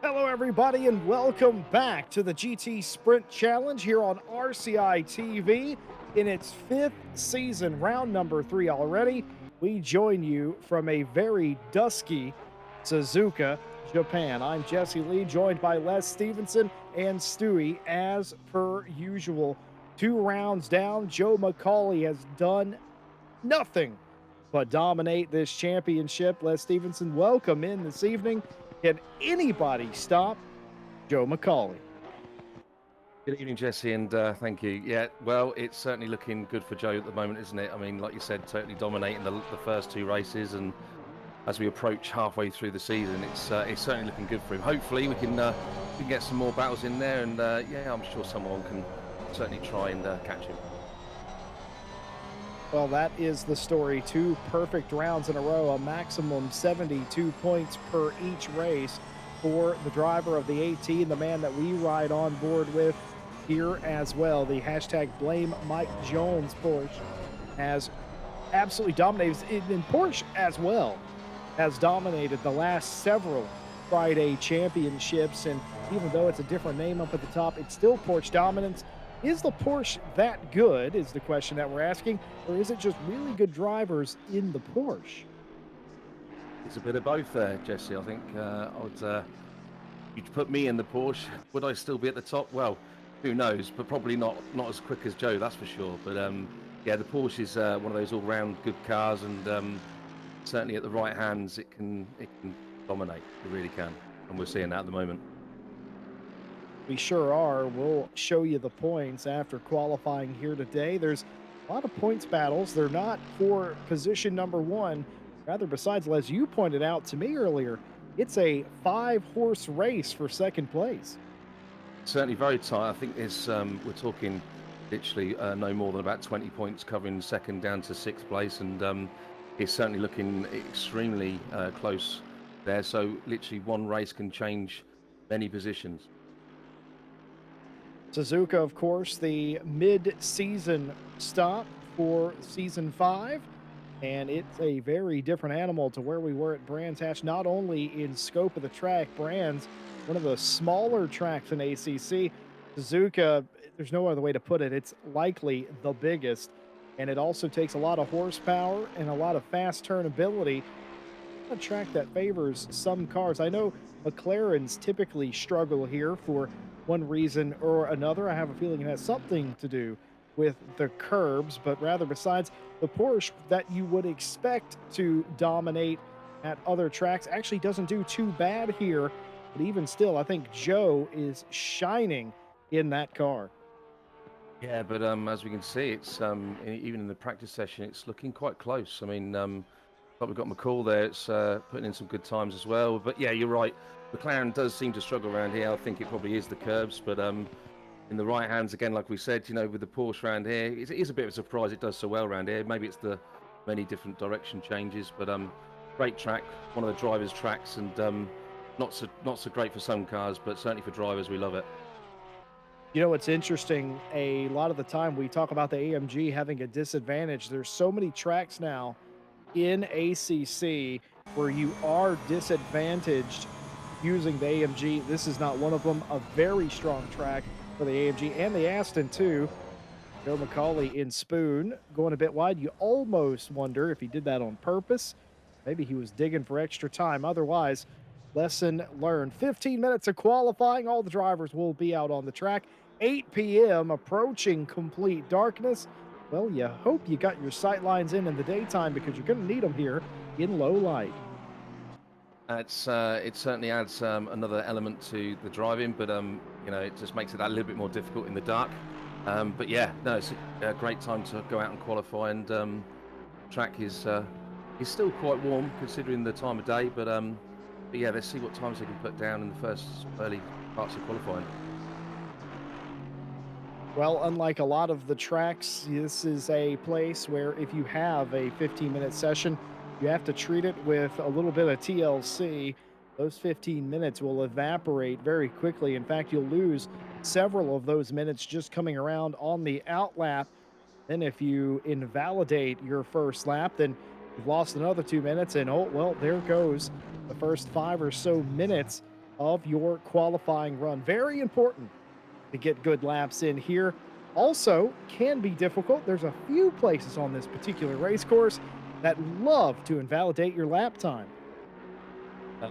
Hello, everybody, and welcome back to the GT Sprint Challenge here on RCI TV. In its fifth season, round number three already, we join you from a very dusky Suzuka, Japan. I'm Jesse Lee, joined by Les Stevenson and Stewie, as per usual. 2 rounds down, Joe McCauley has done nothing but dominate this championship. Les Stevenson, welcome in this evening. Can anybody stop Joe McCauley? Good evening, Jesse, and thank you. Yeah, well, it's certainly looking good for Joe at the moment, isn't it? I mean, like you said, totally dominating the first two races, and as we approach halfway through the season, it's certainly looking good for him. Hopefully, we can get some more battles in there, and yeah, I'm sure someone can certainly try and catch him. Well, that is the story. 2 perfect rounds in a row, a maximum 72 points per each race for the driver of the 18, the man that we ride on board with here as well. The hashtag blame Mike Jones Porsche has absolutely dominated, in Porsche as well, has dominated the last several Friday championships. And even though it's a different name up at the top, it's still Porsche dominance. Is the Porsche that good, is the question that we're asking, or is it just really good drivers in the Porsche? It's a bit of both there, Jesse. I think you'd put me in the Porsche. Would I still be at the top? Well, who knows? But probably not as quick as Joe, that's for sure. But yeah, the Porsche is one of those all-round good cars, and certainly at the right hands, it can dominate. It really can, and we're seeing that at the moment. We sure are. We'll show you the points after qualifying here today. There's a lot of points battles. They're not for position number one. Rather, besides, as you pointed out to me earlier, it's a 5 horse race for second place. Certainly very tight. I think there's we're talking literally no more than about 20 points covering second down to sixth place, and it's certainly looking extremely close there. So literally one race can change many positions. Suzuka, of course, the mid-season stop for season five, and it's a very different animal to where we were at Brands Hatch, not only in scope of the track. Brands, one of the smaller tracks in ACC. Suzuka, there's no other way to put it, it's likely the biggest, and it also takes a lot of horsepower and a lot of fast turn ability. A track that favors some cars. I know McLarens typically struggle here for one reason or another. I have a feeling it has something to do with the curbs, but rather besides, the Porsche that you would expect to dominate at other tracks actually doesn't do too bad here. But even still, I think Joe is shining in that car. Yeah, but as we can see, it's even in the practice session, it's looking quite close. I mean, like we've got McCall there, it's putting in some good times as well. But yeah, you're right. McLaren does seem to struggle around here. I think it probably is the curbs, but in the right hands again, like we said, with the Porsche around here, it is a bit of a surprise it does so well around here. Maybe it's the many different direction changes, but great track, one of the drivers' tracks, and not so great for some cars, but certainly for drivers, we love it. You know, it's interesting. A lot of the time we talk about the AMG having a disadvantage. There's so many tracks now in ACC where you are disadvantaged using the AMG. This is not one of them. A very strong track for the AMG and the Aston, too. Joe McCauley in Spoon going a bit wide. You almost wonder if he did that on purpose. Maybe he was digging for extra time. Otherwise, lesson learned. 15 minutes of qualifying. All the drivers will be out on the track. 8 p.m. approaching complete darkness. Well, you hope you got your sight lines in the daytime because you're going to need them here in low light. It certainly adds another element to the driving, but it just makes it that little bit more difficult in the dark. But yeah, no, it's a great time to go out and qualify, and track is still quite warm considering the time of day. But yeah, let's see what times they can put down in the first early parts of qualifying. Well, unlike a lot of the tracks, this is a place where if you have a 15-minute session, you have to treat it with a little bit of TLC. Those 15 minutes will evaporate very quickly. In fact, you'll lose several of those minutes just coming around on the outlap. Then, if you invalidate your first lap, then you've lost another 2 minutes, and oh, well, there goes the first 5 or so minutes of your qualifying run. Very important to get good laps in here. Also, can be difficult. There's a few places on this particular race course that love to invalidate your lap time. Uh,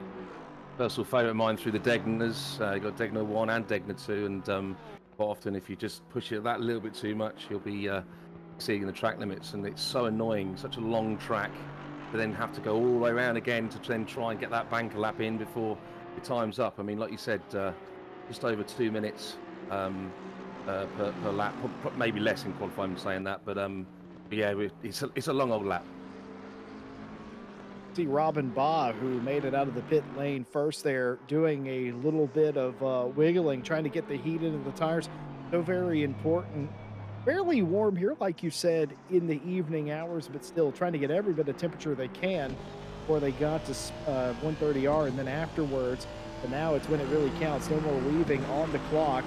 Personal favourite of mine through the Degners. You got Degner 1 and Degner 2, and quite often if you just push it that little bit too much, you'll be exceeding the track limits, and it's so annoying, such a long track, to then have to go all the way around again to then try and get that banker lap in before your time's up. I mean, like you said, just over 2 minutes per lap, maybe less in qualifying, saying that, but yeah, it's a long old lap. See Robin Baugh, who made it out of the pit lane first there, doing a little bit of wiggling, trying to get the heat into the tires. So very important. Fairly warm here, like you said, in the evening hours, but still trying to get every bit of temperature they can before they got to 130R and then afterwards. But now it's when it really counts. No more leaving on the clock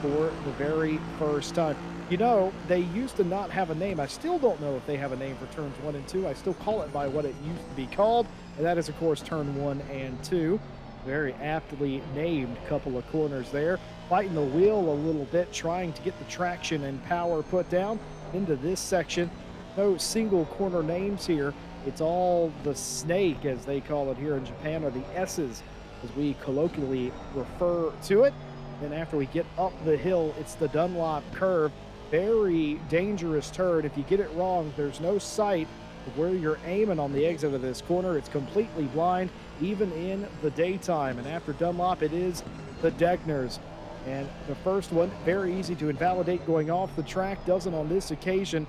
for the very first time. You know, they used to not have a name. I still don't know if they have a name for turns one and two. I still call it by what it used to be called, and that is, of course, turn one and two. Very aptly named couple of corners there. Fighting the wheel a little bit, trying to get the traction and power put down into this section. No single corner names here. It's all the snake, as they call it here in Japan, or the S's, as we colloquially refer to it. Then after we get up the hill, it's the Dunlop Curve. Very dangerous turn. If you get it wrong, there's no sight of where you're aiming on the exit of this corner. It's completely blind, even in the daytime. And after Dunlop, it is the Degners. And the first one, very easy to invalidate going off the track. Doesn't on this occasion.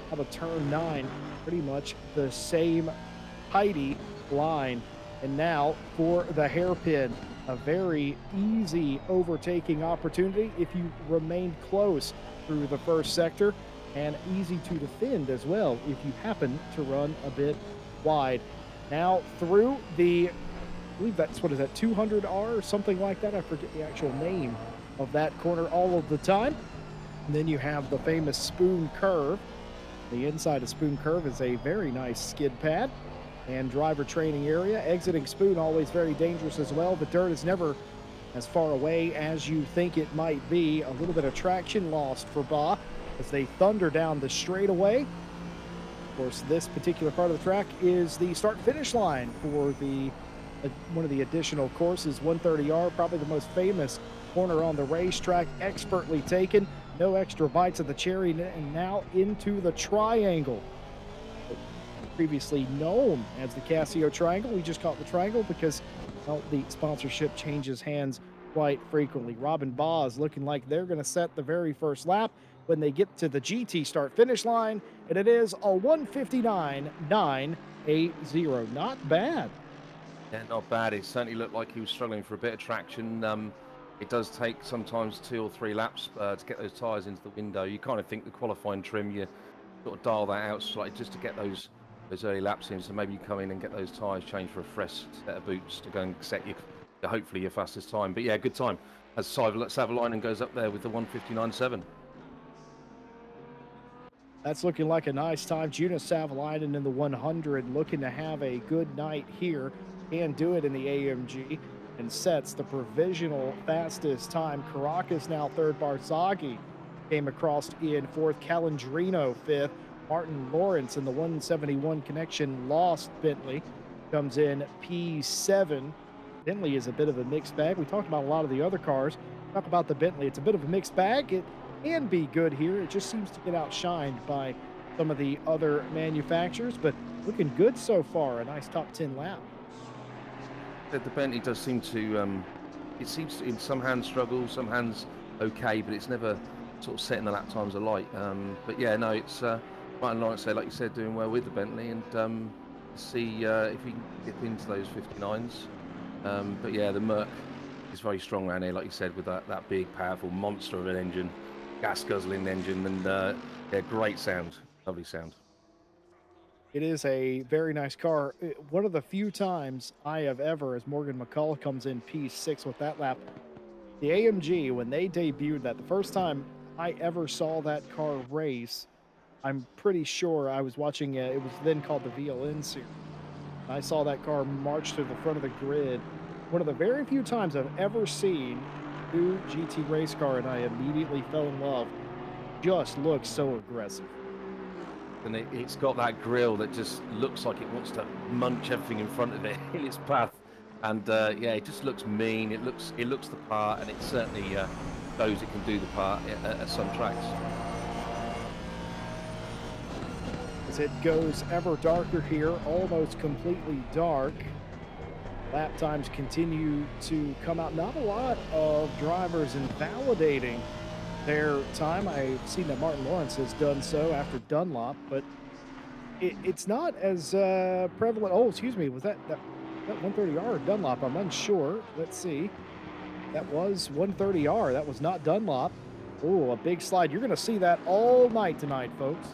Have a turn 9, pretty much the same tidy line. And now for the hairpin, a very easy overtaking opportunity if you remain close through the first sector, and easy to defend as well if you happen to run a bit wide. Now through the, I believe that's, what is that, 200R or something like that? I forget the actual name of that corner all of the time. And then you have the famous Spoon Curve. The inside of Spoon Curve is a very nice skid pad and driver training area. Exiting Spoon, always very dangerous as well. The dirt is never as far away as you think it might be. A little bit of traction lost for Baugh as they thunder down the straightaway. Of course, this particular part of the track is the start-finish line for the one of the additional courses, 130R, probably the most famous corner on the racetrack, expertly taken. No extra bites of the cherry, and now into the triangle. Previously known as the Casio Triangle. We just call it the Triangle because, well, the sponsorship changes hands quite frequently. Robin Baugh is looking like they're going to set the very first lap when they get to the GT start finish line, and it is a 1:59.980. Not bad. Yeah, not bad. It certainly looked like he was struggling for a bit of traction. It does take sometimes 2 or 3 laps to get those tyres into the window. You kind of think the qualifying trim, you sort of dial that out slightly just to get those early laps in. So maybe you come in and get those tyres changed for a fresh set of boots to go and set you, hopefully your fastest time. But yeah, good time as Savalainen goes up there with the 1:59.7. That's looking like a nice time. Jonas Savalainen in the 100, looking to have a good night here. Can do it in the AMG and sets the provisional fastest time. Caracas now third. Barzaghi came across in fourth. Calandrino fifth. Martin Lawrence in the 171 connection lost. Bentley comes in P7. Bentley is a bit of a mixed bag. We talked about a lot of the other cars. Talk about the Bentley. It's a bit of a mixed bag. It can be good here. It just seems to get outshined by some of the other manufacturers, but looking good so far. A nice top 10 lap. The Bentley does seem to, it seems to, in some hands struggle, some hands okay, but it's never sort of setting the lap times alight. But yeah, no, it's Martin Lawrence there, like you said, doing well with the Bentley, and see if he can dip into those 59s. But yeah, the Merc is very strong around here, like you said, with that big, powerful monster of an engine, gas guzzling engine, and yeah, great sound, lovely sound. It is a very nice car. One of the few times I have ever, as Morgan McCullough comes in P6 with that lap, the AMG, when they debuted that, the first time I ever saw that car race, I'm pretty sure I was watching it was then called the VLN series. I saw that car march to the front of the grid one of the very few times I've ever seen new GT race car, and I immediately fell in love. Just looks so aggressive. And it's got that grill that just looks like it wants to munch everything in front of it in its path. And yeah, it just looks mean. It looks the part, and it certainly shows it can do the part at some tracks. As it goes ever darker here, almost completely dark. Lap times continue to come out. Not a lot of drivers invalidating their time. I've seen that Martin Lawrence has done so after Dunlop, but it's not as prevalent. Oh, excuse me. Was that 130R or Dunlop? I'm unsure. Let's see. That was 130R. That was not Dunlop. Oh, a big slide. You're going to see that all night tonight, folks.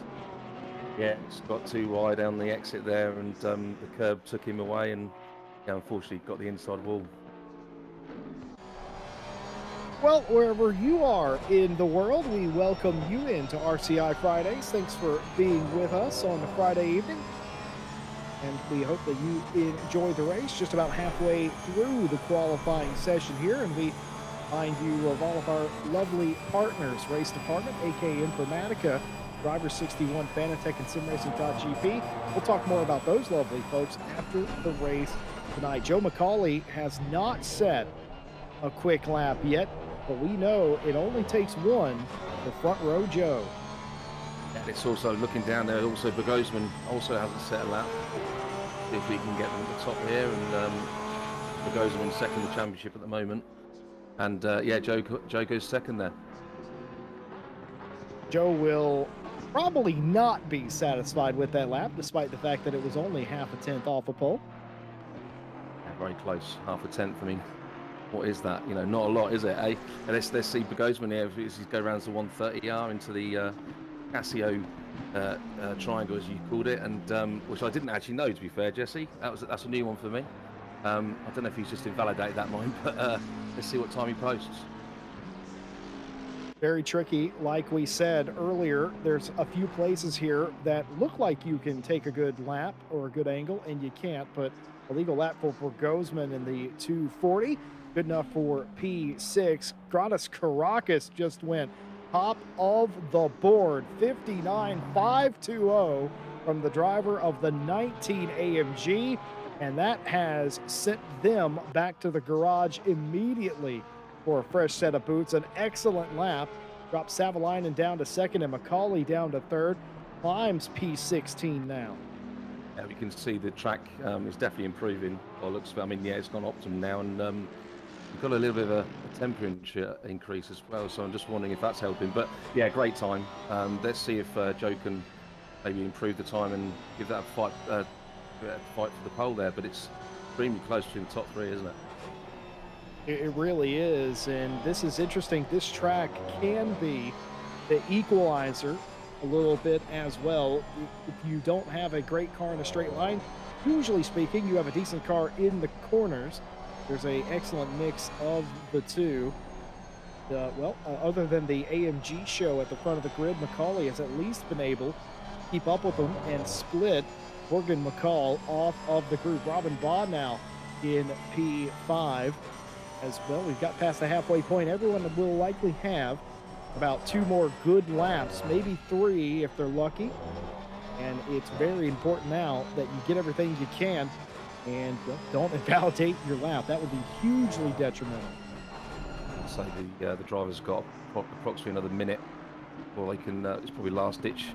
Yeah, it's got too wide on the exit there, and the curb took him away, and yeah, unfortunately got the inside wall. Well, wherever you are in the world, we welcome you into RCI Fridays. Thanks for being with us on a Friday evening. And we hope that you enjoy the race just about halfway through the qualifying session here. And we remind you of all of our lovely partners, Race Department, aka Informatica, Driver 61, Fanatec, and SimRacing.gp. We'll talk more about those lovely folks after the race tonight. Joe McCauley has not set a quick lap yet, but we know it only takes one for Front Row Joe. And it's also looking down there. Also, Bergosman also hasn't set a lap. See if we can get them at the top here, and Bergosman second in the championship at the moment. And yeah, Joe goes second there. Joe will probably not be satisfied with that lap, despite the fact that it was only half a tenth off a pole. Yeah, very close, half a tenth. I mean, what is that? You know, not a lot, is it? Eh? And let's see Bergosman here. If he's go around to 130R into the Casio triangle, as you called it, and which I didn't actually know, to be fair, Jesse. That's a new one for me. I don't know if he's just invalidated that mine, but let's see what time he posts. Very tricky. Like we said earlier, there's a few places here that look like you can take a good lap or a good angle, and you can't. But a legal lap for Bergosman in the 240. Good enough for P6. Gratis Caracas just went top of the board. 59.520 from the driver of the 19 AMG. And that has sent them back to the garage immediately for a fresh set of boots. An excellent lap. Drops Savalainen down to second and McCauley down to third. Climbs P16 now. Yeah, we can see the track is definitely improving. Or looks, I mean, yeah, it's gone optimum now, and we've got a little bit of a temperature increase as well. So I'm just wondering if that's helping. But yeah, great time. Let's see if Joe can maybe improve the time and give that a fight for the pole there. But it's extremely close between the top three, isn't it? It really is, and this is interesting. This track can be the equalizer a little bit as well. If you don't have a great car in a straight line, usually speaking, you have a decent car in the corners. There's an excellent mix of the two. Other than the AMG show at the front of the grid, McCauley has at least been able to keep up with them and split Morgan McCall off of the group. Robin Baugh now in P5 as well. We've got past the halfway point. Everyone will likely have about two more good laps, maybe three if they're lucky. And it's very important now that you get everything you can and don't invalidate your lap. That would be hugely detrimental. I'd say the driver's got approximately another minute, or they can. It's probably last ditch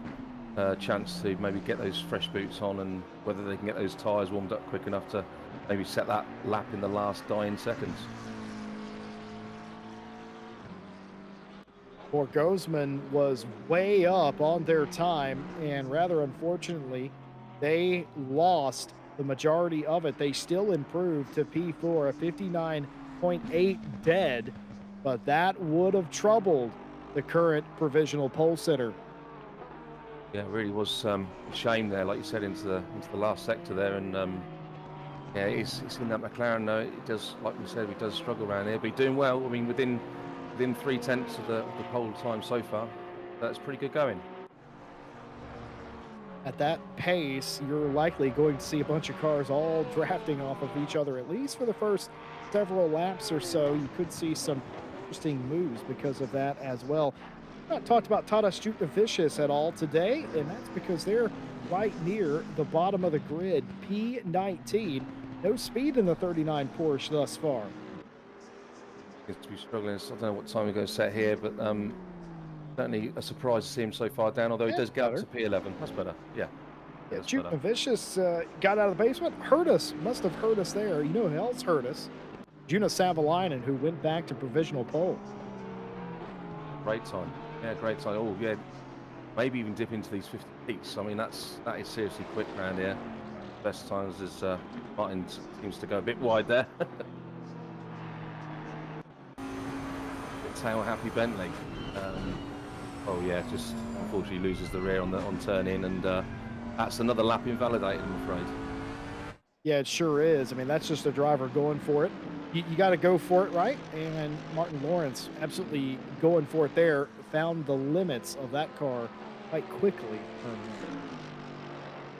chance to maybe get those fresh boots on, and whether they can get those tyres warmed up quick enough to maybe set that lap in the last dying seconds. Bergosman was way up on their time, and rather unfortunately, they lost the majority of it. They still improved to P4, a 59.8 dead, but that would have troubled the current provisional pole sitter. Yeah, it really was a shame there, like you said, into the last sector there, and yeah, it's in that McLaren. It does, like we said, it does struggle around here, but he's doing well. I mean, within 3/10 of the pole time so far, that's pretty good going. At that pace, you're likely going to see a bunch of cars all drafting off of each other, at least for the first several laps or so. You could see some interesting moves because of that as well. Not talked about Tata Vicious at all today, and that's because they're right near the bottom of the grid, P19. No speed in the 39 Porsche thus far. Seems to be struggling. I don't know what time we're going to set here, but certainly a surprise to see him so far down. Although he That's does get up better. to P11. That's better. Yeah, Yeah, that's better. Vicious got out of the basement, hurt us, must have hurt us there. You know who else hurt us? Juna Savalainen, who went back to provisional pole. Great time. Yeah, great time. Oh, yeah. Maybe even dip into these 58s. I mean, that is seriously quick round here. Best times is Martin seems to go a bit wide there. Tail happy Bentley. Oh yeah, just unfortunately loses the rear on turn in, and that's another lap invalidated, I'm afraid. Yeah, it sure is. I mean, that's just a driver going for it. You got to go for it, right? And Martin Lawrence absolutely going for it there. Found the limits of that car quite quickly.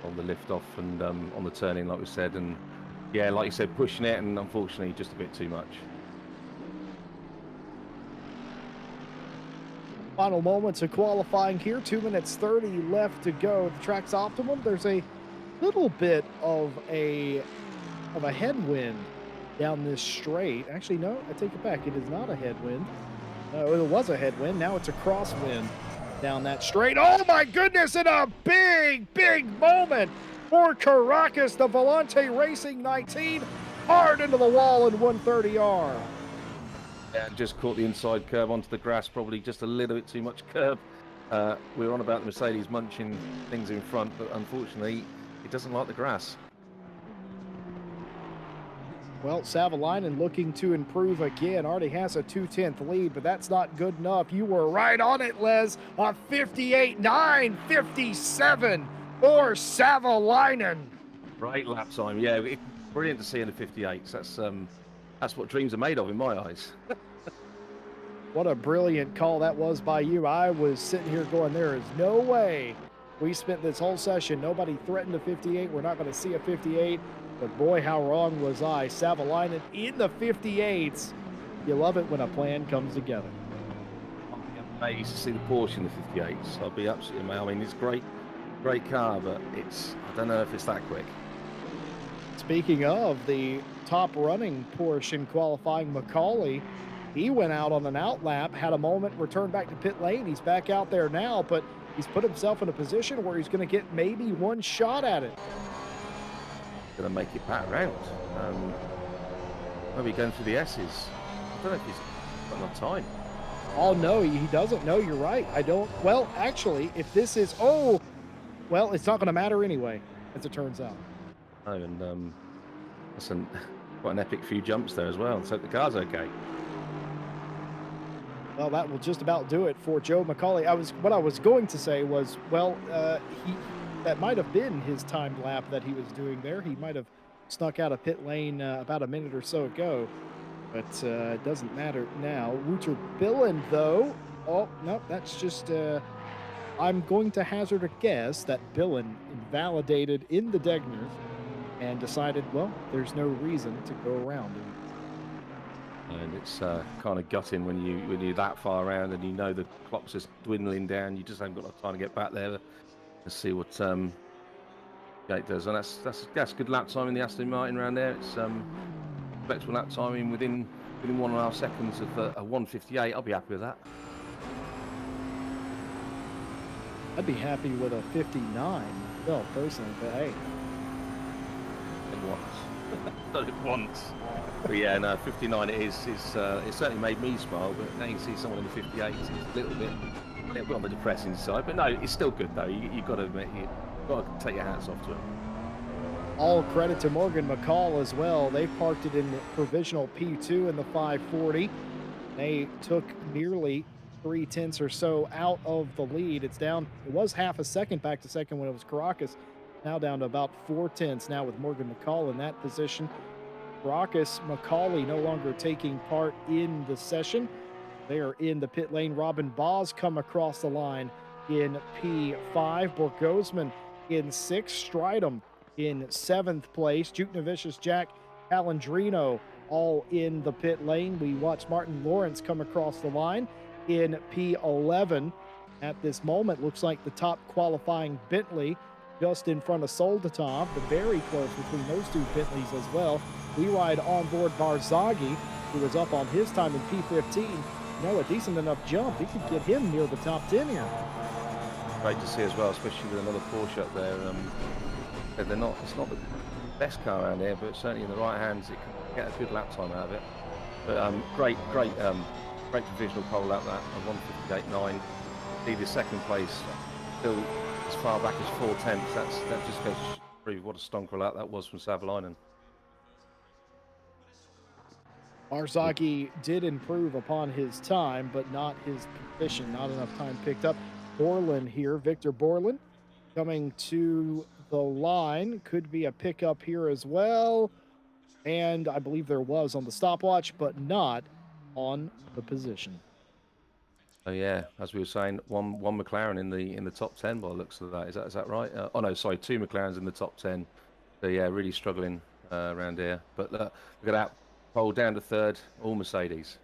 On the lift off and on the turn in, like we said, and yeah, like you said, pushing it, and unfortunately just a bit too much. Final moments of qualifying here. 2 minutes 30 left to go. The track's optimum. There's a little bit of a headwind down this straight. Actually, no, I take it back. It is not a headwind. It was a headwind. Now it's a crosswind down that straight. Oh my goodness! And a big moment for Caracas, the Volante Racing 19, hard into the wall in 130R. Yeah, and just caught the inside curve onto the grass, probably just a little bit too much curb. We were on about the Mercedes munching things in front, but unfortunately, it doesn't like the grass. Well, Savalainen looking to improve again. Already has a 2/10 lead, but that's not good enough. You were right on it, Les. A 58.957 for Savalainen. Right lap time, yeah, brilliant to see in the 58s. That's what dreams are made of in my eyes. What a brilliant call that was by you. I was sitting here going, there is no way we spent this whole session. Nobody threatened a 58. We're not going to see a 58. But boy, how wrong was I. Savalainen in the 58s. You love it when a plan comes together. I'll be amazed to see the Porsche in the 58s. I'll be absolutely amazed. I mean, it's a great car, but I don't know if it's that quick. Speaking of the top running Porsche in qualifying, Macaulay, he went out on an outlap, had a moment, returned back to pit lane. He's back out there now, but he's put himself in a position where he's going to get maybe one shot at it. Going to make it back round. Maybe going through the S's. I don't know if he's got enough time. Oh, no, he doesn't. No, you're right. I don't. Well, actually, if this is. Oh, well, it's not going to matter anyway, as it turns out. Oh, and that's quite an epic few jumps there as well. Let's hope the car's okay. Well, that will just about do it for Joe Macaulay. What I was going to say was, well, that might have been his timed lap that he was doing there. He might have snuck out of pit lane about a minute or so ago, but it doesn't matter now. Wouter Billen, though. Oh, no, that's just. I'm going to hazard a guess that Billen invalidated in the Degners and decided, well, there's no reason to go around him. And it's kind of gutting when you're that far around and you know the clock's just dwindling down. You just haven't got enough time to get back there to see what Gate does. And that's good lap time in the Aston Martin around there. It's respectable lap timing within 1.5 seconds of a 158. I'll be happy with that. I'd be happy with a 59, well, personally, but hey. Done it once. But yeah, no, 59 it is. It certainly made me smile, but now you see someone in the 58, it's a little bit on the depressing side. But no, it's still good though. You've got to admit, you've got to take your hats off to him. All credit to Morgan McCall as well. They parked it in the provisional P2 in the 540. They took nearly 3/10 or so out of the lead. It was half a second back to second when it was Caracas. Now down to about 4/10 now with Morgan McCall in that position. Caracas, Macaulay no longer taking part in the session. They are in the pit lane. Robin Boz come across the line in P5. Borgosman in sixth, Stridham in seventh place, Juke Novicius, Jack Calandrino all in the pit lane. We watched Martin Lawrence come across the line in P11. At this moment, looks like the top qualifying Bentley just in front of Soldatov, but very close between those two Bentleys as well. We ride on board Barzaghi, who was up on his time in P15. A decent enough jump. He could get him near the top 10 here. Great to see as well, especially with another Porsche up there. They're not. It's not the best car around here, but certainly in the right hands, it can get a good lap time out of it. But great provisional pole out that, a 1:58.9. See the second place still as far back as 4/10. That just goes to prove what a stonker lap that was from Savalainen. Barzaghi did improve upon his time, but not his position. Not enough time picked up. Borland here, Victor Borland, coming to the line. Could be a pickup here as well. And I believe there was on the stopwatch, but not on the position. Oh yeah, as we were saying, one McLaren in the top 10 by the looks of that. Is that right? Oh no, sorry, two McLarens in the top 10. So yeah, really struggling around here. But look at that pole down to third, all Mercedes.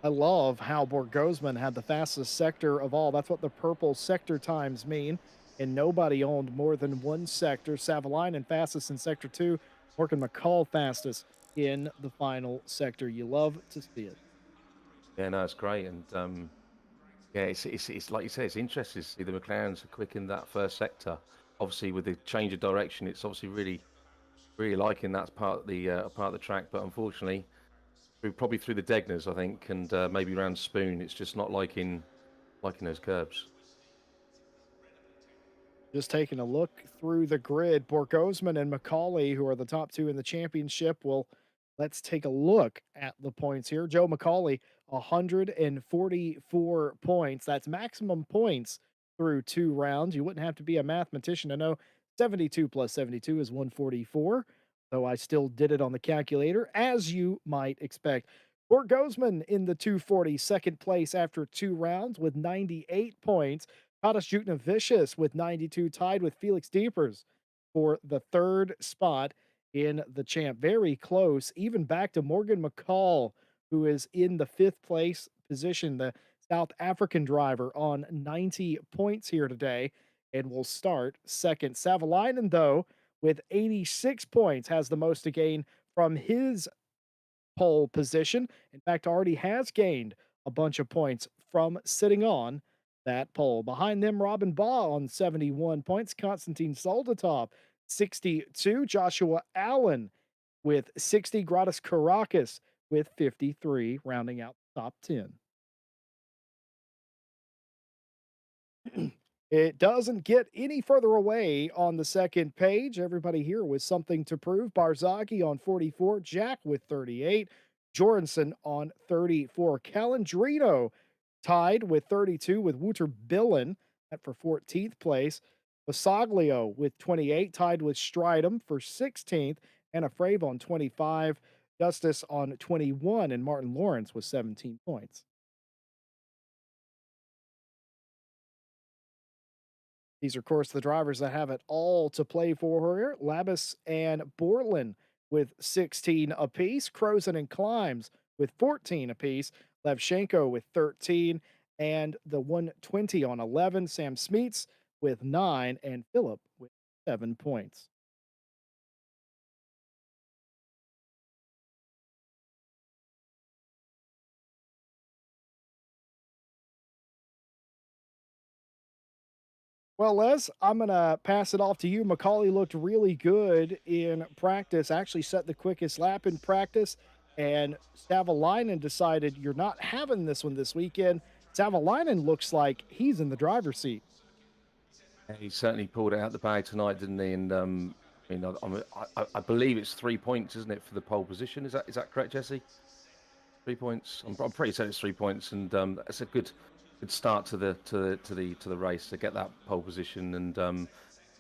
I love how Borgosman had the fastest sector of all. That's what the purple sector times mean. And nobody owned more than one sector. Savalainen fastest in sector two. Morgan McCall fastest in the final sector. You love to see it. Yeah, no, it's great, and yeah, it's like you say, it's interesting to see the McLarens are quick in that first sector. Obviously, with the change of direction, it's obviously really liking that part of the track. But unfortunately, probably through the Degners, I think, and maybe around Spoon, it's just not liking those curbs. Just taking a look through the grid, Borgosman and McCauley, who are the top two in the championship. Well, let's take a look at the points here. Joe McCauley, 144 points. That's maximum points through two rounds. You wouldn't have to be a mathematician to know 72 plus 72 is 144. Though I still did it on the calculator, as you might expect. Borgosman in the 240, second place after two rounds with 98 points. Tadas Juknavicius with 92, tied with Felix Diepers for the third spot in the champ. Very close, even back to Morgan McCall, who is in the fifth place position, the South African driver on 90 points here today, and will start second. Savalainen, though, with 86 points, has the most to gain from his pole position. In fact, already has gained a bunch of points from sitting on that pole. Behind them, Robin Baugh on 71 points, Konstantin Soldatov 62, Joshua Allen with 60, Gratis Karakis with 53, rounding out the top 10. It doesn't get any further away on the second page. Everybody here with something to prove. Barzaghi on 44, Jack with 38, Jorgensen on 34, Calandrino tied with 32 with Wouter Billen at for 14th place. Basaglio with 28, tied with Stridham for 16th, and Afrave on 25, Justice on 21, and Martin Lawrence with 17 points. These are, of course, the drivers that have it all to play for here. Labus and Borland with 16 apiece. Crozen and Climbs with 14 apiece. Levchenko with 13. And the 120 on 11. Sam Smeets with 9. And Philip with 7 points. Well, Les, I'm going to pass it off to you. Macaulay looked really good in practice, actually set the quickest lap in practice. And Savalainen decided you're not having this one this weekend. Savalainen looks like he's in the driver's seat. Yeah, he certainly pulled it out the bag tonight, didn't he? And I mean, I believe it's 3 points, isn't it, for the pole position? Is that correct, Jesse? 3 points. I'm pretty certain it's 3 points, and that's a good start to the race to get that pole position. And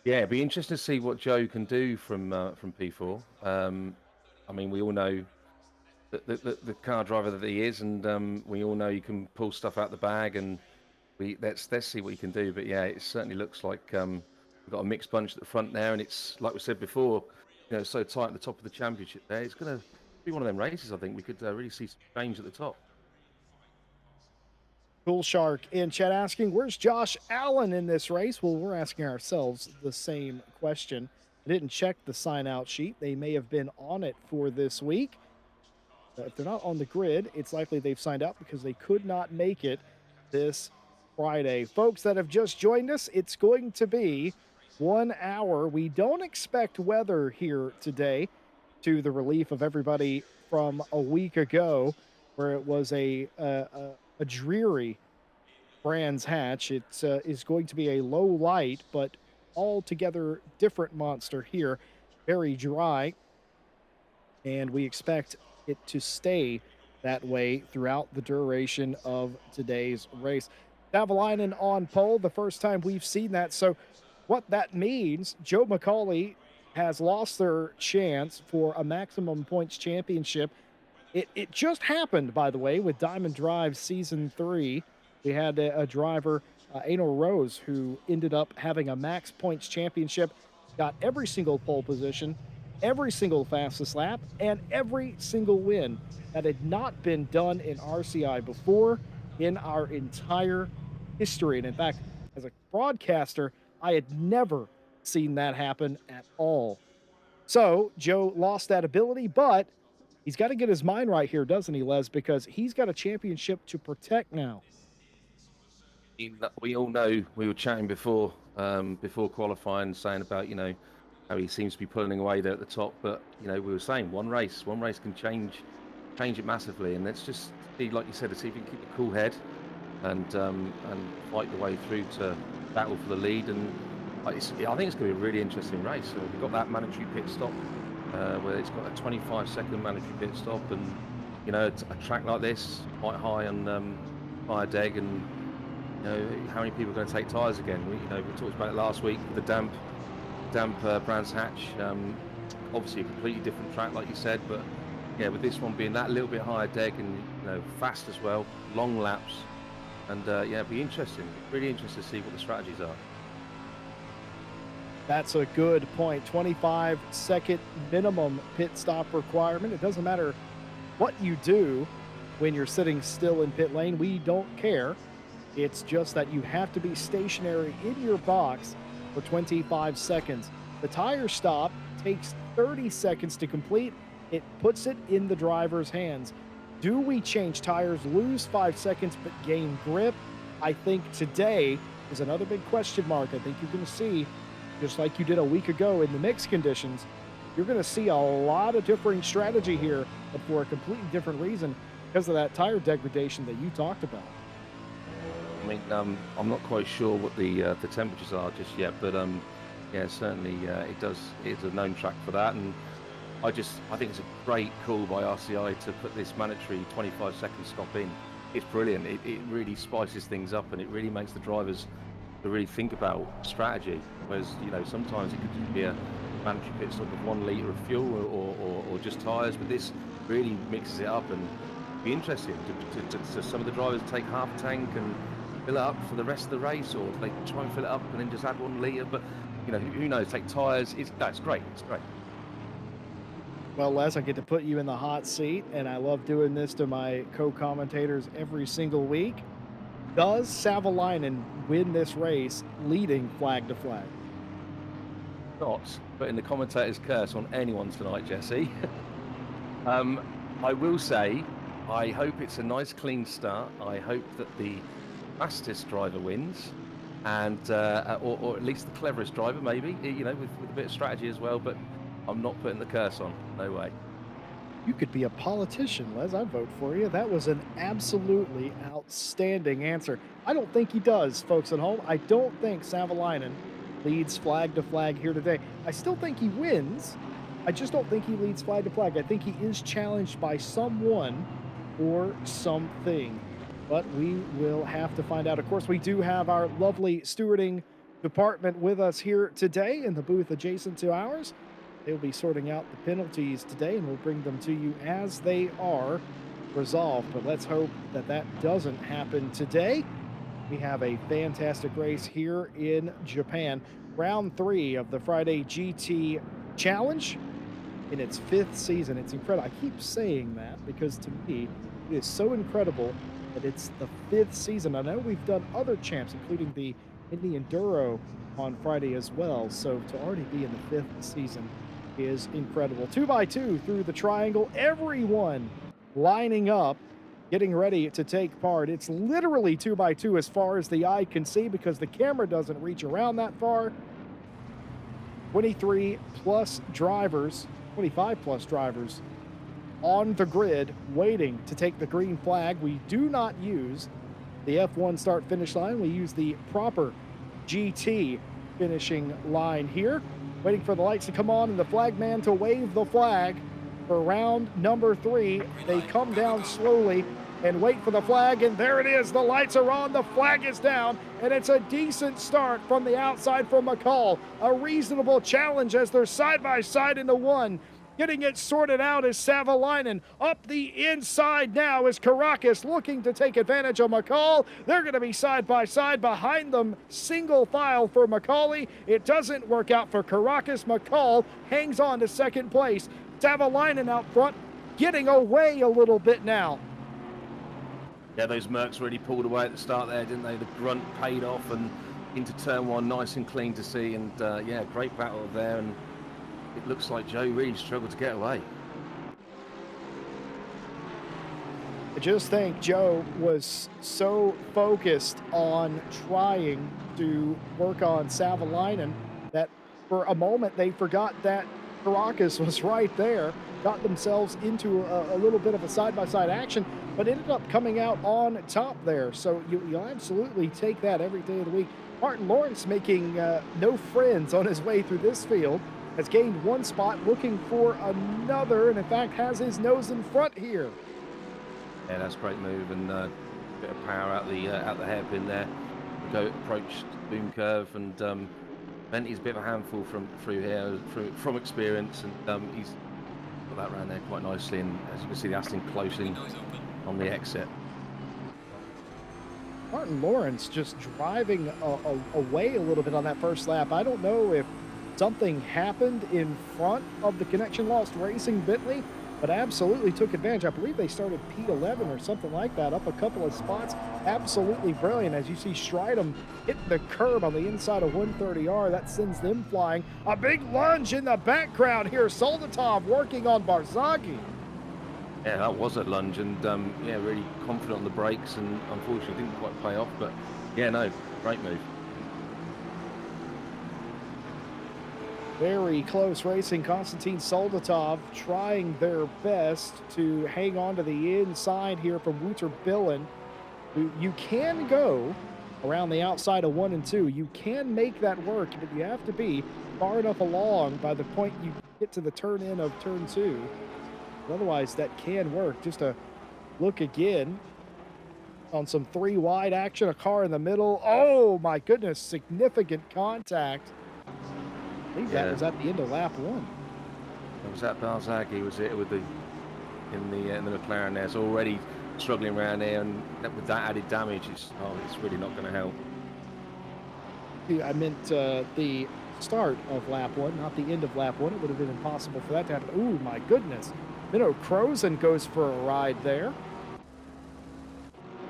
yeah, it'd be interesting to see what Joe can do from P4. I mean, we all know the car driver that he is, and we all know you can pull stuff out the bag, and let's see what he can do. But yeah, it certainly looks like We've got a mixed bunch at the front there, and it's like we said before, so tight at the top of the championship there. It's going to be one of them races. I think we could really see some change at the top. Cool Shark in chat asking, where's Josh Allen in this race? Well, we're asking ourselves the same question. I didn't check the sign out sheet. They may have been on it for this week. If they're not on the grid, it's likely they've signed out because they could not make it this Friday. Folks that have just joined us, it's going to be 1 hour. We don't expect weather here today, to the relief of everybody from a week ago, where it was a dreary Brands Hatch. It is going to be a low light, but altogether different monster here. Very dry, and we expect it to stay that way throughout the duration of today's race. Savalainen on pole, the first time we've seen that. So, what that means, Joe McCauley has lost their chance for a maximum points championship. It just happened, by the way, with Diamond Drive Season 3. We had a driver, Anor Rose, who ended up having a max points championship, got every single pole position, every single fastest lap, and every single win. That had not been done in RCI before in our entire history. And in fact, as a broadcaster, I had never seen that happen at all. So Joe lost that ability, but he's got to get his mind right here, doesn't he, Les? Because he's got a championship to protect now. We all know, we were chatting before qualifying, saying about how he seems to be pulling away there at the top, but we were saying one race can change it massively, and let's just see, like you said, to see if he can keep a cool head and fight the way through to battle for the lead. And I think it's going to be a really interesting race. So we've got that mandatory pit stop where it's got a 25-second mandatory pit stop, and a track like this, quite high on fire deg, and how many people are going to take tyres again? We talked about it last week, the damp Brands Hatch. Obviously a completely different track, like you said, but yeah, with this one being that little bit higher deg and fast as well, long laps, and it'd be interesting, really interesting to see what the strategies are. That's a good point. 25-second minimum pit stop requirement. It doesn't matter what you do when you're sitting still in pit lane. We don't care. It's just that you have to be stationary in your box for 25 seconds. The tire stop takes 30 seconds to complete. It puts it in the driver's hands. Do we change tires, lose 5 seconds, but gain grip? I think today is another big question mark. I think you're going to see, just like you did a week ago in the mixed conditions, you're going to see a lot of differing strategy here, but for a completely different reason because of that tire degradation that you talked about. I mean, I'm not quite sure what the temperatures are just yet, but yeah, certainly it's a known track for that, and I think it's a great call by RCI to put this mandatory 25-second stop in. It's brilliant. It really spices things up, and it really makes the drivers to really think about strategy. Whereas sometimes it could just be a mandatory pit stop of 1 litre of fuel or just tyres, but this really mixes it up, and it'd be interesting to some of the drivers take half a tank and fill it up for the rest of the race, or they try and fill it up and then just add 1 litre. But who knows? Take tyres. That's great. It's great. Well, Les, I get to put you in the hot seat, and I love doing this to my co-commentators every single week. Does Savalainen win this race leading flag to flag? Not putting the commentator's curse on anyone tonight, Jesse. I will say, I hope it's a nice clean start. I hope that the fastest driver wins, and or at least the cleverest driver, maybe, with a bit of strategy as well. But I'm not putting the curse on. No way. You could be a politician, Les. I'd vote for you. That was an absolutely outstanding answer. I don't think he does, folks at home. I don't think Savalainen leads flag to flag here today. I still think he wins. I just don't think he leads flag to flag. I think he is challenged by someone or something, but we will have to find out. Of course, we do have our lovely stewarding department with us here today in the booth adjacent to ours. They'll be sorting out the penalties today, and we'll bring them to you as they are resolved. But let's hope that that doesn't happen today. We have a fantastic race here in Japan. round 3 of the Friday GT Challenge in its 5th season. It's incredible. I keep saying that because to me, it is so incredible that it's the 5th season. I know we've done other champs, including the Indy Enduro on Friday as well. So to already be in the 5th season is incredible. 2 by 2 through the triangle, everyone lining up, getting ready to take part. It's literally 2 by 2 as far as the eye can see because the camera doesn't reach around that far. 23 plus drivers, 25 plus drivers on the grid waiting to take the green flag. We do not use the F1 start finish line. We use the proper GT finishing line here, waiting for the lights to come on and the flag man to wave the flag for round number 3. They come down slowly and wait for the flag, and there it is. The lights are on, the flag is down, and it's a decent start from the outside from McCall. A reasonable challenge as they're side by side in the one. Getting it sorted out is Savalainen. Up the inside now is Caracas looking to take advantage of McCall. They're going to be side by side behind them, single file for McCauley. It doesn't work out for Caracas. McCall hangs on to second place. Savalainen out front, getting away a little bit now. Yeah, those Mercs really pulled away at the start there, didn't they? The grunt paid off and into turn 1, nice and clean to see. And yeah, great battle there. And it looks like Joe really struggled to get away. I just think Joe was so focused on trying to work on Savalainen that for a moment they forgot that Caracas was right there, got themselves into a little bit of a side-by-side action, but ended up coming out on top there. So you'll absolutely take that every day of the week. Martin Lawrence making no friends on his way through this field, has gained one spot, looking for another, and in fact has his nose in front here. Yeah, that's a great move, and bit of power out the hairpin there. Go approach boom curve, and Bentley's a bit of a handful through here from experience, and he's got that round there quite nicely. And as you can see, the Aston close in on the exit. Martin Lawrence just driving away a little bit on that first lap. I don't know if something happened in front of the Connection Lost Racing Bentley, but absolutely took advantage. I believe they started P11 or something like that, up a couple of spots. Absolutely brilliant. As you see Stridham hit the curb on the inside of 130R, that sends them flying. A big lunge in the background here. Soldatov working on Barzaghi. Yeah, that was a lunge, and yeah, really confident on the brakes, and unfortunately didn't quite pay off. But yeah, no, great move. Very close racing. Konstantin Soldatov trying their best to hang on to the inside here from Wouter Billen. You can go around the outside of 1 and 2. You can make that work, but you have to be far enough along by the point you get to the turn in of turn 2. Otherwise, that can work. Just a look again on some 3 wide action, a car in the middle. Oh my goodness, significant contact. I believe that was at the end of lap 1. It was at Barzaghi, was it, with the in the McLaren there. It's already struggling around here, and with that added damage, it's really not going to help. I meant the start of lap 1, not the end of lap 1. It would have been impossible for that to happen. Ooh, my goodness. Minnow Crozen goes for a ride there.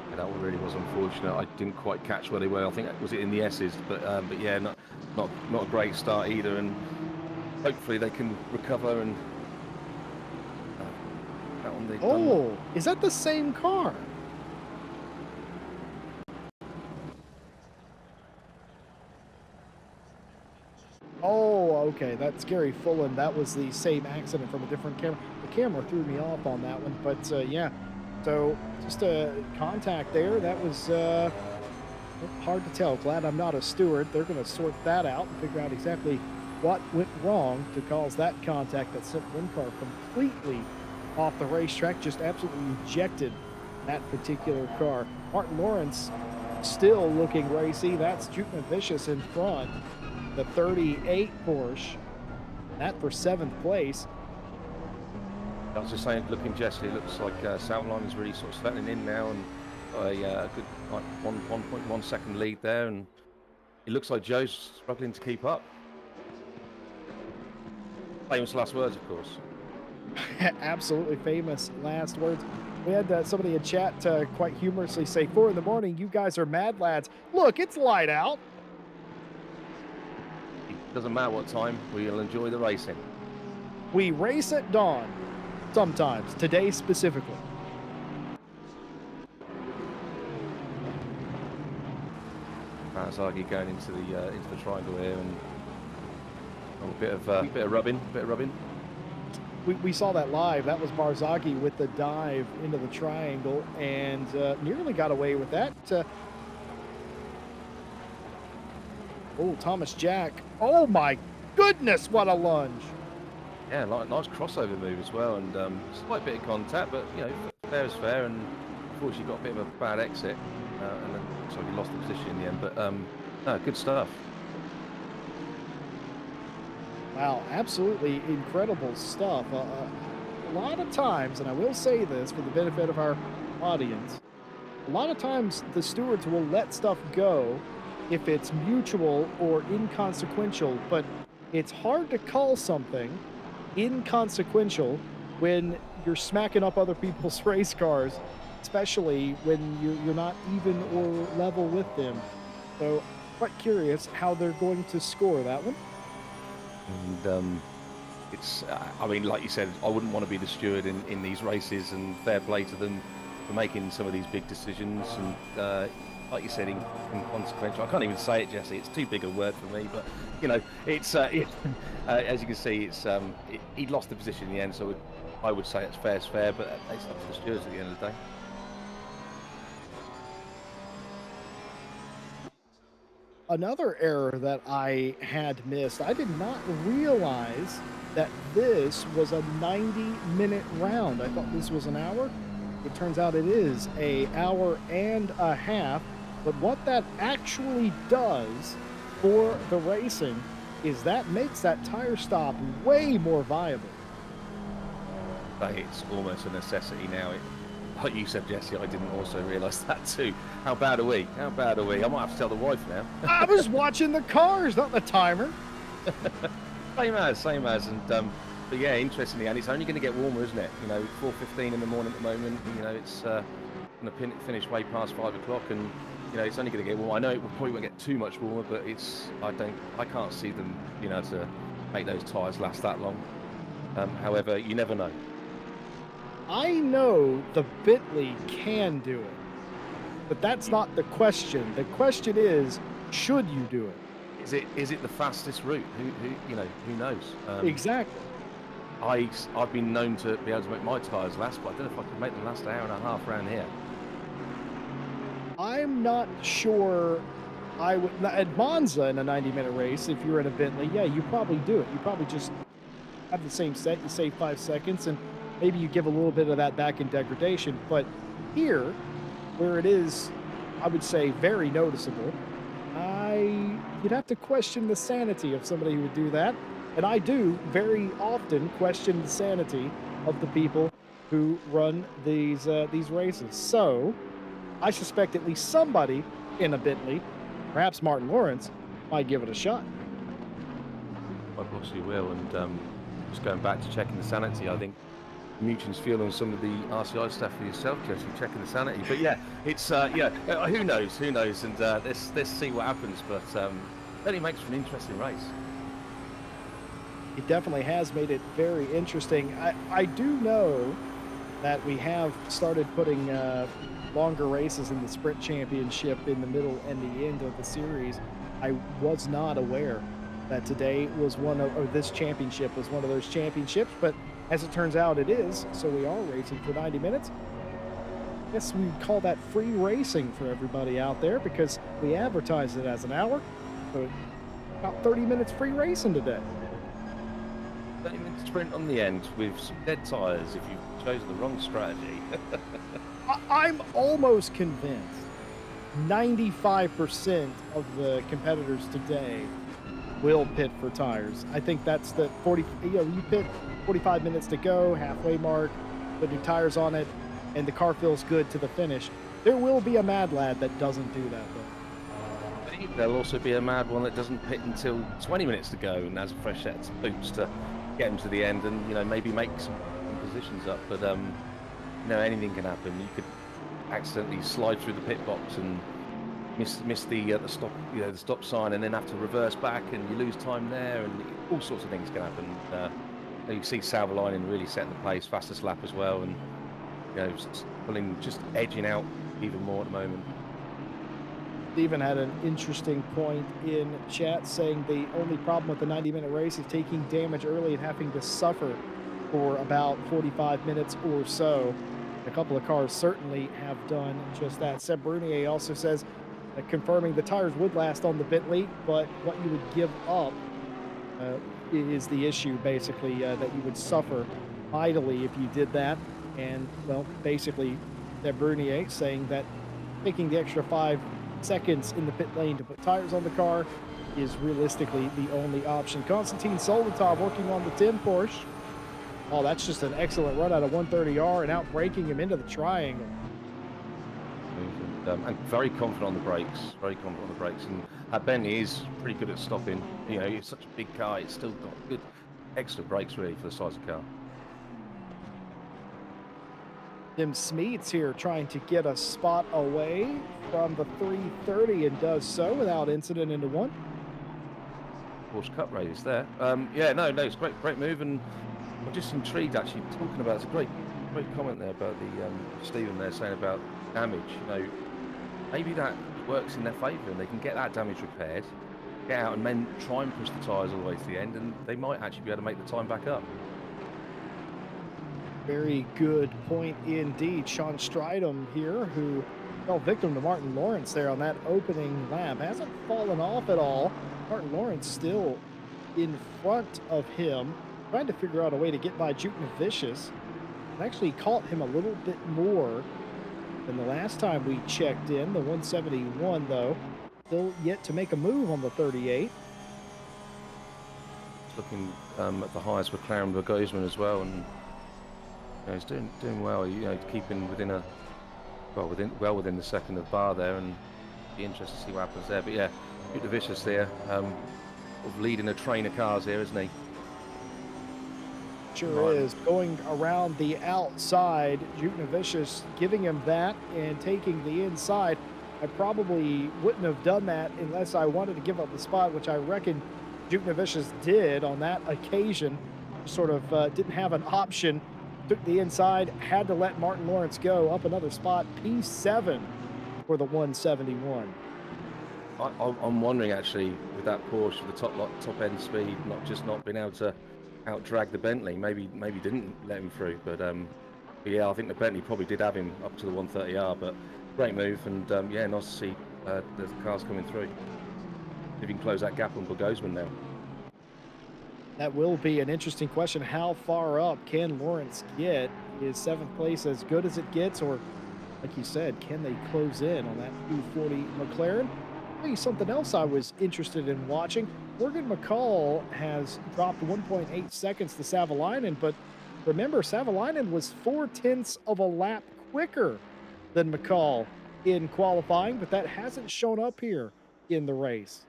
Yeah, that one really was unfortunate. I didn't quite catch where they were. I think was it in the S's, but yeah, not a great start either. And hopefully they can recover. And that one oh, is that the same car? Oh, okay, that's Gary Fullen. That was the same accident from a different camera. The camera threw me off on that one, but yeah. So just a contact there. That was hard to tell. Glad I'm not a steward. They're going to sort that out and figure out exactly what went wrong to cause that contact that sent one car completely off the racetrack. Just absolutely ejected that particular car. Martin Lawrence still looking racy. That's Jutna Vicious in front. The 38 Porsche. That for 7th place. I was just saying, looking Jesse, it looks like Southline is really sort of settling in now, and a good like 1.1 second lead there, and It looks like Joe's struggling to keep up. Famous last words, of course. Absolutely famous last words. We had somebody in chat quite humorously say, 4 in the morning, you guys are mad lads. Look, it's light out. It doesn't matter what time, we'll enjoy the racing. We race at dawn. Sometimes. Today specifically. Marzaghi going into the triangle here, and a bit of rubbing. We saw that live. That was Barzaghi with the dive into the triangle and nearly got away with that. Oh, Thomas Jack. Oh my goodness, what a lunge. Yeah, nice crossover move as well, and slight bit of contact, but you know, fair is fair, and unfortunately got a bit of a bad exit, and then looks like he lost the position in the end, but no, good stuff. Wow, absolutely incredible stuff. A lot of times, and I will say this for the benefit of our audience, a lot of times the stewards will let stuff go if it's mutual or inconsequential, but it's hard to call something inconsequential when you're smacking up other people's race cars, especially when you're not even or level with them. So, quite curious how they're going to score that one. And it's, I mean, like you said, I wouldn't want to be the steward in these races, and fair play to them for making some of these big decisions. And like you said, inconsequential. I can't even say it, Jesse. It's too big a word for me. But you know, it's as you can see, he lost the position in the end. So I would say it's fair. But it's up to the stewards at the end of the day. Another error that I had missed, I did not realize that this was a 90-minute round. I thought this was an hour. It turns out it is an hour and a half. But what that actually does for the racing is that makes that tire stop way more viable. It's almost a necessity now. Like you said, Jesse, I didn't also realise that too. How bad are we? How bad are we? I might have to tell the wife now. I was watching the cars, not the timer. Same as, and but yeah, interestingly, and it's only going to get warmer, isn't it? You know, 4:15 in the morning at the moment. You know, it's going to finish way past 5 o'clock, and you know, it's only going to get warmer. I know it probably won't get too much warmer, but I can't see them, you know, to make those tyres last that long. However, you never know. I know the Bentley can do it, but that's not the question. The question is, should you do it? Is it the fastest route? Who knows? Exactly. I've been known to be able to make my tyres last, but I don't know if I could make them last an hour and a half around here. I'm not sure I would. At Monza in a 90-minute race, if you're in a Bentley, yeah, you probably do it. You probably just have the same set. You save 5 seconds, and maybe you give a little bit of that back in degradation. But here, where it is, I would say, very noticeable, you'd have to question the sanity of somebody who would do that. And I do very often question the sanity of the people who run these races. So I suspect at least somebody in a Bentley, perhaps Martin Lawrence, might give it a shot. I possibly will. And just going back to checking the sanity, I think Muchen's feeling some of the RCI stuff for yourself, Jesse, checking the sanity. But yeah, it's who knows, and let's see what happens. But only makes for an interesting race. It definitely has made it very interesting. I do know that we have started putting longer races in the Sprint Championship in the middle and the end of the series. I was not aware that today was this championship was one of those championships, but as it turns out, it is. So we are racing for 90 minutes. I guess we call that free racing for everybody out there because we advertise it as an hour. So about 30 minutes free racing today. 30-minute sprint on the end with some dead tyres if you've chosen the wrong strategy. I'm almost convinced 95% of the competitors today will pit for tires. I think that's the 40, you pit 45 minutes to go, halfway mark, put new tires on it, and the car feels good to the finish. There will be a mad lad that doesn't do that, though. maybe there'll also be a mad one that doesn't pit until 20 minutes to go and has a fresh set of boots to get him to the end and, maybe make some positions up. But, anything can happen. You could accidentally slide through the pit box and miss the stop, the stop sign, and then have to reverse back, and you lose time there, and all sorts of things can happen. You see Salverlinen really setting the pace, fastest lap as well, and just edging out even more at the moment. Stephen had an interesting point in chat saying the only problem with the 90-minute race is taking damage early and having to suffer for about 45 minutes or so. A couple of cars certainly have done just that. Seb Brunier also says confirming the tires would last on the Bentley, but what you would give up is the issue, basically, that you would suffer mightily if you did that. And, well, basically, Seb Brunier saying that taking the extra 5 seconds in the pit lane to put tires on the car is realistically the only option. Konstantin Solotov working on the 10 Porsche. Oh, that's just an excellent run out of 130R and out braking him into the triangle. And very confident on the brakes. Very confident on the brakes. And Bentley is pretty good at stopping. It's such a big car. It's still got good, excellent brakes really for the size of the car. Tim Smeets here trying to get a spot away from the 330 and does so without incident into one. Porsche Cup race there. It's great move, and I'm just intrigued actually talking about. It's a great comment there about the Stephen there saying about damage. Maybe that works in their favour, and they can get that damage repaired, get out, and then try and push the tyres all the way to the end, and they might actually be able to make the time back up. Very good point indeed. Sean Stridham here, who fell victim to Martin Lawrence there on that opening lap, hasn't fallen off at all. Martin Lawrence still in front of him, trying to figure out a way to get by Juknavicius. Actually caught him a little bit more than the last time we checked in. The 171, though, still yet to make a move on the 38. Looking at the highest for McLaren Bergosman as well, and he's doing well. Keeping within within the second of bar there, and be interested to see what happens there. But yeah, Juknavicius there, leading a train of cars here, isn't he? Sure is. Going around the outside, Juknavicius giving him that and taking the inside. I probably wouldn't have done that unless I wanted to give up the spot, which I reckon Juknavicius did on that occasion. Sort of didn't have an option. Took the inside, had to let Martin Lawrence go. Up another spot, P7 for the 171. I'm wondering actually, with that Porsche, with the top end speed, not being able to out drag the Bentley, maybe didn't let him through, but yeah, I think the Bentley probably did have him up to the 130R, but great move, and nice to see the cars coming through. If you can close that gap on Bergosman now. That will be an interesting question. How far up can Lawrence get? Is 7th place as good as it gets, or like you said, can they close in on that 240 McLaren? I'll tell you something else I was interested in watching. Morgan McCall has dropped 1.8 seconds to Savalainen, but remember, Savalainen was 0.4 of a lap quicker than McCall in qualifying, but that hasn't shown up here in the race.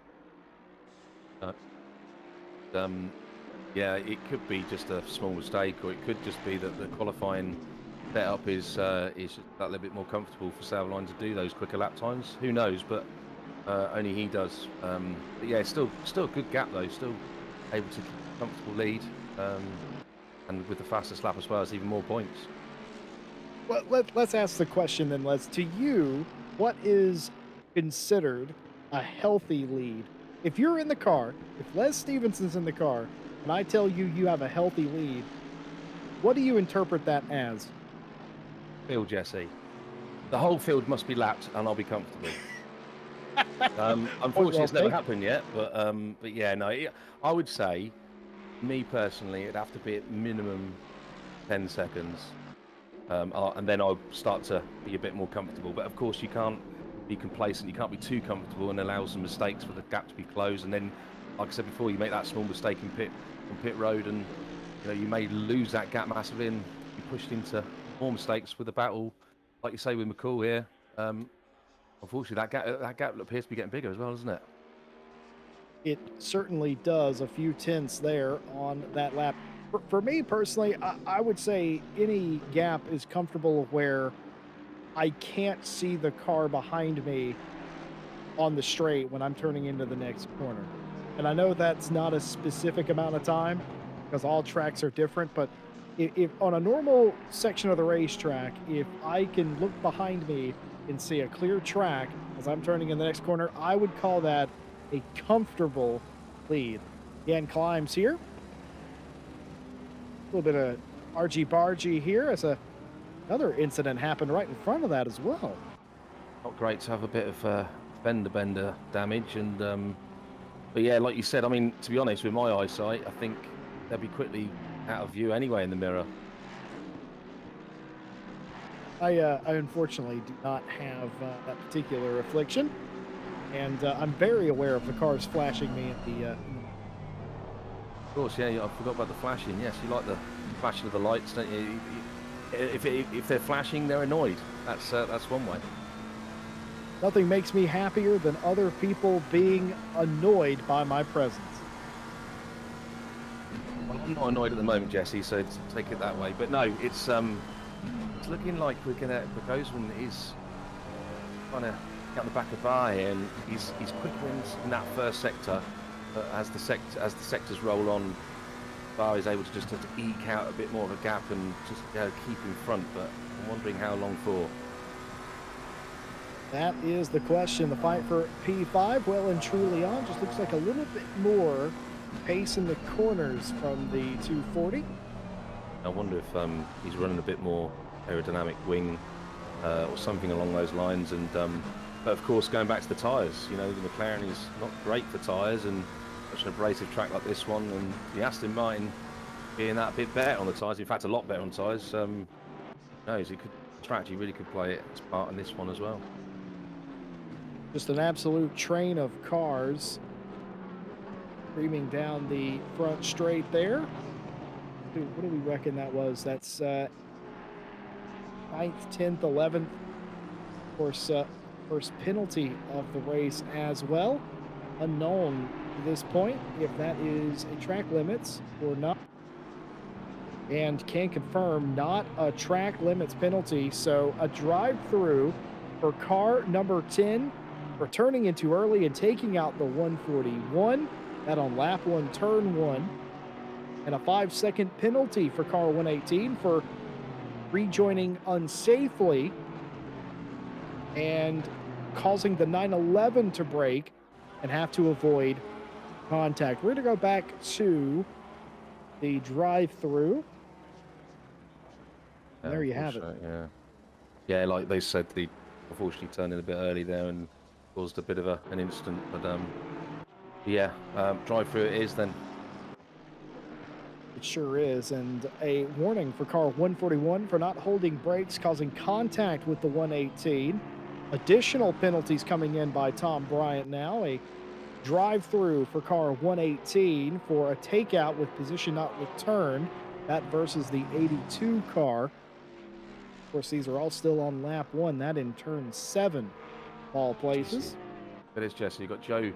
Yeah, it could be just a small mistake, or it could just be that the qualifying setup is that little bit more comfortable for Savalainen to do those quicker lap times. Who knows? But only he does. But yeah, still a good gap though. Still able to keep a comfortable lead, and with the fastest lap as well, it's even more points. Well, let's ask the question then, Les. To you, what is considered a healthy lead? If you're in the car, if Les Stevenson's in the car, and I tell you you have a healthy lead, what do you interpret that as? Field, Jesse. The whole field must be lapped, and I'll be comfortable. Unfortunately, it's never happened yet, but yeah, no. I would say, me personally, it'd have to be at minimum 10 seconds, and then I'll start to be a bit more comfortable. But of course, you can't be complacent. You can't be too comfortable and allow some mistakes for the gap to be closed. And then, like I said before, you make that small mistake in pit road, and you may lose that gap massively and be pushed into more mistakes with the battle, like you say with McCall here. unfortunately, that gap appears to be getting bigger as well, doesn't it? It certainly does, a few tenths there on that lap. For me personally, I would say any gap is comfortable where I can't see the car behind me on the straight when I'm turning into the next corner. And I know that's not a specific amount of time because all tracks are different, but if on a normal section of the racetrack, if I can look behind me and see a clear track as I'm turning in the next corner, I would call that a comfortable lead. Again, climbs here. A little bit of argy bargy here as another incident happened right in front of that as well. Not great to have a bit of fender bender damage, and but yeah, like you said, I mean, to be honest, with my eyesight, I think they'll be quickly out of view anyway in the mirror. I unfortunately do not have that particular affliction, and I'm very aware of the cars flashing me Of course, yeah, I forgot about the flashing. Yes, you like the flashing of the lights, don't you? If they're flashing, they're annoyed. That's one way. Nothing makes me happier than other people being annoyed by my presence. Well, I'm not annoyed at the moment, Jesse, so take it that way. But no, it's looking like we're gonna. Bogosman is trying to get on the back of bar here, and he's quicker in that first sector. But as the sectors roll on, Bar is able to just to eke out a bit more of a gap and just keep in front. But I'm wondering how long for. That is the question. The fight for P5, well and truly on, just looks like a little bit more pace in the corners from the 240. I wonder if he's running a bit more aerodynamic wing or something along those lines. And but of course, going back to the tyres, you know, the McLaren is not great for tyres, and such an abrasive track like this one, and the Aston Martin being that bit better on the tyres, in fact, a lot better on tyres. Knows he could strategy really could play its part in this one as well. Just an absolute train of cars streaming down the front straight there. What do we reckon that was? That's 9th, 10th, 11th. Of course, first penalty of the race as well. Unknown to this point if that is a track limits or not. And can confirm not a track limits penalty. So a drive-through for car number 10, returning in too early and taking out the 141. That on lap 1, turn 1. And a 5-second penalty for car 118 for rejoining unsafely and causing the 911 to break and have to avoid contact. We're going to go back to the drive-through. Yeah, there you have it. Yeah, like they said, they unfortunately turned in a bit early there and caused a bit of an incident. But yeah, drive-through it is then. It sure is, and a warning for car 141 for not holding brakes, causing contact with the 118. Additional penalties coming in by Tom Bryant now. A drive-through for car 118 for a takeout with position not returned. That versus the 82 car. Of course, these are all still on lap 1. That in turn 7 all places. It is, Jesse. You've got Joe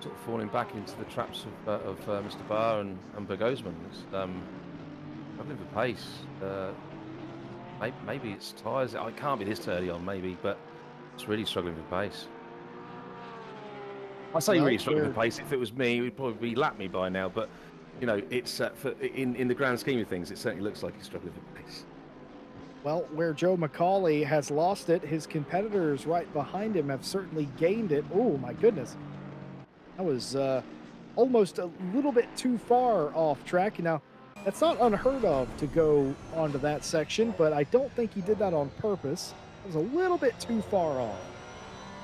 sort of falling back into the traps of Mr. Barr and Bogosman. It's struggling for pace. Maybe it's tyres. It can't be this early on, maybe, but it's really struggling for pace. I say really struggling for pace. If it was me, it would probably lap me by now. But you know, it's in the grand scheme of things, it certainly looks like he's struggling for pace. Well, where Joe McCauley has lost it, his competitors right behind him have certainly gained it. Oh my goodness. That was almost a little bit too far off track. Now, that's not unheard of to go onto that section, but I don't think he did that on purpose. It was a little bit too far off.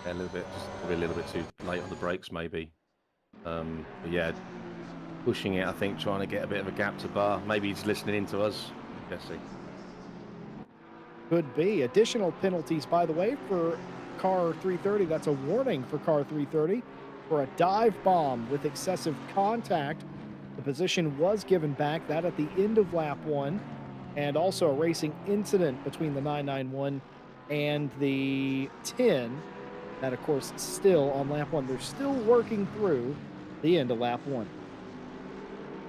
Yeah, a little bit, just probably a little bit too late on the brakes, maybe. But yeah, pushing it, I think, trying to get a bit of a gap to Barr. Maybe he's listening in to us, Jesse. Could be. Additional penalties, by the way, for car 330. That's a warning for car 330. For a dive bomb with excessive contact. The position was given back, that at the end of lap 1, and also a racing incident between the 991 and the 10. That, of course, still on lap one. They're still working through the end of lap one.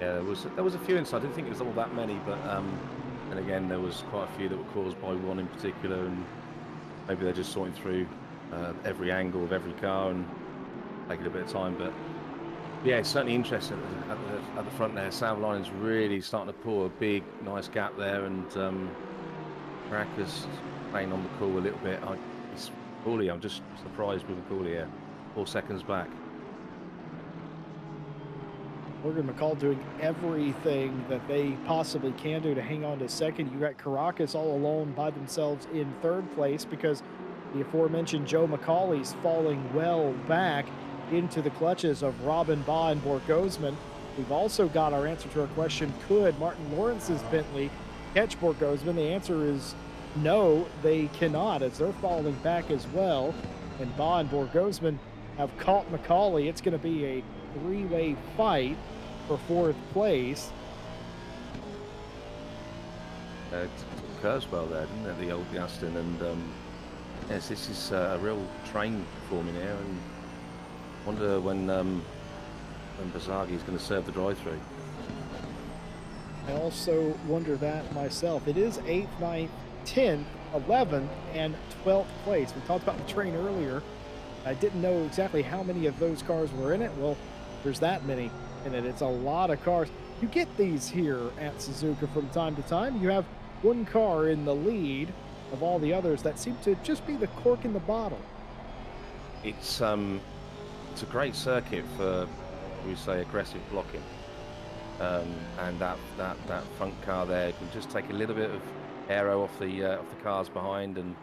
Yeah, there was a few inside. I didn't think it was all that many, but and again, there was quite a few that were caused by one in particular, and maybe they're just sorting through every angle of every car and taking a bit of time. But yeah, it's certainly interesting at the front there. Savaline's really starting to pull a big, nice gap there, and Baraka's playing on the cool a little bit. It's Cooley. I'm just surprised with Cooley here. 4 seconds back. Morgan McCall doing everything that they possibly can do to hang on to second. You got Caracas all alone by themselves in third place because the aforementioned Joe McCauley's falling well back into the clutches of Robin Baugh and Borgosman. We've also got our answer to our question, could Martin Lawrence's Bentley catch Borgosman? The answer is no, they cannot, as they're falling back as well. And Baugh and Borgosman have caught McCauley. It's going to be a three-way fight for fourth place. It curves well there, didn't it? The old Aston, and yes, this is a real train forming here, and wonder when Bazagi is going to serve the drive-through. I also wonder that myself. It is 8th, 9th, 10th, 11th, and 12th place. We talked about the train earlier. I didn't know exactly how many of those cars were in it. Well, there's that many in it. It's a lot of cars. You get these here at Suzuka from time to time. You have one car in the lead of all the others that seem to just be the cork in the bottle. It's a great circuit for, we say, aggressive blocking, and that front car there can just take a little bit of aero off the cars behind and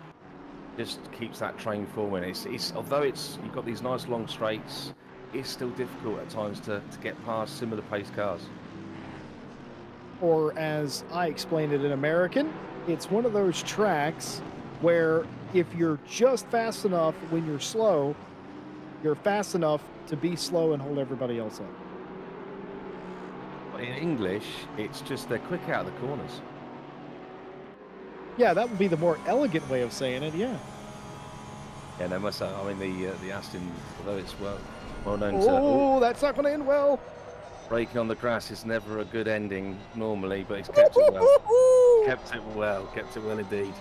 just keeps that train forming. It's although you've got these nice long straights, it's still difficult at times to get past similar pace cars. Or as I explained it in American, it's one of those tracks where if you're just fast enough when you're slow, you're fast enough to be slow and hold everybody else up. In English, it's just they're quick out of the corners. Yeah, that would be the more elegant way of saying it, yeah. Yeah, no, must have. I mean, the Aston, although it's well known Oh, that's not going to end well. Braking on the grass is never a good ending normally, but he's kept it well. Kept it well indeed.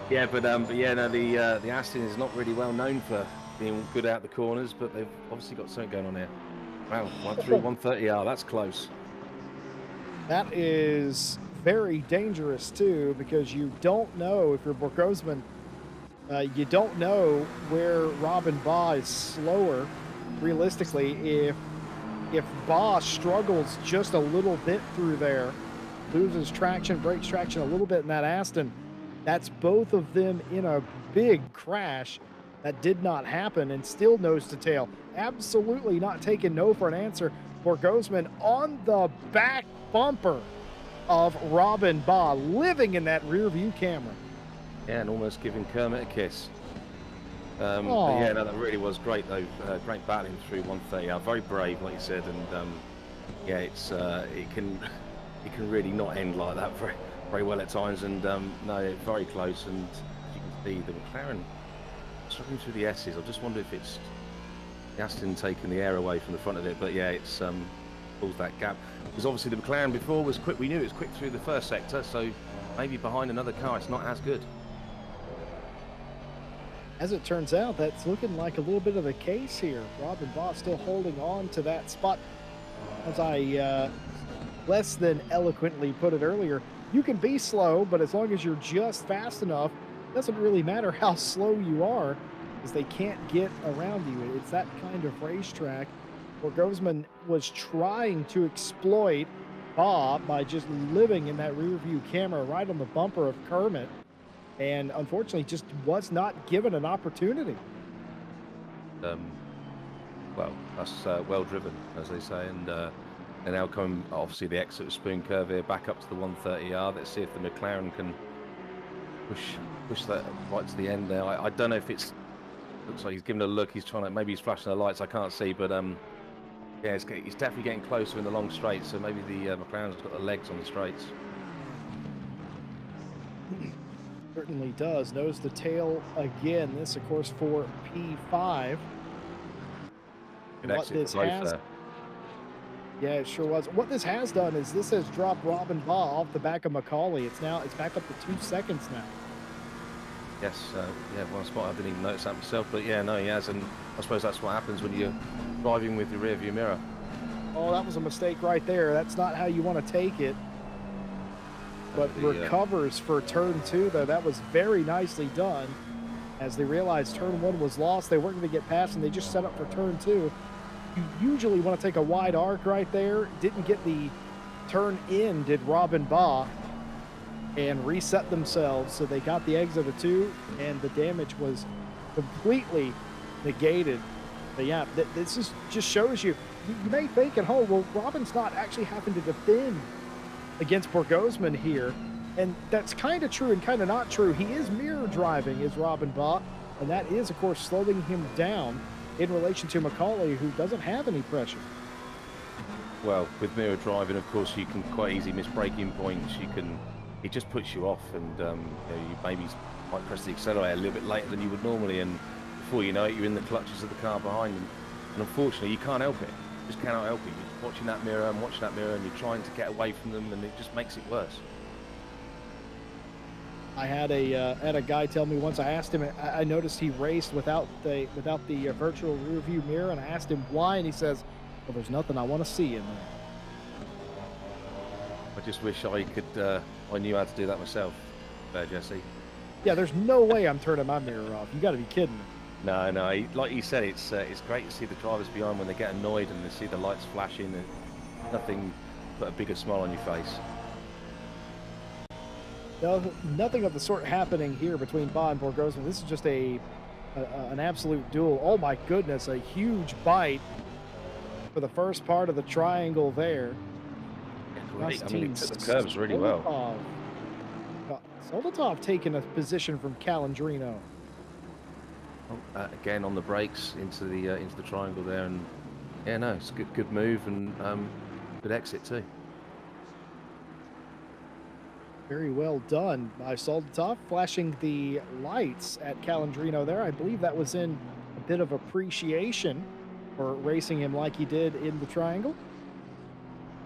Yeah, but yeah, no, the Aston is not really well known for being good out the corners, but they've obviously got something going on here. Wow, 130R, that's close. That is very dangerous too, because you don't know if you're Borgosman. You don't know where Robin Baugh is slower. Realistically, if Baugh struggles just a little bit through there, loses traction, breaks traction a little bit in that Aston, that's both of them in a big crash. That did not happen, and still nose to tail. Absolutely not taking no for an answer. Borgosman on the back bumper of Robin Baugh, living in that rear view camera. Yeah, and almost giving Kermit a kiss. But yeah, no, that really was great though. Great battling through 130. Very brave, like you said, and yeah, it can really not end like that very, very well at times. And no, very close. And as you can see, the McLaren struggling through the S's. I just wonder if it's the Aston taking the air away from the front of it. But yeah, it's pulls that gap. Because obviously the McLaren before was quick. We knew it was quick through the first sector, so maybe behind another car, it's not as good. As it turns out, that's looking like a little bit of the case here. Robin Baugh still holding on to that spot. As I less than eloquently put it earlier, you can be slow, but as long as you're just fast enough, it doesn't really matter how slow you are, because they can't get around you. It's that kind of racetrack. Borgosman was trying to exploit Baugh by just living in that rear view camera right on the bumper of Kermit, and unfortunately just was not given an opportunity. Well, that's well driven, as they say, and now come obviously the exit of Spoon Curve here, back up to the 130R. Let's see if the McLaren can push that right to the end there. I don't know if it's, looks like he's giving a look. He's trying to, maybe he's flashing the lights. I can't see, but yeah, he's definitely getting closer in the long straights. So maybe the McLaren's got the legs on the straights. Certainly does. Nose to tail again. This, of course, for P5. Good What exit for this both has there. Yeah, it sure was. What this has done is this has dropped Robin Baugh off the back of Macaulay. It's back up to 2 seconds now. Yes, yeah, one spot I didn't even notice that myself, but yeah, no, he has, and I suppose that's what happens when you're driving with your rear view mirror. Oh, that was a mistake right there. That's not how you want to take it. But The recovers for turn 2, though. That was very nicely done. As they realized turn 1 was lost, they weren't going to get past, and they just set up for turn 2. You usually want to take a wide arc right there. Didn't get the turn in, did Robin Baugh, and reset themselves. So they got the exit of 2, and the damage was completely negated. But yeah, this just shows you, you may think at home, well, Robin's not actually having to defend against Borgosman here. And that's kind of true and kind of not true. He is mirror driving, is Robin Baugh, and that is, of course, slowing him down in relation to Macaulay, who doesn't have any pressure. well, with mirror driving, of course, you can quite easily miss braking points. It just puts you off, and you know, you maybe might press the accelerator a little bit later than you would normally, and before you know it, you're in the clutches of the car behind you. And unfortunately, you can't help it. You just cannot help it. You're just watching that mirror and watching that mirror, and you're trying to get away from them, and it just makes it worse. I had a guy tell me once. I asked him. I noticed he raced without the virtual rear view mirror, and I asked him why, and he says, "Well, there's nothing I want to see in there." I just wish I knew how to do that myself, Jesse. Yeah, there's no way I'm turning my mirror off. You got to be kidding me. No, no. Like you said, it's great to see the drivers behind when they get annoyed and they see the lights flashing. And nothing but a bigger smile on your face. No, nothing of the sort happening here between Baugh and Borgosman. This is just an absolute duel. Oh my goodness, a huge bite for the first part of the triangle there. Yeah, great. I mean, it took the curves really well. Soldatov taking a position from Calandrino. Oh, again on the brakes into the triangle there, and yeah, no, it's a good move and good exit too. Very well done by Soldatov, flashing the lights at Calandrino there. I believe that was in a bit of appreciation for racing him like he did in the triangle.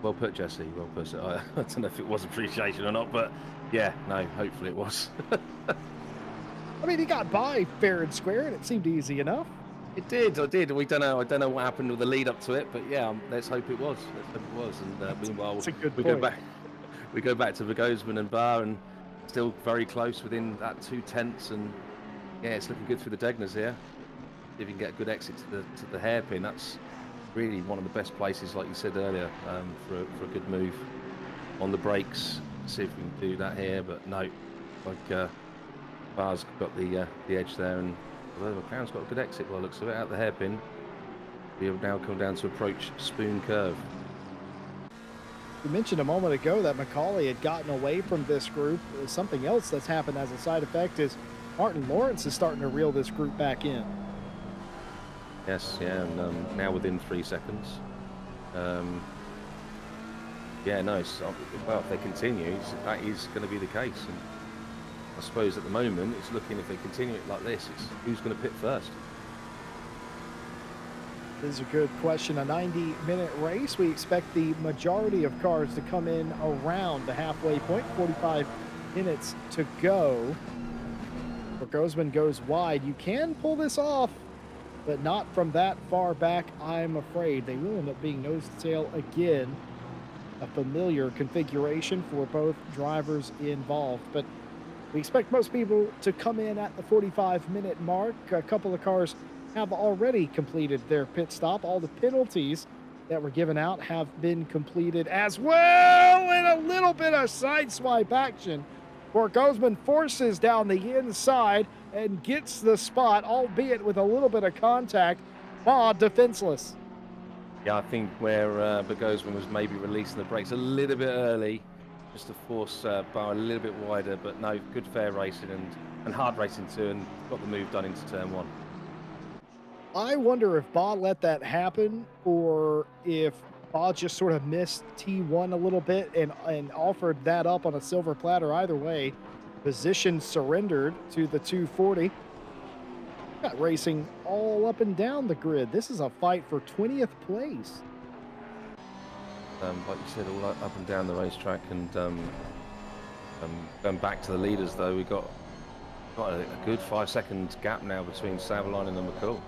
Well put, Jesse. Well put. I don't know if it was appreciation or not, but yeah, no, hopefully it was. I mean, he got by fair and square, and it seemed easy enough. It did. I did. We don't know. I don't know what happened with the lead up to it, but yeah, let's hope it was. Let's hope it was. And meanwhile, That's a good we point. go back. We go back to Borgosman and Baugh, and still very close within that 2/10, and yeah, it's looking good through the Degners here. If you can get a good exit to the hairpin, that's really one of the best places, like you said earlier, for a good move on the brakes. See if we can do that here, but no, like Baugh's got the edge there, and although McLaren's got a good exit, well, looks a bit out the hairpin. We have now come down to approach Spoon Curve. You mentioned a moment ago that Macaulay had gotten away from this group. Something else that's happened as a side effect is Martin Lawrence is starting to reel this group back in. Yes, yeah, and now within 3 seconds. Yeah, no, well, if they continue, that is going to be the case. And I suppose at the moment, it's looking, if they continue it like this, it's who's going to pit first. This is a good question. A 90-minute race. We expect the majority of cars to come in around the halfway point. 45 minutes to go. Borgosman goes wide. You can pull this off, but not from that far back, I'm afraid. They will end up being nose to tail again. A familiar configuration for both drivers involved. But we expect most people to come in at the 45-minute mark. A couple of cars have already completed their pit stop. All the penalties that were given out have been completed as well. And a little bit of sideswipe action. Borgosman forces down the inside and gets the spot, albeit with a little bit of contact. Baugh defenseless. Yeah, I think where Borgosman was maybe releasing the brakes a little bit early, just to force Baugh a little bit wider, but no, good fair racing and hard racing too, and got the move done into turn 1. I wonder if Baugh let that happen, or if Baugh just sort of missed T1 a little bit and offered that up on a silver platter. Either way, Position surrendered to the 240. Got racing all up and down the grid. This is a fight for 20th place. Like you said, all up and down the racetrack, and going back to the leaders though, we've got a good 5 second gap now between Savalainen and McCall.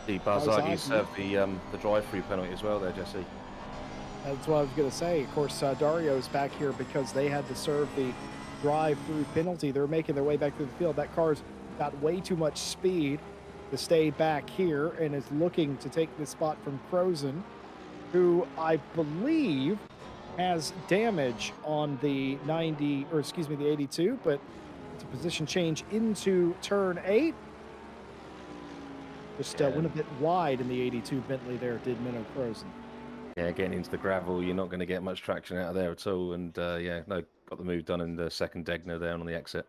The Barzaghi served the drive-through penalty as well there, Jesse. That's what I was going to say. Of course, Dario's back here because they had to serve the drive-through penalty. They're making their way back through the field. That car's got way too much speed to stay back here and is looking to take the spot from Crozen, who I believe has damage on the 90, or excuse me, the 82, but it's a position change into turn 8. Just went a bit wide in the 82 Bentley there, did Minnow Crozen. Yeah, getting into the gravel, you're not going to get much traction out of there at all. And yeah, no, got the move done in the second Degner down on the exit.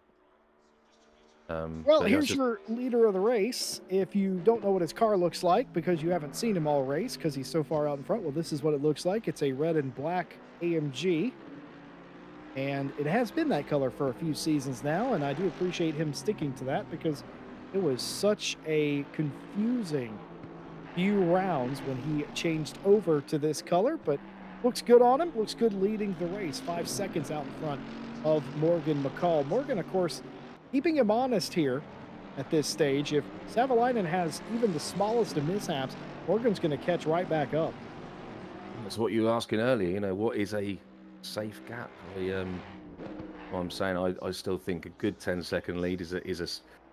Well, here's your leader of the race. If you don't know what his car looks like because you haven't seen him all race because he's so far out in front, well, this is what it looks like. It's a red and black AMG. And it has been that color for a few seasons now, and I do appreciate him sticking to that because it was such a confusing few rounds when he changed over to this color, but looks good on him, looks good leading the race, 5 seconds out in front of Morgan McCall. Morgan, of course, keeping him honest here at this stage. If Savalainen has even the smallest of mishaps, Morgan's going to catch right back up. That's what you were asking earlier, you know, what is a safe gap? Well, I'm saying I still think a good 10-second lead is a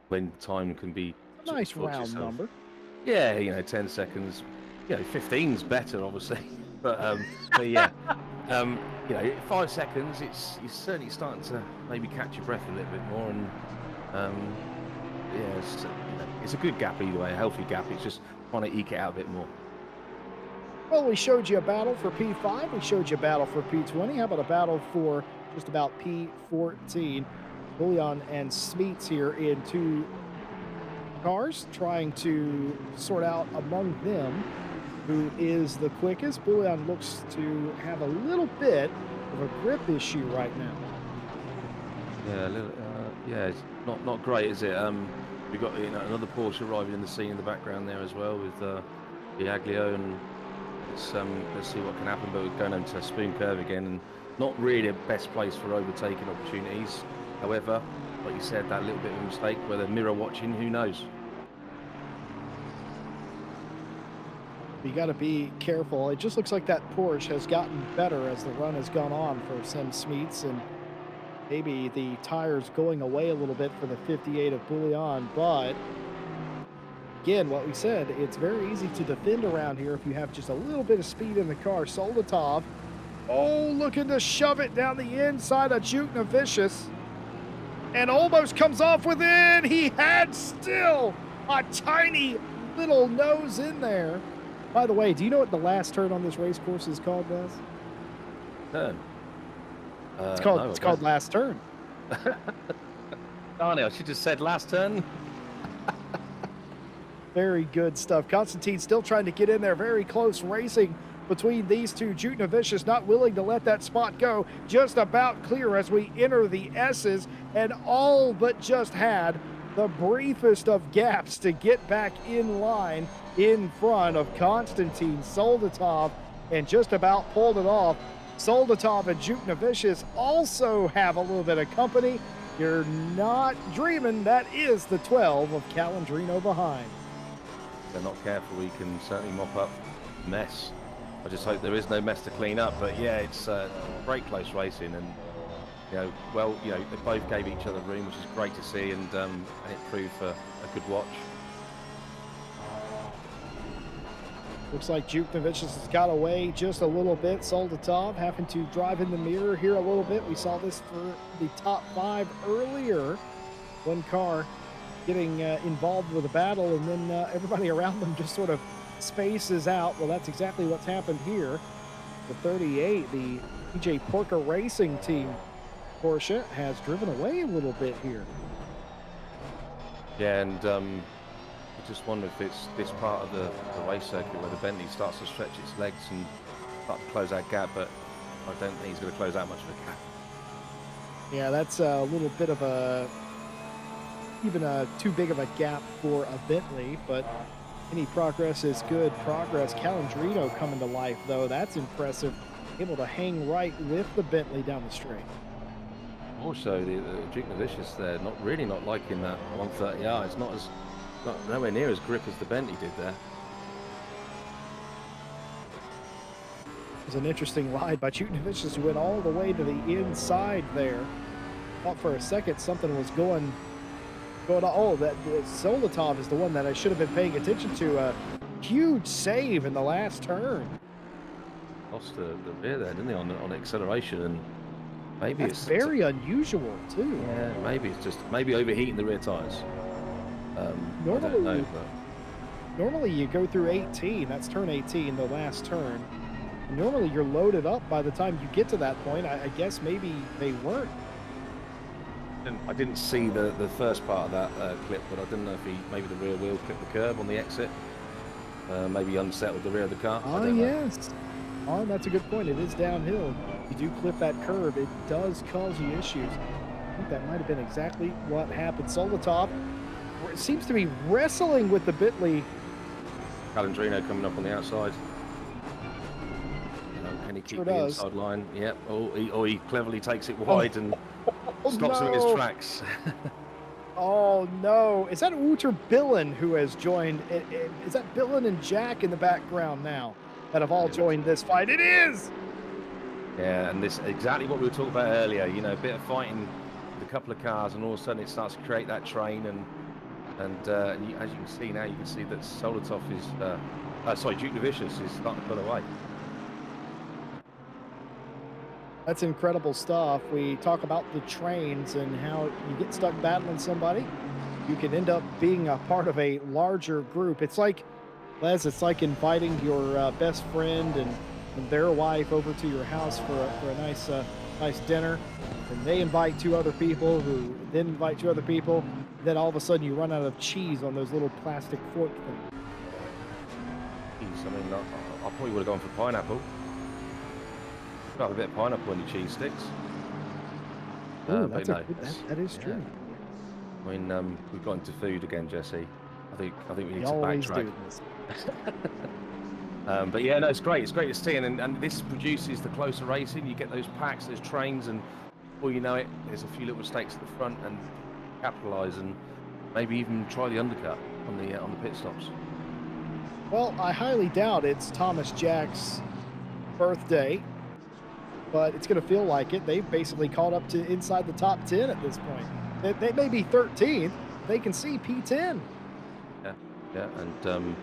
when time can be a nice round number. Yeah, you know, 10 seconds, you know, 15's better, obviously. But yeah, you know, 5 seconds, it's certainly starting to maybe catch your breath a little bit more. And yeah, it's a good gap either way, a healthy gap. It's just trying to eke it out a bit more. Well, we showed you a battle for P5. We showed you a battle for P20. How about a battle for just about P14? Bullion and Smeets here in two cars, trying to sort out among them who is the quickest. Bullion looks to have a little bit of a grip issue right now. Yeah, a little, yeah, it's not great, is it? We've got, you know, another Porsche arriving in the scene in the background there as well with Biaglio, and let's see what can happen. But we're going into a spoon curve again, and not really a best place for overtaking opportunities. However, like you said, that little bit of a mistake, whether mirror watching, who knows? You got to be careful. It just looks like that Porsche has gotten better as the run has gone on for Sam Smeets, and maybe the tires going away a little bit for the 58 of Bullion. But again, what we said, it's very easy to defend around here if you have just a little bit of speed in the car. Soldatov, oh, looking to shove it down the inside of Juknavicius, and almost comes off with it. He had still a tiny little nose in there. By the way, do you know what the last turn on this race course is called, Wes? Turn. It's called last turn. Darn it, I should have said last turn. Very good stuff. Constantine still trying to get in there. Very close racing between these two. Juknavicius not willing to let that spot go. Just about clear as we enter the S's, and all but just had the briefest of gaps to get back in line in front of Konstantin Soldatov, and just about pulled it off. Soldatov and Juknavicius also have a little bit of company. You're not dreaming. That is the 12 of Calandrino behind. If they're not careful, we can certainly mop up mess. I just hope there is no mess to clean up. But yeah, it's great close racing, and you know, well, you know, they both gave each other room, which is great to see, and it proved a good watch. Looks like Juknavicius has got away just a little bit. Soldatov having to drive in the mirror here a little bit. We saw this for the top 5 earlier. One car getting involved with a battle, and then everybody around them just sort of spaces out. Well, that's exactly what's happened here. The 38, the PJ Porker Racing Team Porsche, has driven away a little bit here. Yeah, and I just wonder if it's this part of the race circuit where the Bentley starts to stretch its legs and start to close that gap, but I don't think he's going to close that much of a gap. Yeah, that's a little bit of even too big of a gap for a Bentley, but any progress is good progress. Calandrino coming to life, though. That's impressive. Able to hang right with the Bentley down the straight. Also, the Duke Vicious there, not liking that 130R. It's not nowhere near as grip as the Bentley did there. It was an interesting ride by Vicious, who went all the way to the inside there. Thought for a second something was going on. Oh, that Solotov is the one that I should have been paying attention to. A huge save in the last turn. Lost the rear there, didn't he, on acceleration, and maybe That's very unusual too. Yeah, maybe it's just overheating the rear tires. Normally, I don't know, but normally you go through 18. That's turn 18, the last turn. Normally you're loaded up by the time you get to that point. I guess maybe they weren't. I didn't see the first part of that clip, but I didn't know if maybe the rear wheel clipped the curb on the exit. Maybe unsettled the rear of the car. Oh, yes. Oh, that's a good point. It is downhill. You do clip that curb, it does cause you issues. I think that might have been exactly what happened. Solotov seems to be wrestling with the Bentley. Calandrino coming up on the outside. Can he keep the inside line? Yep. He cleverly takes it wide and stops him in his tracks. Oh no! Is that Wouter Billen who has joined? Is that Billen and Jack in the background now that have all joined this fight? It is. Yeah, and this exactly what we were talking about earlier. You know, a bit of fighting with a couple of cars, and all of a sudden it starts to create that train. And as you can see now, you can see that Solotov is, Duke Vicious is starting to pull away. That's incredible stuff. We talk about the trains and how you get stuck battling somebody. You can end up being a part of a larger group. It's like, Les, it's like inviting your best friend and their wife over to your house for a nice dinner. And they invite two other people who then invite two other people. Then all of a sudden you run out of cheese on those little plastic fork things. I mean, I probably would have gone for pineapple. Got a bit of pineapple on your cheese sticks. Ooh, that is true. I mean, we've got into food again, Jesse. I think we need to backtrack. But yeah, no, it's great. It's great to see, and this produces the closer racing. You get those packs, those trains, and before you know it, there's a few little mistakes at the front, and capitalise, and maybe even try the undercut on the pit stops. Well, I highly doubt it's Thomas Jack's birthday, but it's going to feel like it. They've basically caught up to inside the top 10 at this point. They may be 13th. They can see P10. Yeah, and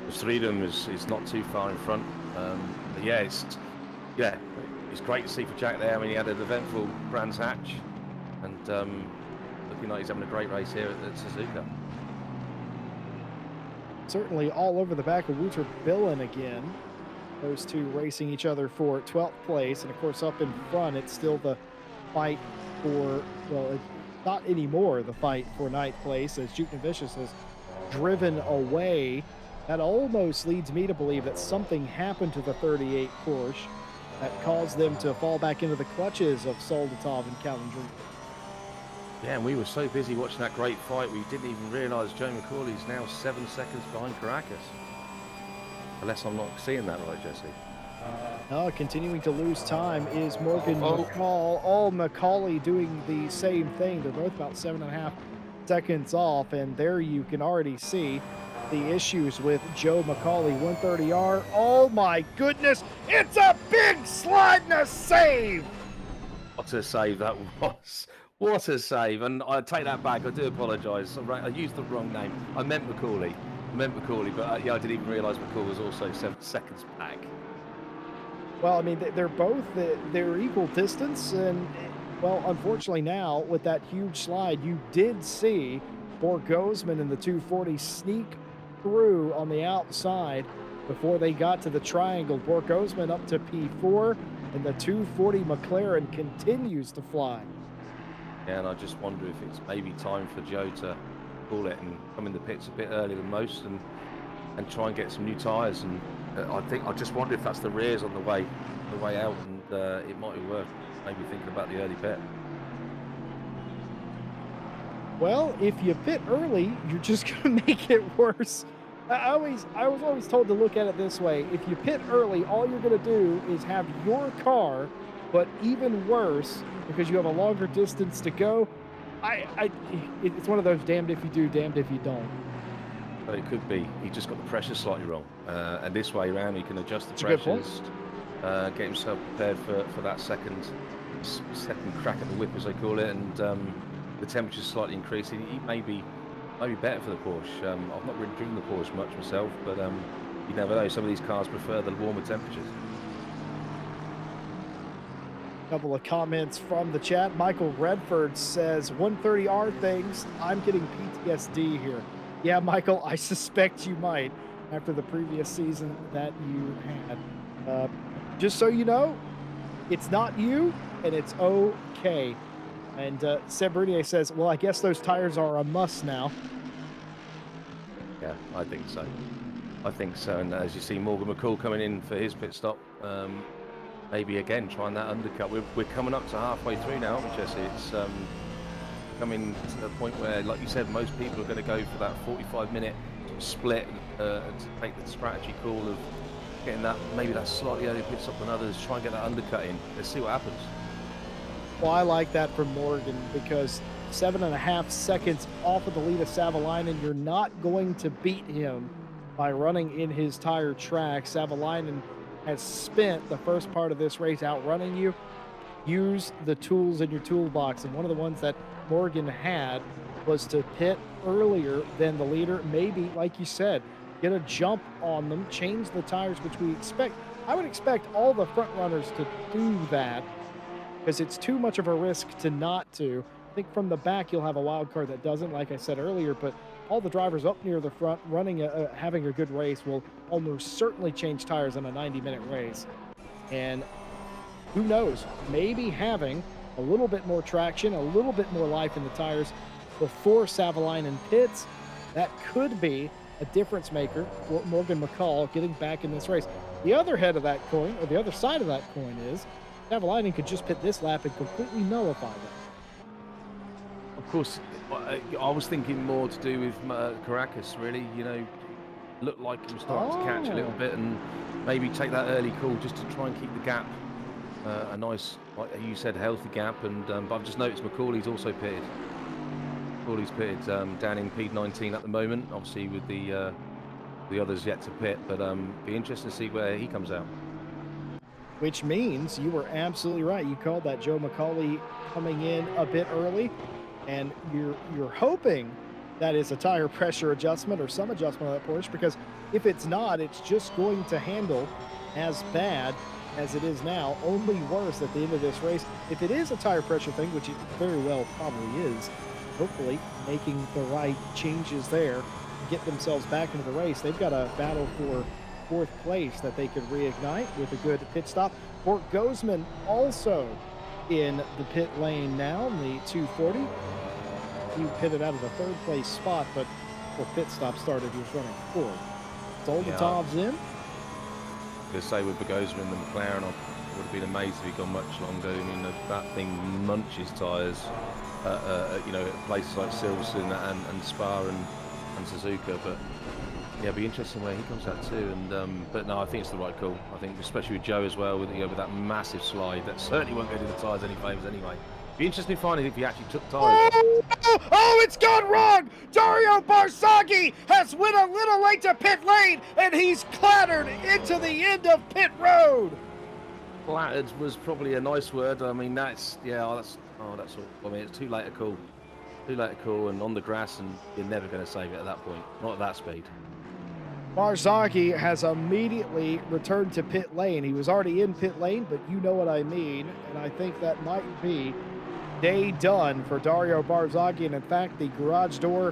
the freedom is not too far in front. But yeah, it's great to see for Jack there. I mean, he had an eventful Brands Hatch, and looking like he's having a great race here at Suzuka. Certainly all over the back of Wouter Billen again. Those two racing each other for 12th place. And of course, up in front, it's still the fight for, well, not anymore the fight for 9th place as Duke Vicious has driven away. That almost leads me to believe that something happened to the 38 Porsche that caused them to fall back into the clutches of Soldatov and Calandrino. Yeah, and we were so busy watching that great fight, we didn't even realise Joe McCauley's now 7 seconds behind Caracas. Unless I'm not seeing that right, Jesse. No, continuing to lose time is Morgan McCall. Oh, McCauley doing the same thing. They're both about 7.5 seconds off, and there you can already see the issues with Joe McCauley. 130R. Oh my goodness! It's a big slide and a save! What a save that was. What a save. And I take that back. I do apologise. I used the wrong name. I meant McCauley. But yeah, I didn't even realise McCall was also 7 seconds back. Well, I mean, they're equal distance, and well, unfortunately now with that huge slide, you did see Borgosman in the 240 sneak through on the outside before they got to the triangle. Borgosman up to P4, and the 240 McLaren continues to fly. Yeah, and I just wonder if it's maybe time for Joe to call it and come in the pits a bit earlier than most and try and get some new tyres and I just wonder if that's the rears on the way out, and it might be worth maybe thinking about the early pit. Well, if you pit early, you're just going to make it worse. I was always told to look at it this way. If you pit early, all you're going to do is have your car, but even worse because you have a longer distance to go. It's one of those damned if you do, damned if you don't. But it could be he just got the pressure slightly wrong, and this way around he can adjust the It's a good point. pressures, get himself prepared for that second crack at the whip, as they call it, and the temperature's slightly increasing. He may be better for the Porsche. I've not really driven the Porsche much myself, but you never know. Some of these cars prefer the warmer temperatures. Couple of comments from the chat. Michael Redford says 130R things. I'm getting PTSD here. Yeah, Michael, I suspect you might after the previous season that you had. Just so you know, it's not you, and it's okay. And Seb Brunier says, well, I guess those tires are a must now. Yeah, I think so. I think so. And as you see, Morgan McCall coming in for his pit stop. Maybe again trying that undercut. We're coming up to halfway through now, aren't we, Jesse? It's coming to the point where, like you said, most people are going to go for that 45-minute split to take the strategy call of getting that maybe that slightly earlier pit stop than others. Try and get that undercut in. Let's see what happens. Well, I like that from Morgan because 7.5 seconds off of the lead of Savalainen, you're not going to beat him by running in his tire track. Savalainen has spent the first part of this race outrunning you. Use the tools in your toolbox, and one of the ones that Morgan had was to pit earlier than the leader. Maybe, like you said, get a jump on them, change the tires, which we expect. I would expect all the front runners to do that because it's too much of a risk to not to. I think from the back you'll have a wild card that doesn't, like I said earlier, but all the drivers up near the front running having a good race will almost certainly change tires in a 90-minute race. And who knows, maybe having a little bit more traction, a little bit more life in the tires before Savalainen pits, that could be a difference maker for Morgan McCall getting back in this race. The other head of that coin, or the other side of that coin, is Savalainen could just pit this lap and completely nullify that. Of course, I was thinking more to do with Caracas, really. You know, looked like he was starting to catch a little bit, and maybe take that early call just to try and keep the gap a nice, like you said, healthy gap. And but I've just noticed Macaulay's also pitted. Macaulay's pitted down in P19 at the moment, obviously with the others yet to pit. But be interesting to see where he comes out. Which means you were absolutely right. You called that Joe McCauley coming in a bit early. And you're hoping that is a tire pressure adjustment or some adjustment on that Porsche, because if it's not, it's just going to handle as bad as it is now, only worse at the end of this race. If it is a tire pressure thing, which it very well probably is, hopefully making the right changes there, get themselves back into the race. They've got a battle for fourth place that they could reignite with a good pit stop. Fort Gozman also in the pit lane now in the 240. He pitted out of the third place spot, but before pit stop started, he was running fourth. Doldatov's in. I'm going to say with Bogozman and the McLaren, I would have been amazed if he'd gone much longer. I mean, that thing munches tyres, you know, at places like Silverstone and Spa and Suzuka. But yeah, it'll be interesting where he comes out too. And but no, I think it's the right call. I think, especially with Joe as well, with with that massive slide, that certainly won't go to the tyres any favours anyway. Be interesting finding if he actually took tyres. Oh, it's gone wrong! Dario Barzaghi has went a little late to pit lane, and he's clattered into the end of pit road. Flattered was probably a nice word. I mean, that's all. I mean, it's too late to call. Too late to call, and on the grass, and you're never going to save it at that point. Not at that speed. Barzaghi has immediately returned to pit lane. He was already in pit lane, but you know what I mean, and I think that might be day done for Dario Barzaghi. And in fact, the garage door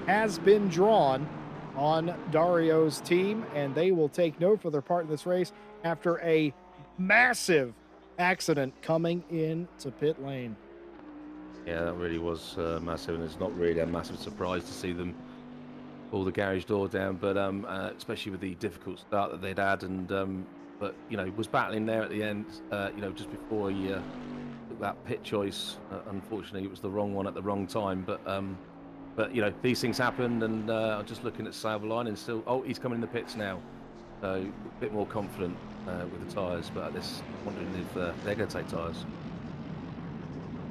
has been drawn on Dario's team, and they will take no further part in this race after a massive accident coming into pit lane. Yeah, that really was massive, and it's not really a massive surprise to see them pull the garage door down, but especially with the difficult start that they'd had, and but was battling there at the end. Just before he took that pit choice. Unfortunately, it was the wrong one at the wrong time. But these things happen, and I'm just looking at Saberline and still. Oh, he's coming in the pits now, so a bit more confident with the tyres. But this, wondering if they're going to take tyres.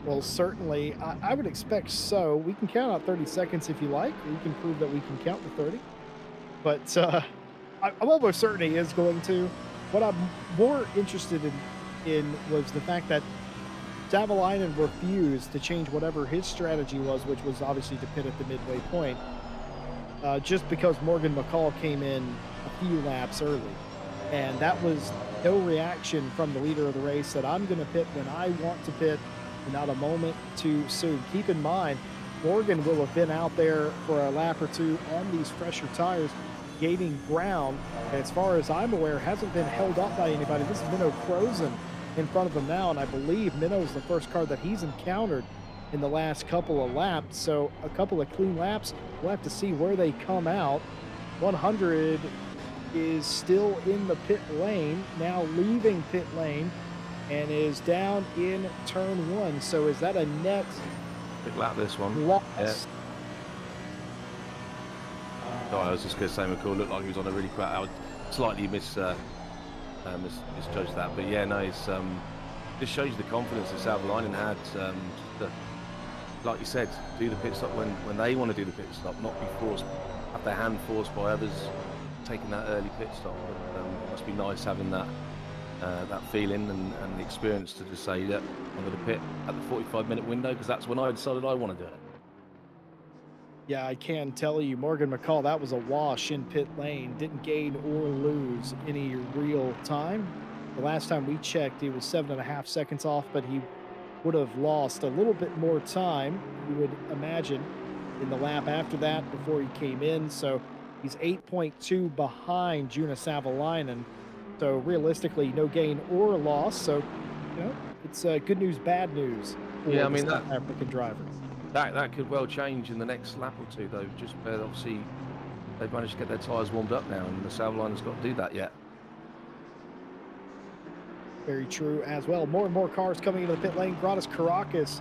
Well, certainly, I would expect so. We can count out 30 seconds if you like. We can prove that we can count to 30. But I'm almost certain he is going to. What I'm more interested in was the fact that Savalainen refused to change whatever his strategy was, which was obviously to pit at the midway point, just because Morgan McCall came in a few laps early. And that was no reaction from the leader of the race that I'm going to pit when I want to pit, not a moment too soon. Keep in mind, Morgan will have been out there for a lap or two on these fresher tires, gaining ground. And as far as I'm aware, hasn't been held up by anybody. This is Minnow Crozen in front of him now, and I believe Minnow's the first car that he's encountered in the last couple of laps. So a couple of clean laps. We'll have to see where they come out. 100 is still in the pit lane, now leaving pit lane, and is down in turn 1. So is that a net Big lap this one. loss? Yeah. I was just going to say McCall looked like he was on a really quick. I would slightly misjudged that, but yeah, no, it's just shows you the confidence that Savalainen had. Like you said, do the pit stop when they want to do the pit stop, not be forced, have their hand forced by others taking that early pit stop. But it must be nice having that feeling and the experience to just say, yeah, I'm going to pit at the 45-minute window because that's when I decided I want to do it. Yeah, I can tell you, Morgan McCall, that was a wash in pit lane. Didn't gain or lose any real time. The last time we checked, he was 7.5 seconds off, but he would have lost a little bit more time, you would imagine, in the lap after that before he came in. So he's 8.2 behind Juna Savalainen. So realistically, no gain or loss. So, it's good news, bad news for Yeah, I the mean South African driver. That could well change in the next lap or two, though. Just obviously they've managed to get their tyres warmed up now, and the Savalainen's got to do that yet. Very true as well. More and more cars coming into the pit lane. Gratis Caracas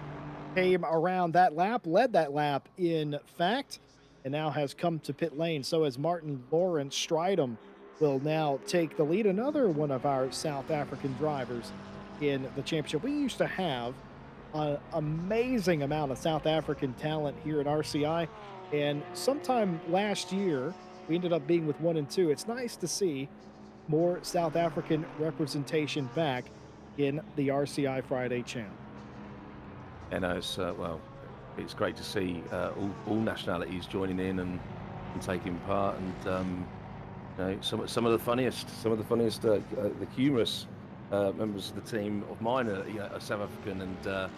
came around that lap, led that lap, in fact, and now has come to pit lane. So as Martin Lawrence Stridham will now take the lead. Another one of our South African drivers in the championship. We used to have an amazing amount of South African talent here at RCI, and sometime last year we ended up being with 1 and 2. It's nice to see more South African representation back in the RCI Friday channel. And it's great to see all nationalities joining in and taking part, and some of the funniest, the humorous members of the team of mine are South African, and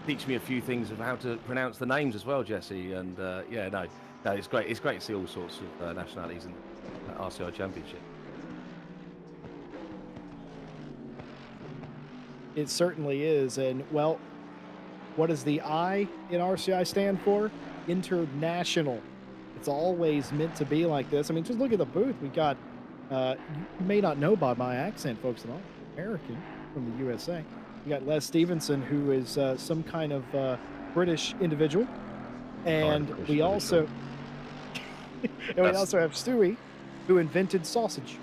teach me a few things of how to pronounce the names as well, Jesse. And it's great. It's great to see all sorts of nationalities in the RCI Championship. It certainly is. And well, what does the I in RCI stand for? International. It's always meant to be like this. I mean, just look at the booth. We got, you may not know by my accent, folks, at all, American from the USA. We got Les Stevenson, who is some kind of British individual. And we also, we also have Stewie, who invented sausage.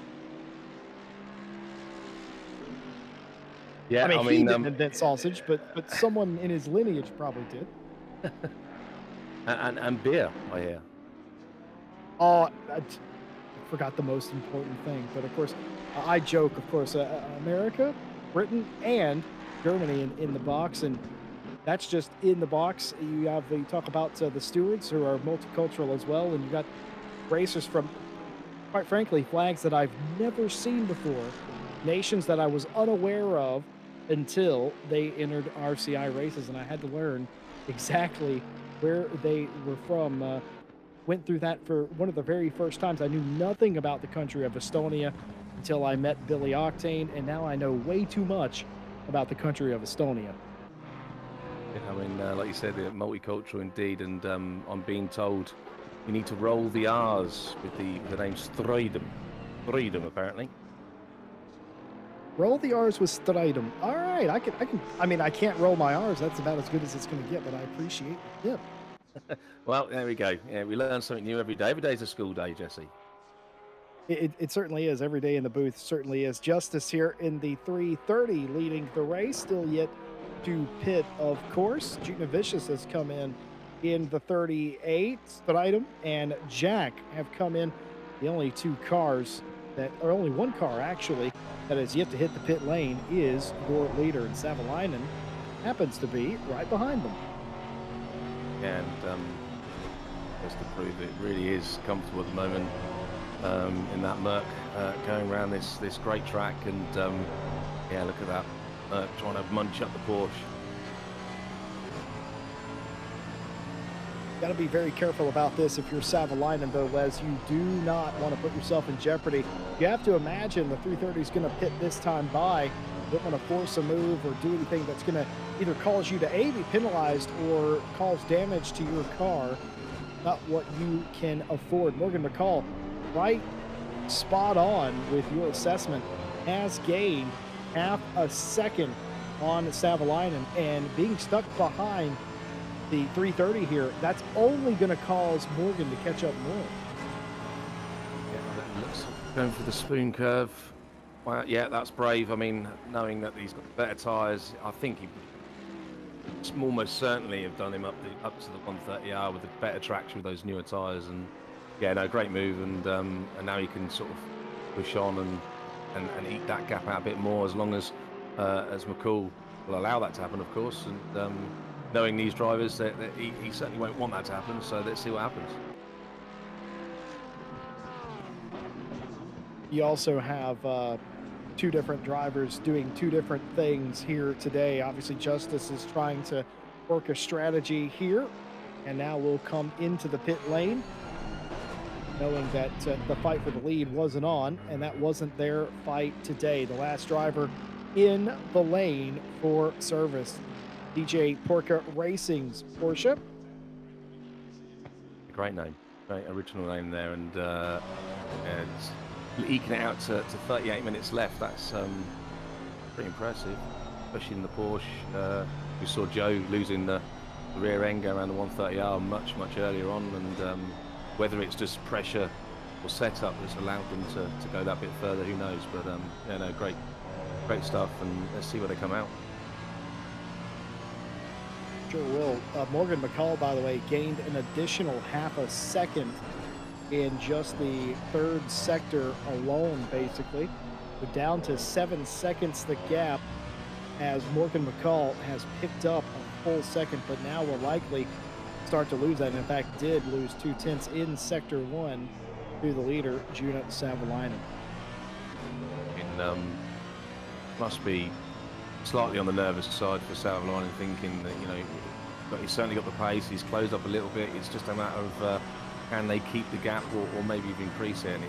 Yeah, I mean, he didn't invent sausage, but someone in his lineage probably did. and beer, I hear. Oh, I forgot the most important thing. But of course, I joke. Of course, America, Britain, and Germany in the box, and that's just in the box. You talk about the stewards, who are multicultural as well, and you got racers from, quite frankly, flags that I've never seen before, nations that I was unaware of until they entered RCI races, and I had to learn exactly where they were from. Went through that for one of the very first times. I knew nothing about the country of Estonia until I met Billy Octane, and now I know way too much about the country of Estonia. Yeah, I mean, like you said, they're multicultural indeed, and I'm being told you need to roll the R's with the name Strijdom. Strijdom, apparently. Roll the R's with Stridum. All right, I mean, I can't roll my R's. That's about as good as it's going to get, but I appreciate the tip. Well, there we go. Yeah, we learn something new every day. Every day's a school day, Jesse. It certainly is. Every day in the booth certainly is. Justice here in the 330 leading the race. Still yet to pit, of course. Gina Vicious has come in the 38. Stridum and Jack have come in. The only two cars that, or only one car actually, that has yet to hit the pit lane is your leader, and Savalainen happens to be right behind them. And just to prove it really is comfortable at the moment in that Merc going around this great track. And yeah, look at that Merc trying to munch up the Porsche. Got to be very careful about this if you're Savalainen, though, Les. You do not want to put yourself in jeopardy. You have to imagine the 330 is going to pit this time by. You don't want to force a move or do anything that's going to either cause you to, A, be penalized or cause damage to your car. Not what you can afford. Morgan McCall, right spot on with your assessment, has gained half a second on Savalainen, and being stuck behind the 330 here, that's only going to cause Morgan to catch up more. Yeah, looks going for the spoon curve. Well, yeah, that's brave. I mean, knowing that he's got better tyres, I think he almost certainly have done him up to the 130R with the better traction with those newer tyres. And yeah, no, great move. And now he can sort of push on and eat that gap out a bit more, as long as McCall will allow that to happen, of course. And knowing these drivers, that he certainly won't want that to happen. So let's see what happens. You also have two different drivers doing two different things here today. Obviously, Justice is trying to work a strategy here, and now we'll come into the pit lane, knowing that the fight for the lead wasn't on, and that wasn't their fight today. The last driver in the lane for service, DJ Porca Racing's Porsche. Great name, great original name there, and it's eking it out to 38 minutes left. That's pretty impressive, especially in the Porsche. We saw Joe losing the rear end going around the 130R much earlier on, and whether it's just pressure or setup that's allowed them to go that bit further, who knows? But yeah, no, great stuff, and let's see where they come out. Sure will. Morgan McCall, by the way, gained an additional half a second in just the third sector alone, basically. We're down to 7 seconds the gap, as Morgan McCall has picked up a full second, but now will likely start to lose that. And in fact, did lose 2/10 in sector 1 to the leader, Juna Savalainen. Must be slightly on the nervous side for Savalainen, thinking that, you know, he's certainly got the pace, he's closed up a little bit. It's just a matter of can they keep the gap or maybe even increase it. And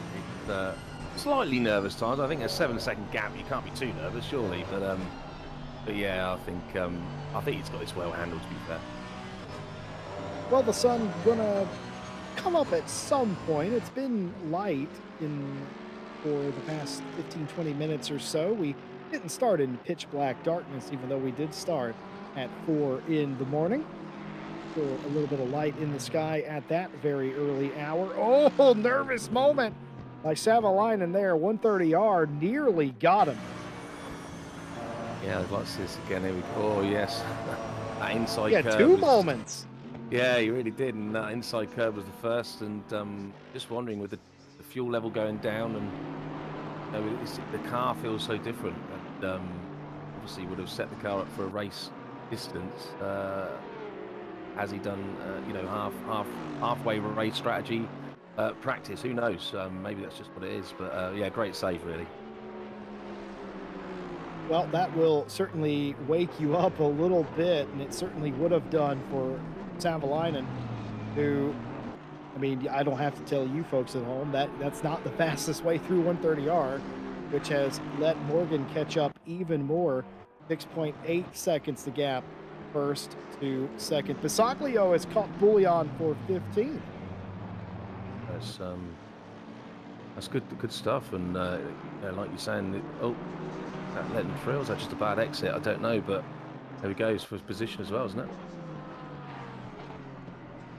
it's slightly nervous times. I think a 7-second gap, you can't be too nervous, surely. But yeah, I think he's got this well handled, to be fair. Well, the sun's gonna come up at some point. It's been light for the past 15-20 minutes or so. We didn't start in pitch black darkness, even though we did start at 4 in the morning. Still a little bit of light in the sky at that very early hour. Oh, nervous moment by Savalainen there. 130R nearly got him. Yeah, I'd like to see this again. Here we go. Oh, yes. That inside Yeah, curve. two moments. Yeah, he really did. And that inside curve was the first. And just wondering, with the fuel level going down, and you know, the car feels so different. And obviously would have set the car up for a race distance. Has he done, you know, halfway race strategy practice? Who knows? Maybe that's just what it is. But yeah, great save, really. Well, that will certainly wake you up a little bit, and it certainly would have done for Savalainen, who, I mean, I don't have to tell you folks at home that's not the fastest way through 130R, which has let Morgan catch up even more. 6.8 seconds the gap, first to second. Bisaglio has caught Bouillon for 15. That's good stuff. And like you're saying, that letting through, is that just a bad exit? I don't know, but there he goes for his position as well, isn't it?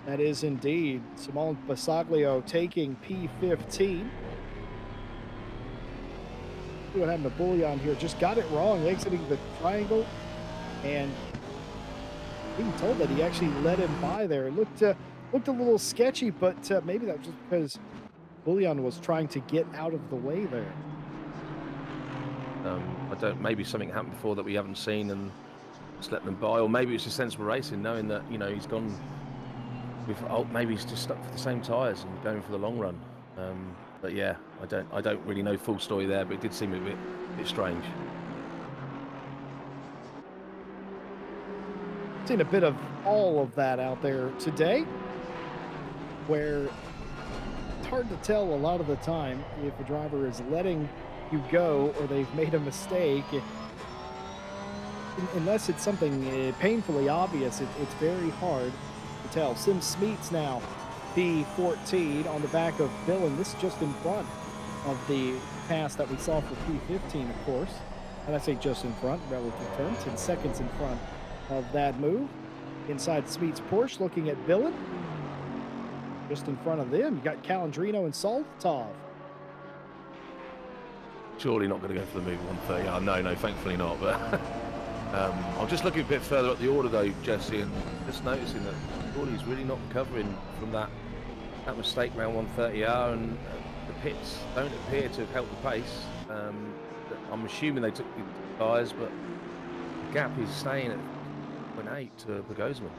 That is indeed Simone Basaglio taking P15. See what happened to Bullion here. Just got it wrong, exiting the triangle, and being told that he actually let him by there. It looked a little sketchy, but maybe that was just because Bullion was trying to get out of the way there. I don't. Maybe something happened before that we haven't seen, and just let them by, or maybe it's just sensible racing, knowing that he's gone with. Oh, maybe he's just stuck for the same tyres and going for the long run. But yeah, I don't really know full story there, but it did seem a bit strange. Seen a bit of all of that out there today, where it's hard to tell a lot of the time if a driver is letting you go or they've made a mistake. Unless it's something painfully obvious, it's very hard to tell. Sim Smeets now P14 on the back of Bill, and this is just in front of the pass that we saw for P15, of course. And I say just in front, relative terms, 10 seconds in front of that move. Inside Smeets Porsche, looking at Billin. Just in front of them, you got Calandrino and Soltov. Surely not going to go for the move 130. Oh, no, thankfully not. But I'm just looking a bit further up the order though, Jesse, and just noticing that Corley's really not recovering from that mistake around 130R, and the pits don't appear to have helped the pace. I'm assuming they took the tyres, but the gap is staying at 0.8 to Bogosman.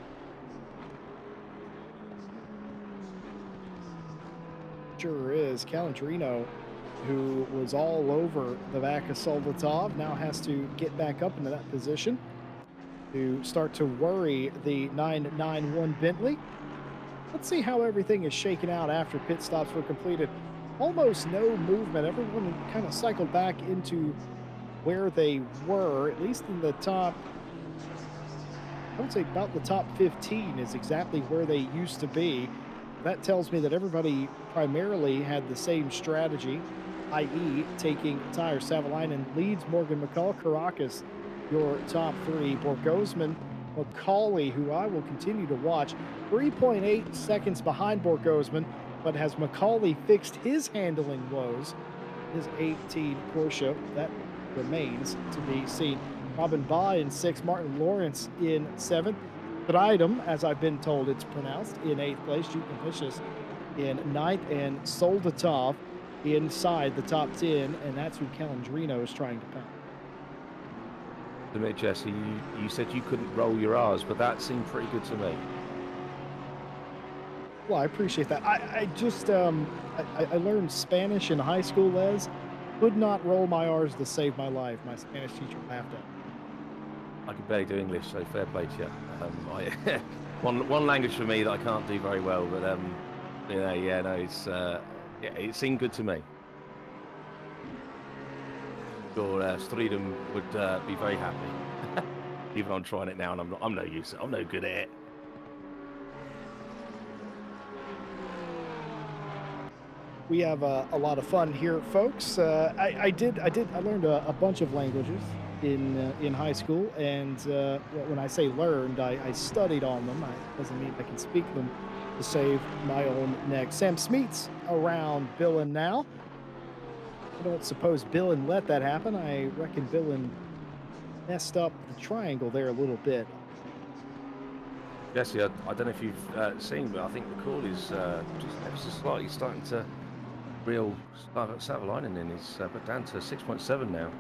Sure is. Calandrino, who was all over the back of Soldatov, now has to get back up into that position to start to worry the 991 Bentley. Let's see how everything is shaken out after pit stops were completed. Almost no movement. Everyone kind of cycled back into where they were, at least in the top, I would say about the top 15 is exactly where they used to be. That tells me that everybody primarily had the same strategy, i.e. taking tires. Savalainen leads Morgan McCall. Caracas, your top three. Borgosman, McCauley, who I will continue to watch, 3.8 seconds behind Borgosman, but has McCauley fixed his handling woes? His 18 Porsche, that remains to be seen. Robin Baugh in 6th, Martin Lawrence in 7th. Dryden, as I've been told it's pronounced, in 8th place. Jukin Vicious in 9th, and Soldatov inside the top 10, and that's who Calandrino is trying to pound. Admit, Jesse, you said you couldn't roll your R's, but that seemed pretty good to me. Well, I appreciate that. I just I learned Spanish in high school, Les. Could not roll my R's to save my life. My Spanish teacher laughed at me. I can barely do English, so fair play to you. One language for me that I can't do very well, but it seemed good to me. Sure, Streedom would be very happy. Even I'm trying it now, and I'm no use. I'm no good at it. We have a lot of fun here, folks. I learned a bunch of languages in high school, and when I say learned, I studied on them. It doesn't mean I can speak them to save my own neck. Sam Smeets around Billin now. I don't suppose Billin let that happen. I reckon Billin messed up the triangle there a little bit. Jesse, I don't know if you've seen, but I think the call is just slightly starting to reel Savalainen in. He's but down to 6.7 now.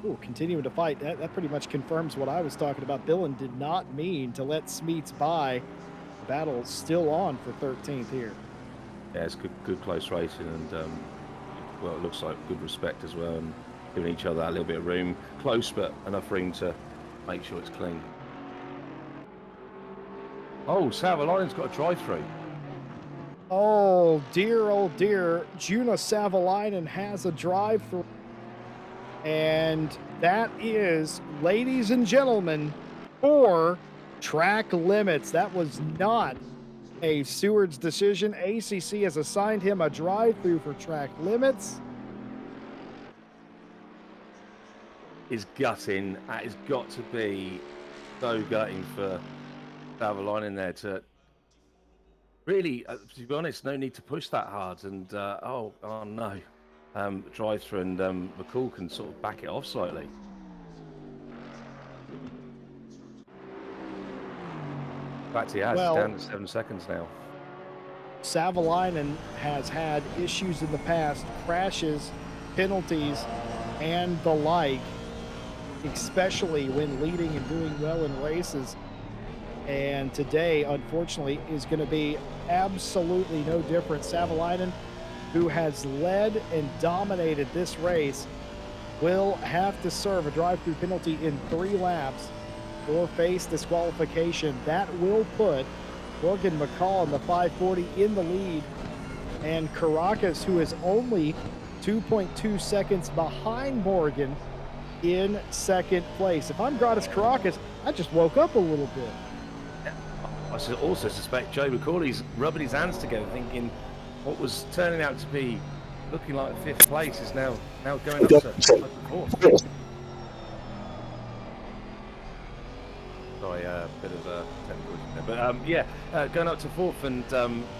Ooh, continuing to fight. That pretty much confirms what I was talking about. Billin did not mean to let Smeets by. The battle's still on for 13th here. Yeah, it's good close racing, and well, it looks like good respect as well, and giving each other a little bit of room. Close, but enough room to make sure it's clean. Oh, Savalainen's got a drive-through. Oh dear. Juna Savalainen has a drive-through. And that is, ladies and gentlemen, 4 Track limits. That was not a Seward's decision. ACC has assigned him a drive-through for track limits. Is gutting. That has got to be so gutting for Line in there to really, to be honest, no need to push that hard. And oh no, drive through and McCall can sort of back it off slightly. In fact, he has. It's Well, down to 7 seconds now. Savalainen has had issues in the past, crashes, penalties, and the like, especially when leading and doing well in races. And today, unfortunately, is going to be absolutely no different. Savalainen, who has led and dominated this race, will have to serve a drive-through penalty in 3 laps or face disqualification. That will put Morgan McCall in the 540 in the lead, and Caracas, who is only 2.2 seconds behind Morgan, in second place. If I'm Gratis Caracas, I just woke up a little bit. I also suspect Joe McCauley's rubbing his hands together, thinking what was turning out to be looking like 5th place is now going up to 4th. Sorry, a bit of a technical issue there, but going up to 4th, and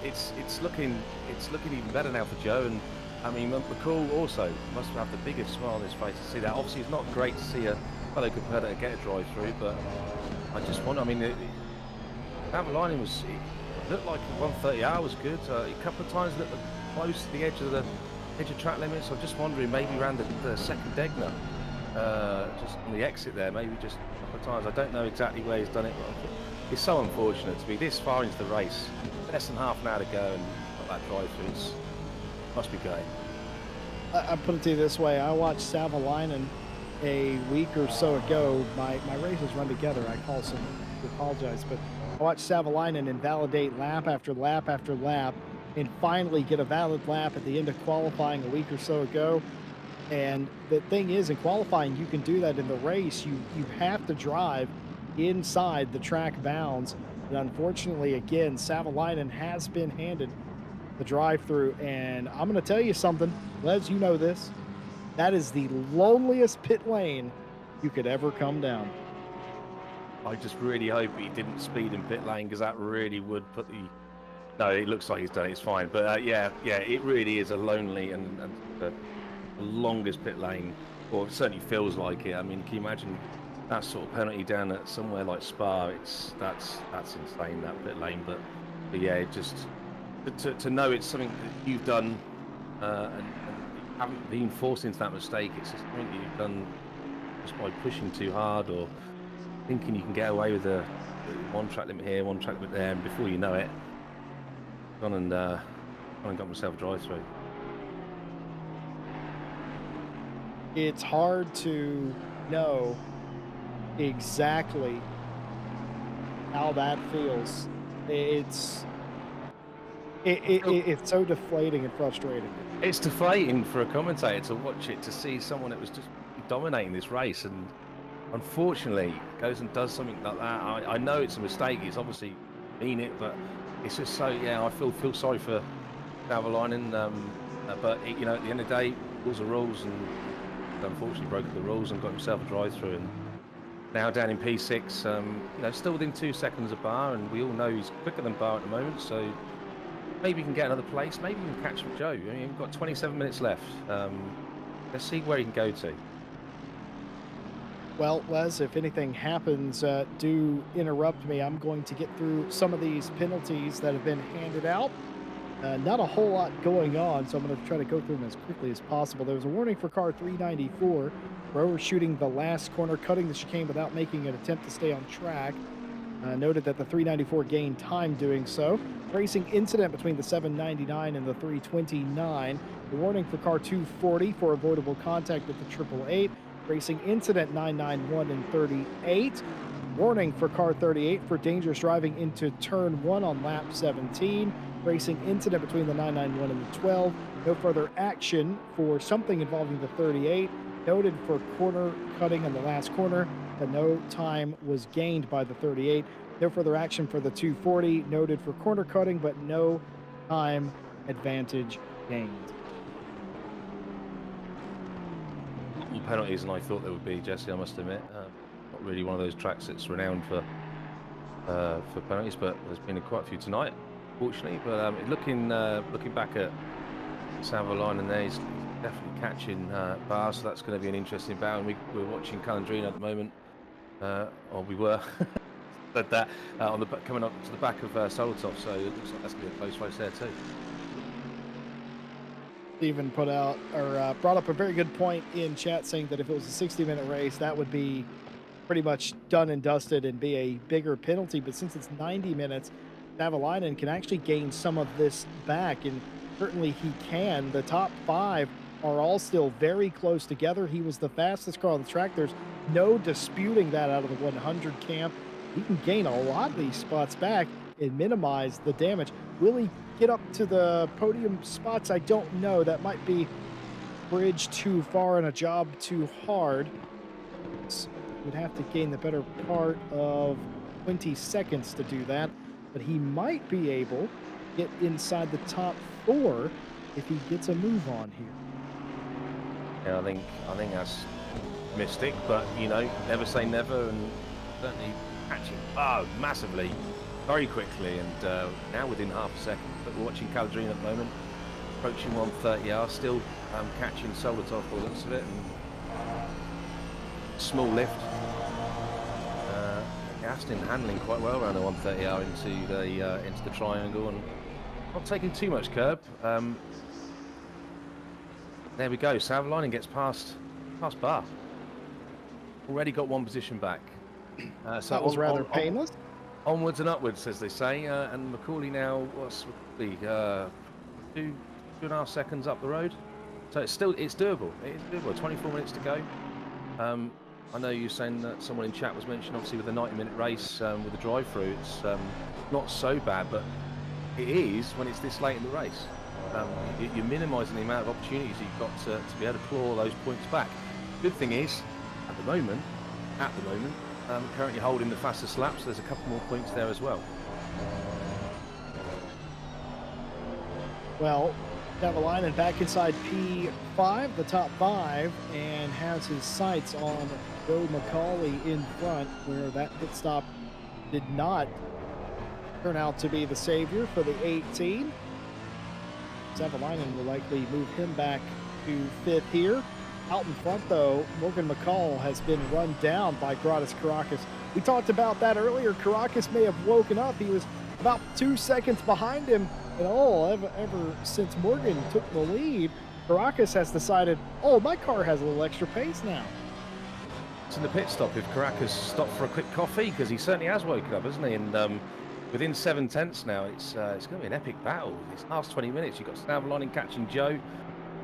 it's looking even better now for Joe. And I mean, McCall also must have the biggest smile on his face to see that. Obviously, it's not great to see a fellow competitor get a drive through, but I just wonder. I mean, Savalainen looked like 130 was good. A couple of times looked close to the edge of track limits. I'm just wondering, maybe around the second Degner, just on the exit there, maybe just a couple of times. I don't know exactly where he's done it, but it's so unfortunate to be this far into the race, less than half an hour to go, and got that drive through. Must be going. I put it to you this way: I watched Savalainen a week or so ago. My races run together. I call some to apologize, but I watched Savalainen invalidate lap after lap after lap, and finally get a valid lap at the end of qualifying a week or so ago. And the thing is, in qualifying, you can do that. In the race, you have to drive inside the track bounds. And unfortunately, again, Savalainen has been handed the drive-through. And I'm going to tell you something, Les, you know this. That is the loneliest pit lane you could ever come down. I just really hope he didn't speed in pit lane, because that really would put the... No, it looks like he's done it. It's fine. But yeah, it really is a lonely and the longest pit lane, or it certainly feels like it. I mean, can you imagine that sort of penalty down at somewhere like Spa? That's insane, that pit lane. But yeah, it just to know it's something that you've done and you haven't been forced into that mistake. It's just something that you've done just by pushing too hard or thinking you can get away with a one track limit here, one track limit there, and before you know it, gone and got myself a drive through. It's hard to know exactly how that feels. It's so deflating and frustrating. It's deflating for a commentator to watch it, to see someone that was just dominating this race, and unfortunately goes and does something like that. I know it's a mistake. It's obviously mean it, but it's just so, yeah, I feel sorry for Savalainen. But at the end of the day, rules are rules, and unfortunately broke the rules and got himself a drive through, and now down in P6, still within 2 seconds of Barr, and we all know he's quicker than Barr at the moment, so maybe he can get another place, maybe he can catch with Joe. I mean, we've got 27 minutes left. Let's see where he can go to. Well, Les, if anything happens, do interrupt me. I'm going to get through some of these penalties that have been handed out. Not a whole lot going on, so I'm going to try to go through them as quickly as possible. There was a warning for car 394 for overshooting the last corner, cutting the chicane without making an attempt to stay on track. Noted that the 394 gained time doing so. Racing incident between the 799 and the 329. The warning for car 240 for avoidable contact with the 888. Racing incident 991 and 38. Warning for car 38 for dangerous driving into turn 1 on lap 17. Racing incident between the 991 and the 12. No further action for something involving the 38. Noted for corner cutting on the last corner, but no time was gained by the 38. No further action for the 240, noted for corner cutting, but no time advantage gained. More penalties than I thought there would be, Jesse. I must admit, not really one of those tracks that's renowned for penalties, but there's been quite a few tonight, fortunately. But looking back at Savalainen, and there he's definitely catching bars, so that's going to be an interesting battle. And we're watching Calandrino at the moment, or we were. Said that coming up to the back of Solotov, so it looks like that's going to be a close race there too. Stephen put out or brought up a very good point in chat, saying that if it was a 60-minute race, that would be pretty much done and dusted and be a bigger penalty. But since it's 90 minutes, Savalainen can actually gain some of this back, and certainly he can. The top five are all still very close together. He was the fastest car on the track. There's no disputing that out of the 100 camp. He can gain a lot of these spots back and minimize the damage. Will he get up to the podium spots? I don't know. That might be bridge too far and a job too hard. Would have to gain the better part of 20 seconds to do that, but he might be able to get inside the top four if he gets a move on here. Yeah, I think that's mystic, but you know, never say never, and certainly catching massively, very quickly, and now within half a second. But we're watching Calandrino at the moment, approaching 130R, still catching Solotov by the looks of it, and small lift. Gaston handling quite well around the 130R into the triangle, and not taking too much curb. There we go. Savalainen gets past Bar. Already got one position back. So that was rather painless. Onwards and upwards, as they say. And Macaulay now, what's the 2.5 seconds up the road. So it's doable. It's doable. 24 minutes to go. I know you're saying that someone in chat was mentioning, obviously, with the 90-minute race with the drive-through, it's not so bad, but it is when it's this late in the race. You're minimising the amount of opportunities you've got to be able to claw those points back. Good thing is, at the moment, currently holding the fastest lap, so there's a couple more points there as well. Well, Savalainen back inside P5, the top five, and has his sights on Joe Macaulay in front, where that pit stop did not turn out to be the savior for the 18. Savalainen will likely move him back to fifth here. Out in front, though, Morgan McCall has been run down by Gratis Caracas. We talked about that earlier. Caracas may have woken up. He was about 2 seconds behind him. And ever since Morgan took the lead, Caracas has decided, my car has a little extra pace now. It's in the pit stop if Caracas stopped for a quick coffee, because he certainly has woken up, hasn't he? And within 7/10 now, it's going to be an epic battle. These last 20 minutes, you've got Savalainen catching Joe.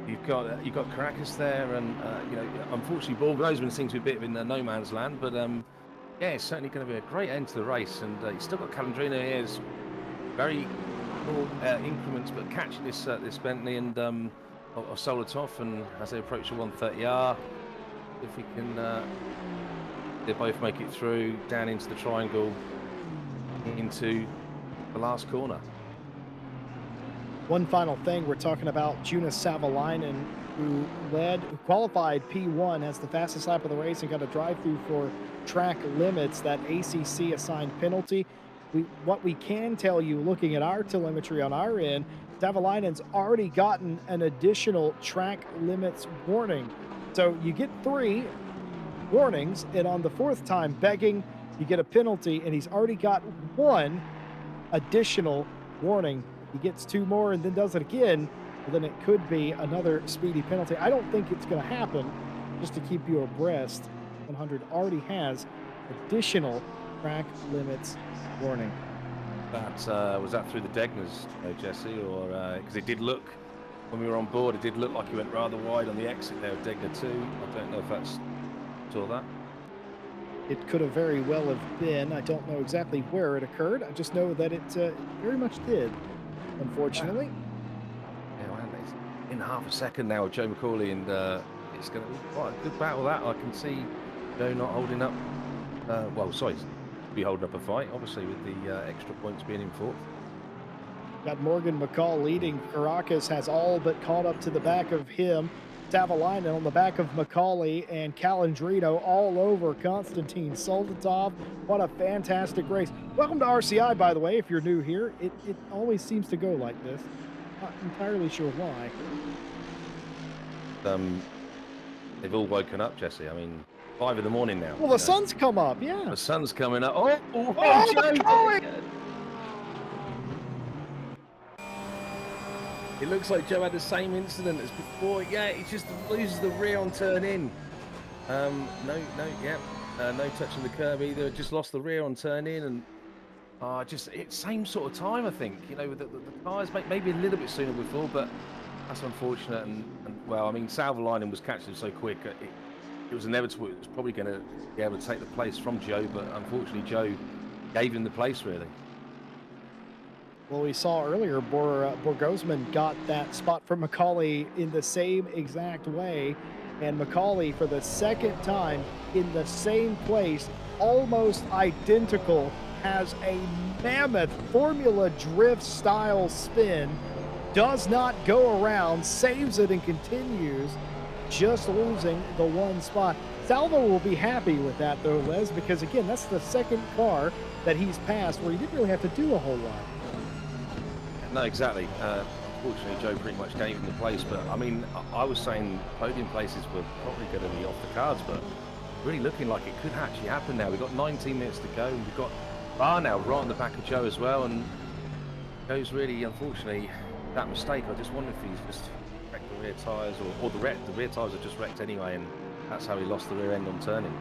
You've got Caracas there, and unfortunately, Borg-Nosman seems to be a bit in no man's land. But yeah, it's certainly going to be a great end to the race, and you've still got Calandrino here. It's very small increments, but catching this Bentley and of Solotov, and as they approach the 130R, if we can, they both make it through down into the triangle, into the last corner. One final thing, we're talking about Jonas Savalainen, who qualified P1, has the fastest lap of the race, and got a drive-through for track limits, that ACC assigned penalty. What we can tell you, looking at our telemetry on our end, Savalainen's already gotten an additional track limits warning. So you get 3 warnings, and on the 4th time begging, you get a penalty, and he's already got 1 additional warning. He gets 2 more and then does it again, well, then it could be another speedy penalty. I don't think it's going to happen. Just to keep you abreast, 100 already has additional track limits warning. That was that through the Degners, Jesse, or because it did look, when we were on board, it did look like he went rather wide on the exit there of Degner 2. I don't know if that's saw that. It could have very well have been. I don't know exactly where it occurred. I just know that it very much did, unfortunately. Yeah, well, it's in half a second now with Joe Macaulay, and it's going to be quite a good battle. That I can see Joe not holding up. Well, sorry, be holding up a fight, obviously, with the extra points being in fourth. Got Morgan McCall leading. Caracas has all but caught up to the back of him. Savalainen on the back of Macaulay, and Calandrino all over Konstantin Soldatov. What a fantastic race. Welcome to RCI, by the way, if you're new here. It always seems to go like this. Not entirely sure why. They've all woken up, Jesse. I mean, 5 in the morning now. Well, the sun's come up, yeah. The sun's coming up. Oh, Macaulay! Joe! It looks like Joe had the same incident as before. Yeah, he just loses the rear on turn in. No touching the curb either. Just lost the rear on turn in, and it's same sort of time, I think. You know, the tyres maybe a little bit sooner before, but that's unfortunate. And well, I mean, Savalainen was catching him so quick. It was inevitable. It was probably going to be able to take the place from Joe, but unfortunately, Joe gave him the place, really. Well, we saw earlier, Borgosman got that spot from Macaulay in the same exact way. And Macaulay, for the second time in the same place, almost identical, has a mammoth Formula Drift style spin, does not go around, saves it and continues, just losing the one spot. Salvo will be happy with that, though, Les, because again, that's the second car that he's passed where he didn't really have to do a whole lot. No, exactly. Unfortunately, Joe pretty much gave him the place, but I mean, I was saying podium places were probably going to be off the cards, but really looking like it could actually happen now. We've got 19 minutes to go, and we've got Barr now right on the back of Joe as well, and Joe's really, unfortunately, that mistake. I just wonder if he's just wrecked the rear tyres, or the rear tyres are just wrecked anyway, and that's how he lost the rear end on turning.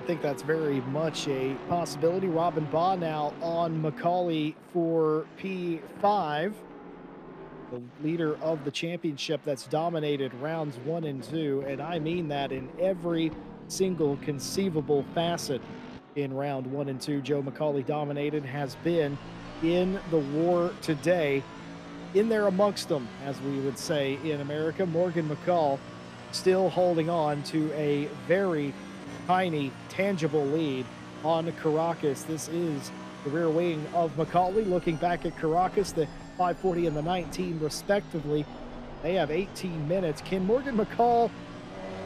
I think that's very much a possibility. Robin Baugh now on Macaulay for P5, the leader of the championship that's dominated rounds 1 and 2, and I mean that in every single conceivable facet. In round 1 and 2, Joe Macaulay dominated, has been in the war today, in there amongst them, as we would say in America. Morgan McCall still holding on to a very tiny, tangible lead on Caracas. This is the rear wing of Macaulay. Looking back at Caracas, the 540 and the 19 respectively. They have 18 minutes. Can Morgan McCall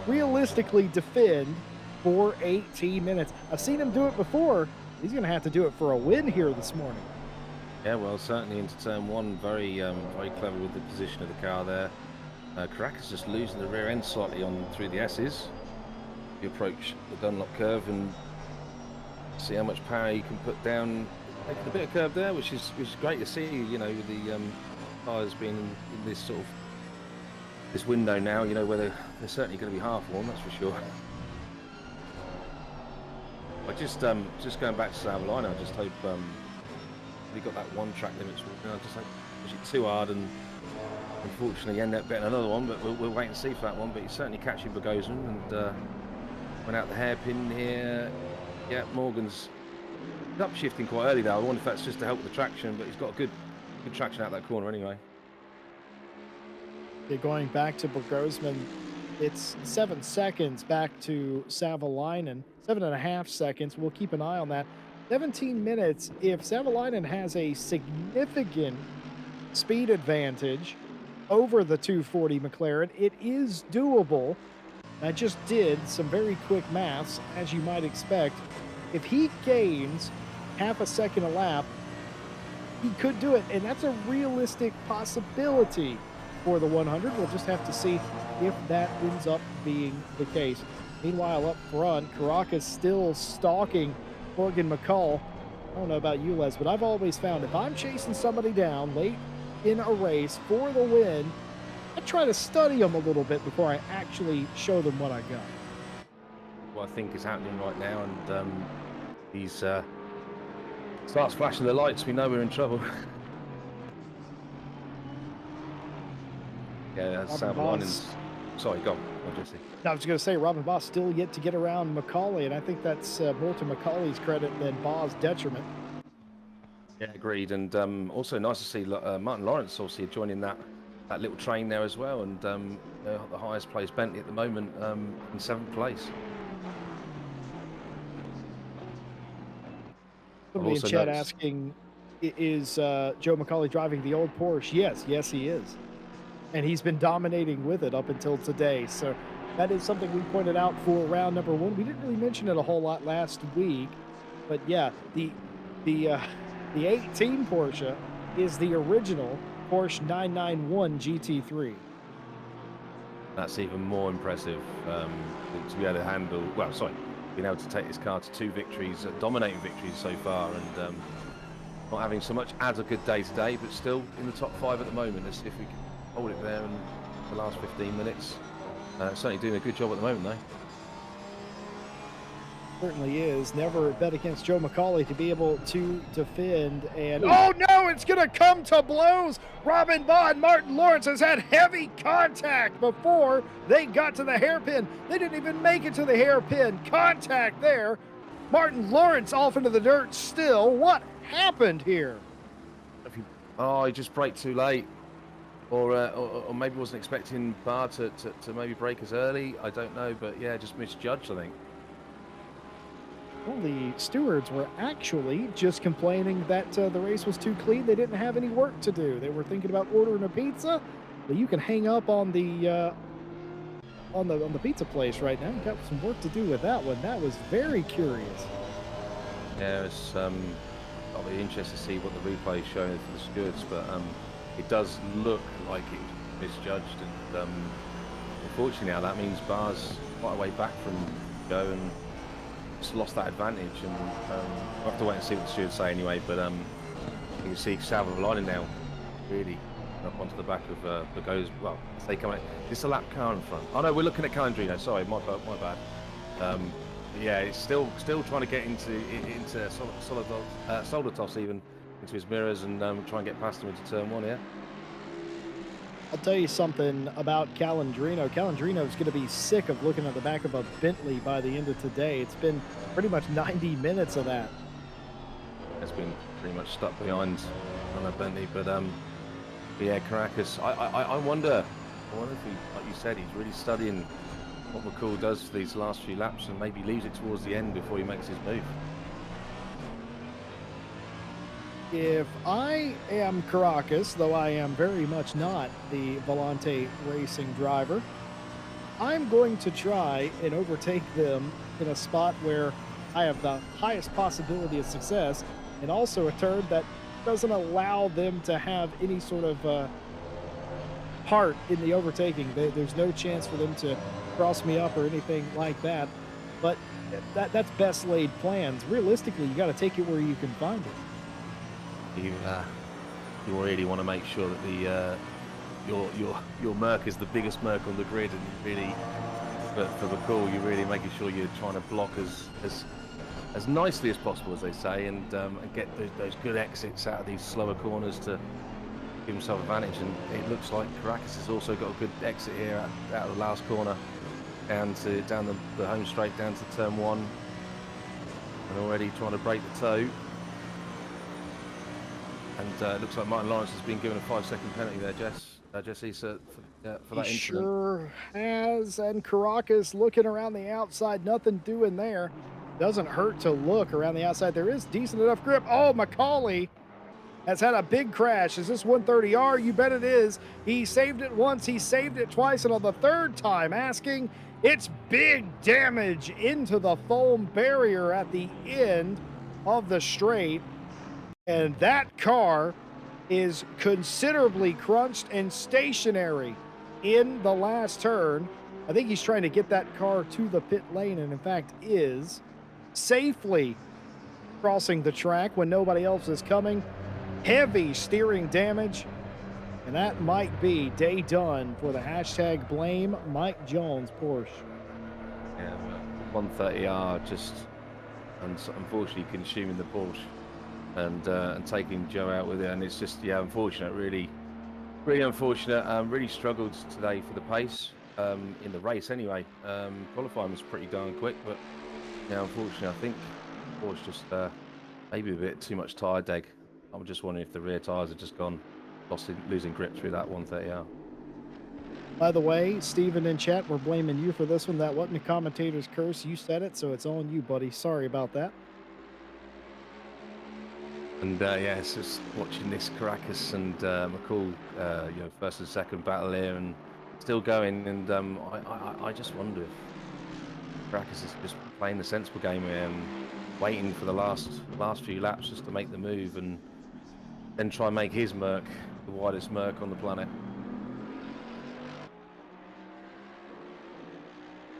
realistically defend for 18 minutes? I've seen him do it before. He's going to have to do it for a win here this morning. Yeah, well, certainly into turn 1, very clever with the position of the car there. Caracas just losing the rear end slightly on through the S's. You approach the Dunlop Curve and see how much power you can put down. Making a bit of curve there, which is great to see. You know, with the tyres being in this sort of this window now. You know, where they're certainly going to be half warm, that's for sure. I just going back to Savalainen, I just hope we got that one track limit. I just hope push it too hard and unfortunately end up getting another one. But we'll wait and see for that one. But he's certainly catching Borgosman and. Went out the hairpin here. Yeah, Morgan's upshifting quite early though. I wonder if that's just to help with the traction, but he's got a good traction out that corner anyway. Yeah, going back to Borgosman, it's 7 seconds back to Savalainen. 7.5 seconds. We'll keep an eye on that. 17 minutes. If Savalainen has a significant speed advantage over the 240 McLaren, it is doable. I just did some very quick maths, as you might expect. If he gains half a second a lap, he could do it, and that's a realistic possibility for the 100. We'll just have to see if that ends up being the case. Meanwhile, up front, Caracas still stalking Morgan McCall. I don't know about you, Les, but I've always found if I'm chasing somebody down late in a race for the win, I try to study them a little bit before I actually show them what I got. What I think is happening right now, and he's starts flashing the lights. We know we're in trouble. Yeah, that's Savalainen's. Sorry, go on. Jesse. No, I was going to say Robin Boss still yet to get around Macaulay, and I think that's more to Macaulay's credit than Boss' detriment. Yeah, agreed. And also nice to see Martin Lawrence obviously joining that that little train there as well. And the highest placed Bentley at the moment in 7th place. I've Somebody in also chat noticed. asking, Is Joe McCauley driving the old Porsche?" Yes, yes, he is. And he's been dominating with it up until today. So that is something we pointed out for round number one. We didn't really mention it a whole lot last week, but yeah, the uh, the 18 Porsche is the original Porsche 991 GT3. That's even more impressive to be able to handle. Well, sorry, being able to take this car to 2 victories, dominating victories so far, and not having so much as a good day today, but still in the top 5 at the moment. Let's see if we can hold it there in the last 15 minutes. Certainly doing a good job at the moment, though. Certainly is. Never bet against Joe McCauley to be able to defend. And Ooh. oh no, it's going to come to blows. Robin Baugh and Martin Lawrence has had heavy contact before they got to the hairpin. They didn't even make it to the hairpin. Contact there. Martin Lawrence off into the dirt still. What happened here? Oh, he just braked too late. Or maybe wasn't expecting Barr to maybe brake as early. I don't know, but yeah, just misjudged, I think. Well, the stewards were actually just complaining that the race was too clean. They didn't have any work to do. They were thinking about ordering a pizza, but you can hang up on the pizza place right now. You got some work to do with that one. That was very curious. Yeah, it's I'll be interested to see what the replay is showing for the stewards, but it does look like it was misjudged, and unfortunately now that means Barr's quite a way back from Joe and just lost that advantage, and we'll have to wait and see what the stewards say anyway, but you can see Salvo lining now really up onto the back of Bago's, well, as they come out. It's a lap car in front. Oh no, we're looking at Calandrino, sorry, my bad. Yeah, it's still trying to get into Solitos even, into his mirrors, and try and get past him into turn 1, yeah? I'll tell you something about Calandrino. Calandrino's going to be sick of looking at the back of a Bentley by the end of today. It's been pretty much 90 minutes of that. It's been pretty much stuck behind on a Bentley, but yeah, Caracas. I wonder if he, like you said, he's really studying what McCall does for these last few laps, and maybe leaves it towards the end before he makes his move. If I am Caracas, though I am very much not the Volante racing driver, I'm going to try and overtake them in a spot where I have the highest possibility of success, and also a turn that doesn't allow them to have any sort of part in the overtaking. There's no chance for them to cross me up or anything like that. But that's best laid plans. Realistically, you got to take it where you can find it. You really want to make sure that the your Merc is the biggest Merc on the grid, and you really, for the call, you're really making sure you're trying to block as nicely as possible, as they say, and get those good exits out of these slower corners to give himself advantage. And it looks like Caracas has also got a good exit here out of the last corner, down the home straight down to turn 1, and already trying to break the toe. And it looks like Martin Lawrence has been given a 5-second penalty there, Jesse, for that incident. Sure has, and Caracas looking around the outside, nothing doing there. Doesn't hurt to look around the outside. There is decent enough grip. Oh, McCauley has had a big crash. Is this 130R? You bet it is. He saved it once, he saved it twice, and on the third time asking, it's big damage into the foam barrier at the end of the straight. And that car is considerably crunched and stationary in the last turn. I think he's trying to get that car to the pit lane, and in fact is safely crossing the track when nobody else is coming. Heavy steering damage, and that might be day done for the hashtag blame Mike Jones Porsche. Yeah, 130R just unfortunately consuming the Porsche. And taking Joe out with it, and it's just, yeah, unfortunate, really unfortunate. Really struggled today for the pace in the race anyway. Qualifying was pretty darn quick, but yeah, unfortunately, I think Porsche just maybe a bit too much tyre deg. I'm just wondering if the rear tyres have just losing grip through that 130R. By the way, Steven in chat, we're blaming you for this one. That wasn't a commentator's curse. You said it, so it's on you, buddy. Sorry about that. And yeah, it's just watching this Caracas and McCall, first and second battle here, and still going. And I just wonder if Caracas is just playing the sensible game here, waiting for the last few laps just to make the move, and then try and make his Merc the widest Merc on the planet.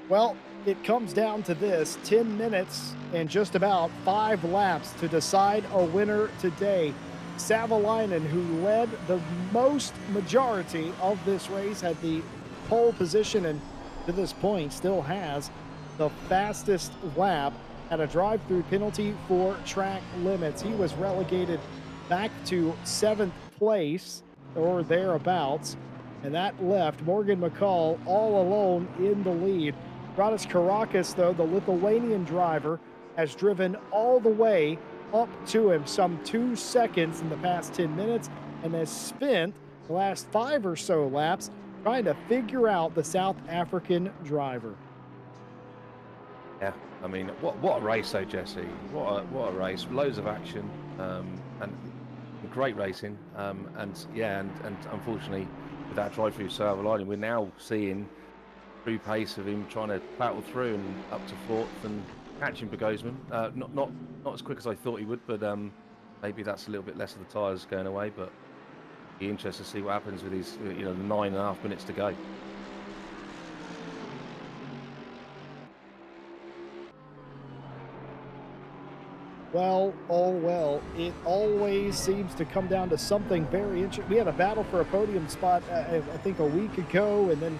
Well, it comes down to this 10 minutes and just about 5 laps to decide a winner today. Savalainen, who led the most majority of this race, had the pole position and to this point still has the fastest lap at a drive-through penalty for track limits. He was relegated back to 7th place or thereabouts, and that left Morgan McCall all alone in the lead. Radis Caracas, though, the Lithuanian driver, has driven all the way up to him, some 2 seconds in the past 10 minutes, and has spent the last 5 or so laps trying to figure out the South African driver. Yeah, I mean, what a race, though, Jesse. What a race! Loads of action, and great racing. And unfortunately, with that drive-through Savalainen, we're now seeing through pace of him trying to battle through and up to 4th and catching Bogosman. Not as quick as I thought he would, but maybe that's a little bit less of the tyres going away. But be interested to see what happens with these, the 9.5 minutes to go. Well, oh well, it always seems to come down to something very interesting. We had a battle for a podium spot, I think, a week ago, and then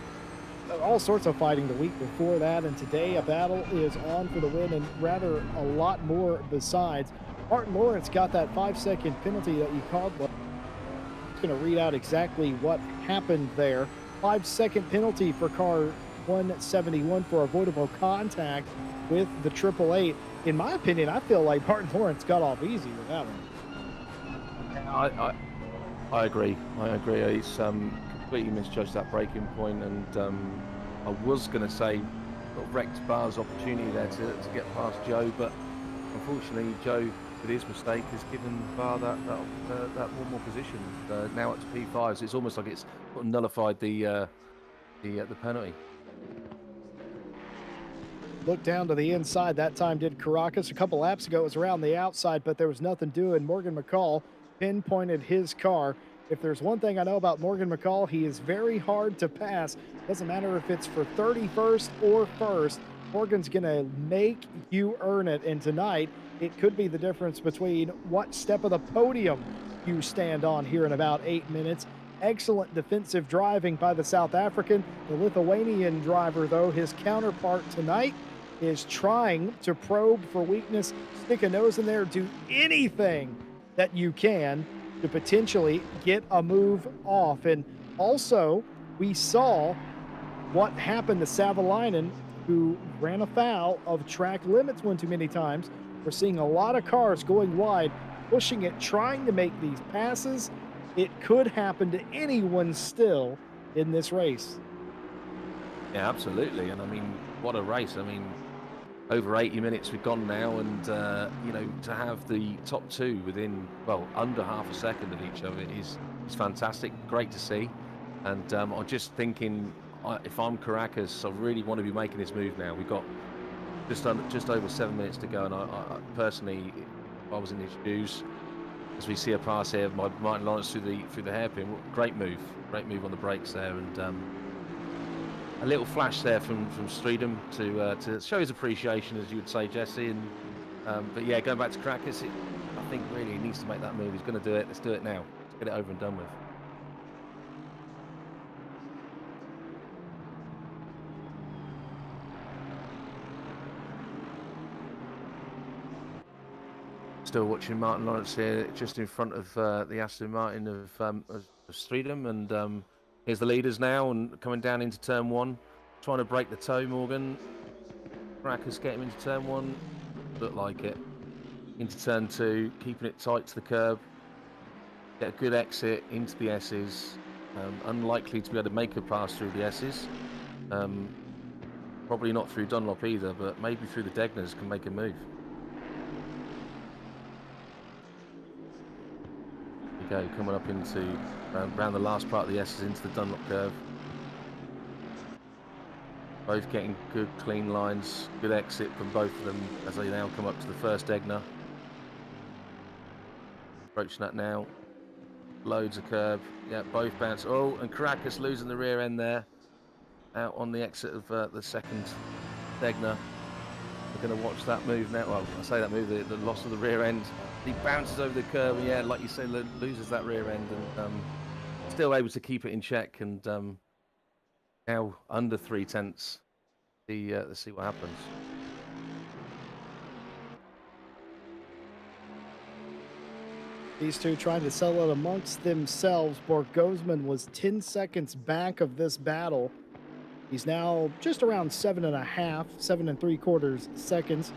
all sorts of fighting the week before that, and today a battle is on for the win, and rather a lot more besides. Martin Lawrence got that 5-second penalty that you called. Well, I'm going to read out exactly what happened there. 5-second penalty for car 171 for avoidable contact with the 888. In my opinion, I feel like Martin Lawrence got off easy with that one. I agree. He's completely misjudged that braking point, and I was going to say wrecked Barr's opportunity there to get past Joe, but unfortunately Joe, with his mistake, has given Barr that one more position. Now up to P5, so it's almost like it's nullified the penalty. Look down to the inside. That time did Caracas. A couple laps ago, it was around the outside, but there was nothing doing. Morgan McCall pinpointed his car. If there's one thing I know about Morgan McCall, he is very hard to pass. Doesn't matter if it's for 31st or 1st. Morgan's going to make you earn it. And tonight, it could be the difference between what step of the podium you stand on here in about 8 minutes. Excellent defensive driving by the South African. The Lithuanian driver, though, his counterpart tonight, is trying to probe for weakness, stick a nose in there, do anything that you can to potentially get a move off. And also, we saw what happened to Savalainen, who ran afoul of track limits one too many times. We're seeing a lot of cars going wide, pushing it, trying to make these passes. It could happen to anyone still in this race. Yeah, absolutely. And I mean, what a race. I mean, over 80 minutes we've gone now, and to have the top two within, well, under half a second of each other is fantastic. Great to see. And I'm just thinking, if I'm Caracas, I really want to be making this move now. We've got just over 7 minutes to go, and I personally, if I was in his shoes, as we see a pass here by Martin Lawrence through the hairpin, great move on the brakes there, and a little flash there from Streedom to show his appreciation, as you would say, Jesse. And but yeah, going back to Caracas, I think really he needs to make that move. He's going to do it. Let's do it now. Let's get it over and done with. Still watching Martin Lawrence here, just in front of the Aston Martin of Streedom, and here's the leaders now, and coming down into turn 1, trying to break the toe. Morgan Caracas get him into turn 1, look like it. Into turn 2, keeping it tight to the curb. Get a good exit into the S's. Unlikely to be able to make a pass through the S's. Probably not through Dunlop either, but maybe through the Degners can make a move. We go coming up into around the last part of the S's into the Dunlop Curve. Both getting good clean lines, good exit from both of them as they now come up to the first Degner. Approaching that now. Loads of curb. Yeah, both bounce. Oh, and Caracas losing the rear end there. Out on the exit of the second Degner. We're going to watch that move now. Well, I say that move, the loss of the rear end. He bounces over the curb, and yeah, like you say, loses that rear end, and still able to keep it in check. And now under 3/10. Let's see what happens. These two trying to settle it amongst themselves. Borgosman was 10 seconds back of this battle. He's now just around 7.3 seconds.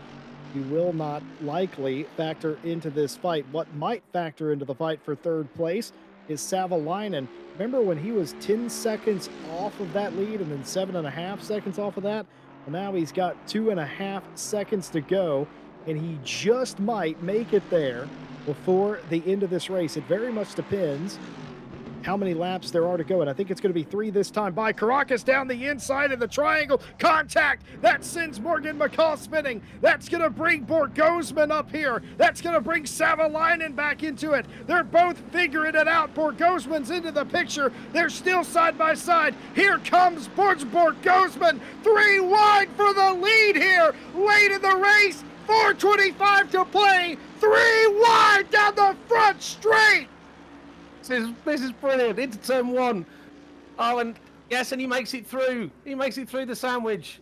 He will not likely factor into this fight. What might factor into the fight for third place is Savalainen. Remember when he was 10 seconds off of that lead and then 7.5 seconds off of that? Well, now he's got 2.5 seconds to go, and he just might make it there before the end of this race. It very much depends how many laps there are to go, and I think it's going to be 3 this time. By Caracas down the inside of the triangle. Contact! That sends Morgan McCall spinning. That's going to bring Borgosman up here. That's going to bring Savalainen back into it. They're both figuring it out. Borgosman's into the picture. They're still side by side. Here comes Borgosman. 3 wide for the lead here. Late in the race. 4:25 to play. 3 wide down the front straight. This is brilliant. Into turn 1. Oh, and yes, and he makes it through. He makes it through the sandwich,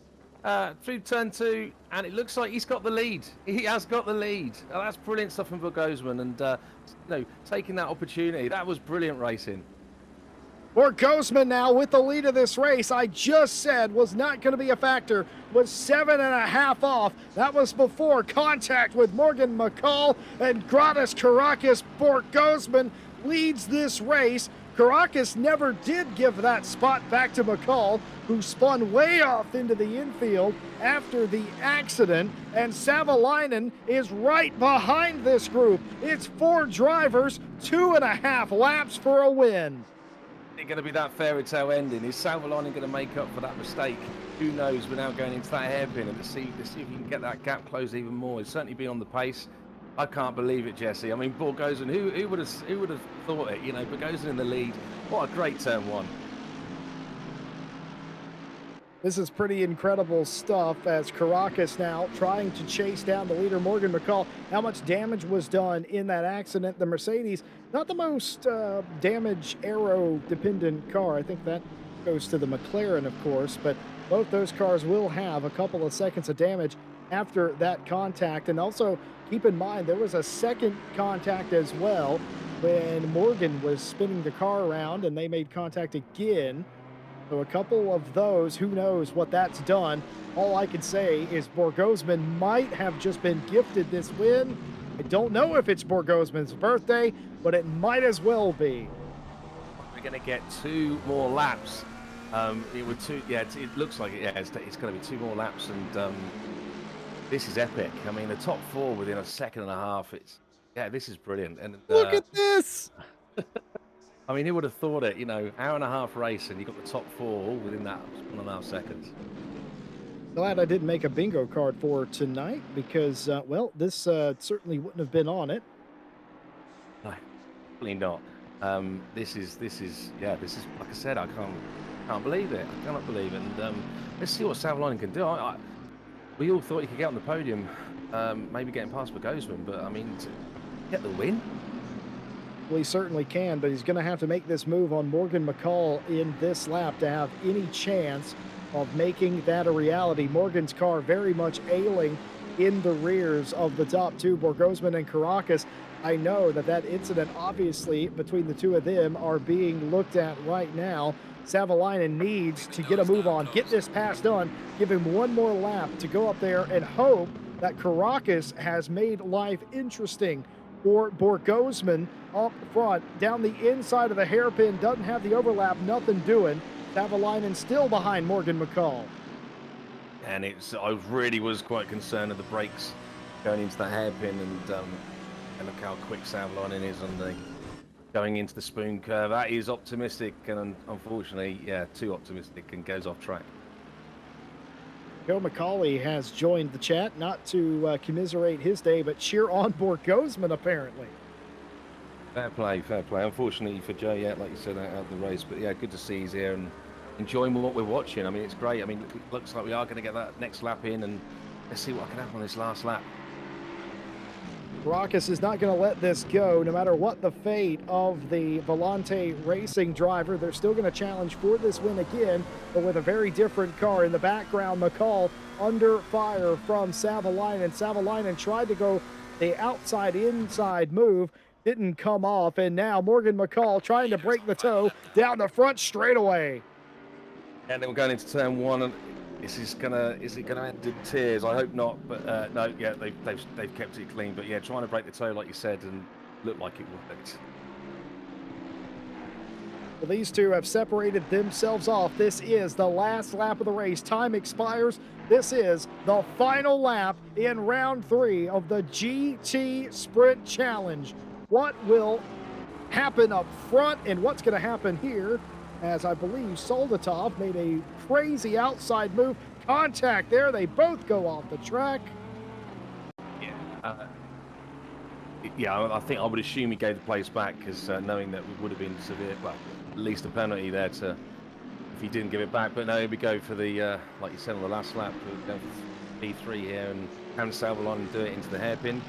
through turn 2, and it looks like he's got the lead. He has got the lead. Oh, that's brilliant stuff from Borgosman, and taking that opportunity. That was brilliant racing. Borgosman now with the lead of this race, I just said was not going to be a factor, was 7.5 off. That was before contact with Morgan McCall and Gratis Caracas. Borgosman leads this race. Caracas never did give that spot back to McCall, who spun way off into the infield after the accident, and Savalainen is right behind this group. It's 4 drivers, 2.5 laps for a win. It's going to be that fairy tale ending. Is Savalainen going to make up for that mistake? Who knows? We're now going into that hairpin, and to see if he can get that gap closed even more. He's certainly been on the pace. I can't believe it, Jesse. I mean, Borgosman, who would have thought it? Borgosman in the lead. What a great turn 1. This is pretty incredible stuff as Caracas now trying to chase down the leader, Morgan McCall. How much damage was done in that accident? The Mercedes, not the most damage aero-dependent car. I think that goes to the McLaren, of course, but both those cars will have a couple of seconds of damage after that contact. And also, keep in mind, there was a second contact as well when Morgan was spinning the car around and they made contact again. So a couple of those, who knows what that's done. All I can say is Borgosman might have just been gifted this win. I don't know if it's Borgosman's birthday, but it might as well be. We're going to get 2 more laps. It looks like it. Yeah, it's going to be 2 more laps, and this is epic. I mean, the top 4 within a second and a half. This is brilliant. And look at this. I mean, who would have thought it? Hour and a half race, and you got the top 4 all within that 1.5 seconds. Glad I didn't make a bingo card for tonight because, this certainly wouldn't have been on it. No, probably not. This is like I said, I can't believe it. I cannot believe it. And let's see what Savalainen can do. We all thought he could get on the podium, maybe getting past Borgosman, but I mean, to get the win. Well, he certainly can, but he's going to have to make this move on Morgan McCall in this lap to have any chance of making that a reality. Morgan's car very much ailing in the rears of the top 2, Borgosman and Caracas. I know that incident, obviously, between the 2 of them are being looked at right now. Savalainen needs to get a move on, get this pass done, give him 1 more lap to go up there and hope that Caracas has made life interesting for Borgosman up front. Down the inside of the hairpin, doesn't have the overlap, nothing doing. Savalainen still behind Morgan McCall. And I really was quite concerned of the brakes going into the hairpin, and look how quick Savalainen is on the going into the spoon curve. That is optimistic, and unfortunately, yeah, too optimistic, and goes off track. Joe McCauley has joined the chat, not to commiserate his day, but cheer on Borgosman, apparently. Fair play, fair play. Unfortunately for Joe, yeah, like you said, out of the race, but yeah, good to see he's here and enjoying what we're watching. I mean, it's great. I mean, it looks like we are going to get that next lap in, and let's see what can happen on this last lap. Caracas is not going to let this go, no matter what the fate of the Volante Racing driver. They're still going to challenge for this win again, but with a very different car. In the background, McCall under fire from Savalainen. Savalainen tried to go the outside-inside move, didn't come off, and now Morgan McCall trying to break the toe down the front straightaway. And then we're going into turn one, and is it gonna end in tears? I hope not, but no, yeah, they've kept it clean. But yeah, trying to break the toe, like you said, and looked like it worked. Well, these two have separated themselves off. This is the last lap of the race. Time expires. This is the final lap in round 3 of the GT Sprint Challenge. What will happen up front and what's going to happen here, as I believe Soldatov made a crazy outside move. Contact there. They both go off the track. Yeah, I think I would assume he gave the place back, because knowing that it would have been severe, well, at least a penalty there if he didn't give it back. But no, here we go for the, like you said, on the last lap, we're going for P3 here, and can Savalainen do it into the hairpin?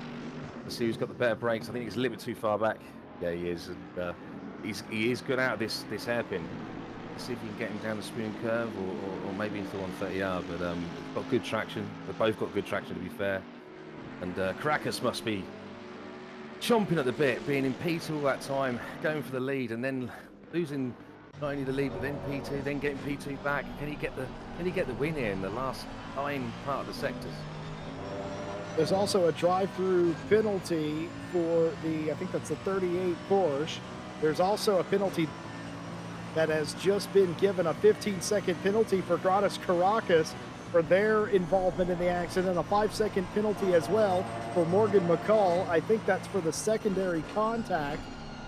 Let's see who's got the better brakes. I think he's a little bit too far back. Yeah, he is. And, he is good out of this hairpin. Let's see if we can get him down the spoon curve, or maybe into 130R. But got good traction. They've both got good traction, to be fair. And Caracas must be chomping at the bit, being in P2 all that time, going for the lead, and then losing not only the lead but then P2, then getting P2 back. Can he get the win here in the last line part of the sectors? There's also a drive-through penalty for the, I think that's the 38 Porsche. There's also a penalty that has just been given, a 15-second penalty for Gratis Caracas for their involvement in the accident, a 5-second penalty as well for Morgan McCall. I think that's for the secondary contact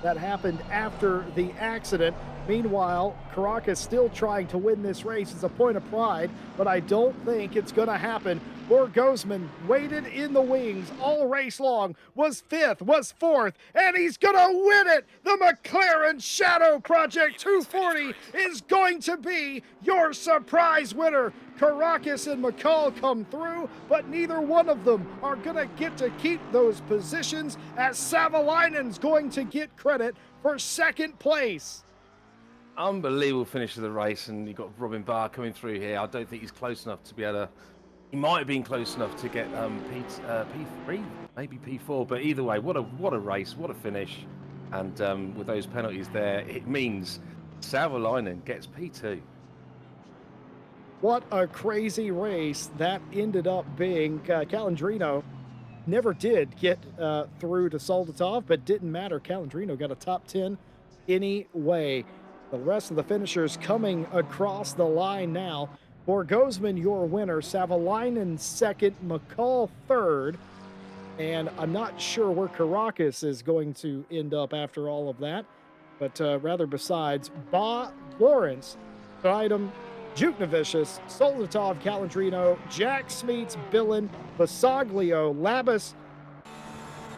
that happened after the accident. Meanwhile, Caracas still trying to win this race. It's a point of pride, but I don't think it's going to happen. Borgosman waited in the wings all race long, was 5th, was 4th, and he's going to win it. The McLaren Shadow Project 240 is going to be your surprise winner. Caracas and McCall come through, but neither one of them are going to get to keep those positions, as Savalainen's going to get credit for 2nd place. Unbelievable finish of the race, and you've got Robin Barr coming through here. I don't think he's close enough to be able to. He might have been close enough to get P3, maybe P4, but either way, what a race, what a finish. And with those penalties there, it means Savalainen gets P2. What a crazy race that ended up being. Calandrino never did get through to Soldatov, but didn't matter. Calandrino got a top 10 anyway. The rest of the finishers coming across the line now. Borgosman, your winner. Savalainen 2nd. McCall 3rd. And I'm not sure where Caracas is going to end up after all of that. But rather besides, Lawrence, Tridum, Juknavicius, Soldatov, Calandrino, Jack Smeets, Billen, Basaglio, Labus,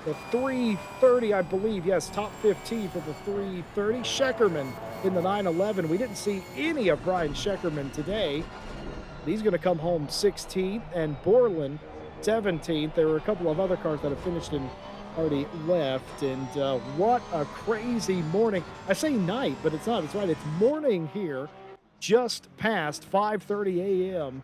the 330, I believe, yes, top 15 for the 330. Scheckerman in the 911. We didn't see any of Brian Scheckerman today. He's going to come home 16th, and Borland 17th. There were a couple of other cars that have finished and already left, and what a crazy morning. I say night, but it's not. It's right. It's morning here, just past 5:30 a.m.,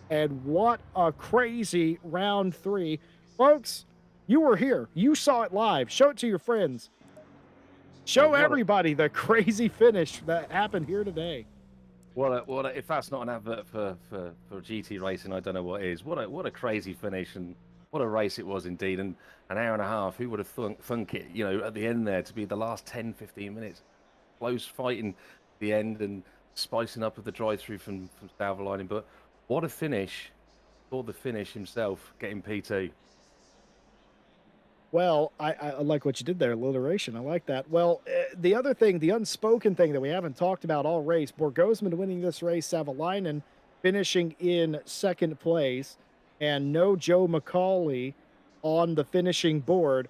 and what a crazy round 3. Folks, you were here. You saw it live. Show it to your friends. Show everybody the crazy finish that happened here today. If that's not an advert for GT racing, I don't know what is. What a crazy finish, and what a race it was indeed, and an hour and a half. Who would have thunk it? At the end there to be the last 10, 15 minutes, close fighting at the end and spicing up with the drive-through from Lining. But what a finish! Or the finish himself getting PT. Well, I like what you did there, alliteration. I like that. Well, the other thing, the unspoken thing that we haven't talked about all race, Borgosman winning this race, Savalainen finishing in second place, and no Joe McCauley on the finishing board.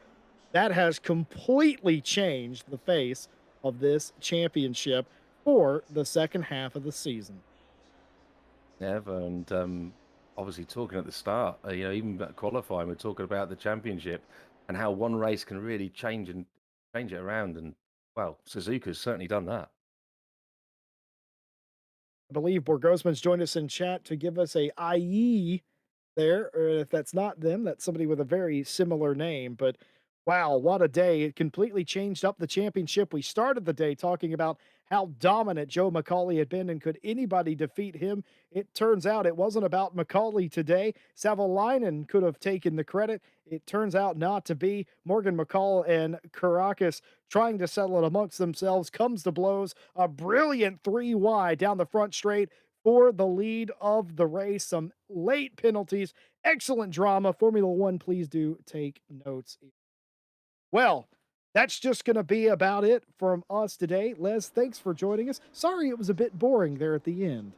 That has completely changed the face of this championship for the second half of the season. Never. And obviously, talking at the start, even about qualifying, we're talking about the championship and how one race can really change it around. And well, Suzuka's certainly done that. I believe Borgosman's joined us in chat to give us a IE there, or if that's not them, that's somebody with a very similar name. But wow, what a day. It completely changed up the championship. We started the day talking about how dominant Joe McCauley had been and could anybody defeat him. It turns out it wasn't about McCauley today. Savalainen could have taken the credit. It turns out not to be. Morgan McCall and Karakis trying to settle it amongst themselves comes to blows. A brilliant three wide down the front straight for the lead of the race. Some late penalties, excellent drama. Formula One, please do take notes. Well, that's just going to be about it from us today. Les, thanks for joining us. Sorry it was a bit boring there at the end.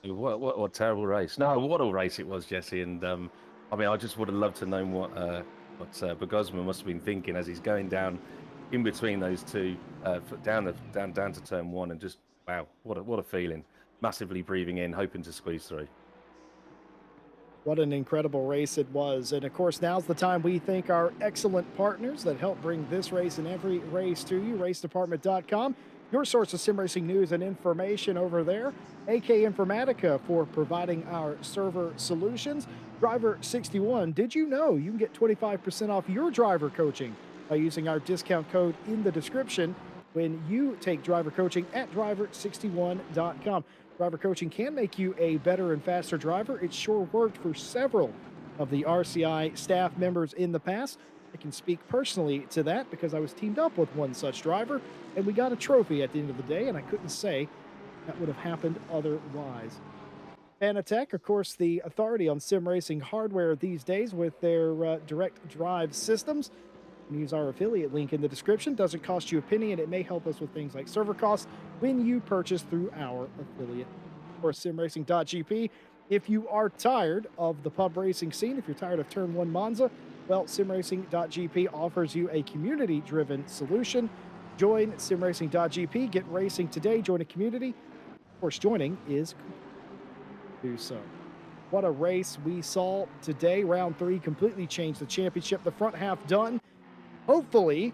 What a terrible race! No, what a race it was, Jesse. And I mean, I just would have loved to know what Bogosman must have been thinking as he's going down in between those two, down to turn one, and just wow, what a feeling! Massively breathing in, hoping to squeeze through. What an incredible race it was. And of course, now's the time we thank our excellent partners that help bring this race and every race to you. RaceDepartment.com, your source of sim racing news and information over there. AK Informatica for providing our server solutions. Driver 61, did you know you can get 25% off your driver coaching by using our discount code in the description when you take driver coaching at driver61.com? Driver coaching can make you a better and faster driver. It sure worked for several of the RCI staff members in the past. I can speak personally to that because I was teamed up with one such driver and we got a trophy at the end of the day, and I couldn't say that would have happened otherwise. Fanatec, of course, the authority on sim racing hardware these days with their direct drive systems. You can use our affiliate link in the description. Doesn't cost you a penny, and it may help us with things like server costs when you purchase through our affiliate. Or simracing.gp. If you are tired of the pub racing scene, if you're tired of Turn 1 Monza, well, simracing.gp offers you a community-driven solution. Join simracing.gp, get racing today, join a community. Of course, joining is do so. What a race we saw today. Round 3 completely changed the championship. The front half done. Hopefully,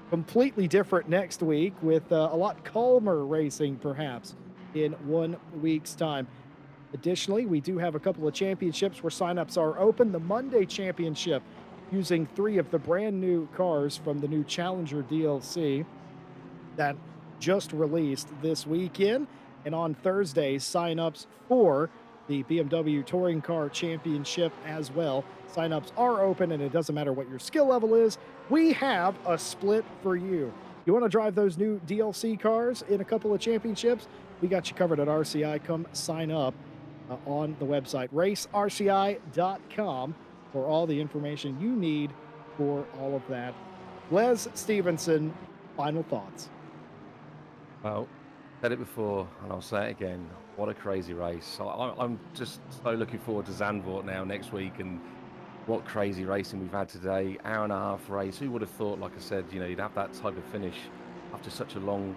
completely different next week with a lot calmer racing, perhaps, in 1 week's time. Additionally, we do have a couple of championships where signups are open. The Monday Championship, using 3 of the brand new cars from the new Challenger DLC that just released this weekend. And on Thursday, signups for the BMW Touring Car Championship as well. Signups are open, and it doesn't matter what your skill level is. We have a split for you. You want to drive those new DLC cars in a couple of championships? We got you covered at RCI. Come sign up on the website, racerci.com, for all the information you need for all of that. Les Stevenson, final thoughts. Well, said it before, and I'll say it again. What a crazy race! I'm just so looking forward to Zandvoort now next week, and what crazy racing we've had today. Hour and a half race. Who would have thought, like I said, you'd have that type of finish after such a long,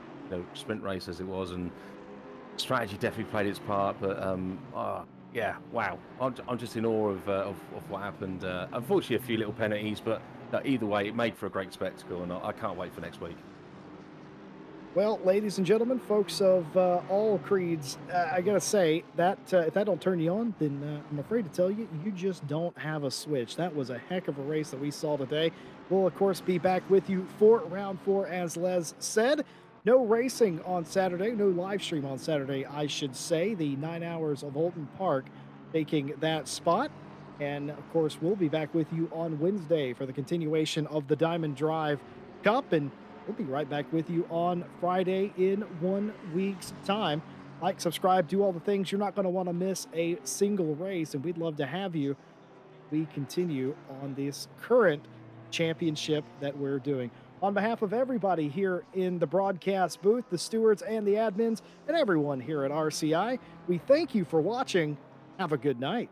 sprint race as it was, and strategy definitely played its part. But yeah, wow. I'm just in awe of what happened. Unfortunately, a few little penalties, but either way, it made for a great spectacle, and I can't wait for next week. Well, ladies and gentlemen, folks of all creeds, I gotta say that if that don't turn you on, then I'm afraid to tell you, you just don't have a switch. That was a heck of a race that we saw today. We'll, of course, be back with you for round 4, as Les said. No racing on Saturday, no live stream on Saturday, I should say. The 9 hours of Alton Park taking that spot. And of course, we'll be back with you on Wednesday for the continuation of the Diamond Drive Cup. And we'll be right back with you on Friday in 1 week's time. Like, subscribe, do all the things. You're not going to want to miss a single race. And we'd love to have you. We continue on this current championship that we're doing. On behalf of everybody here in the broadcast booth, the stewards and the admins, and everyone here at RCI, we thank you for watching. Have a good night.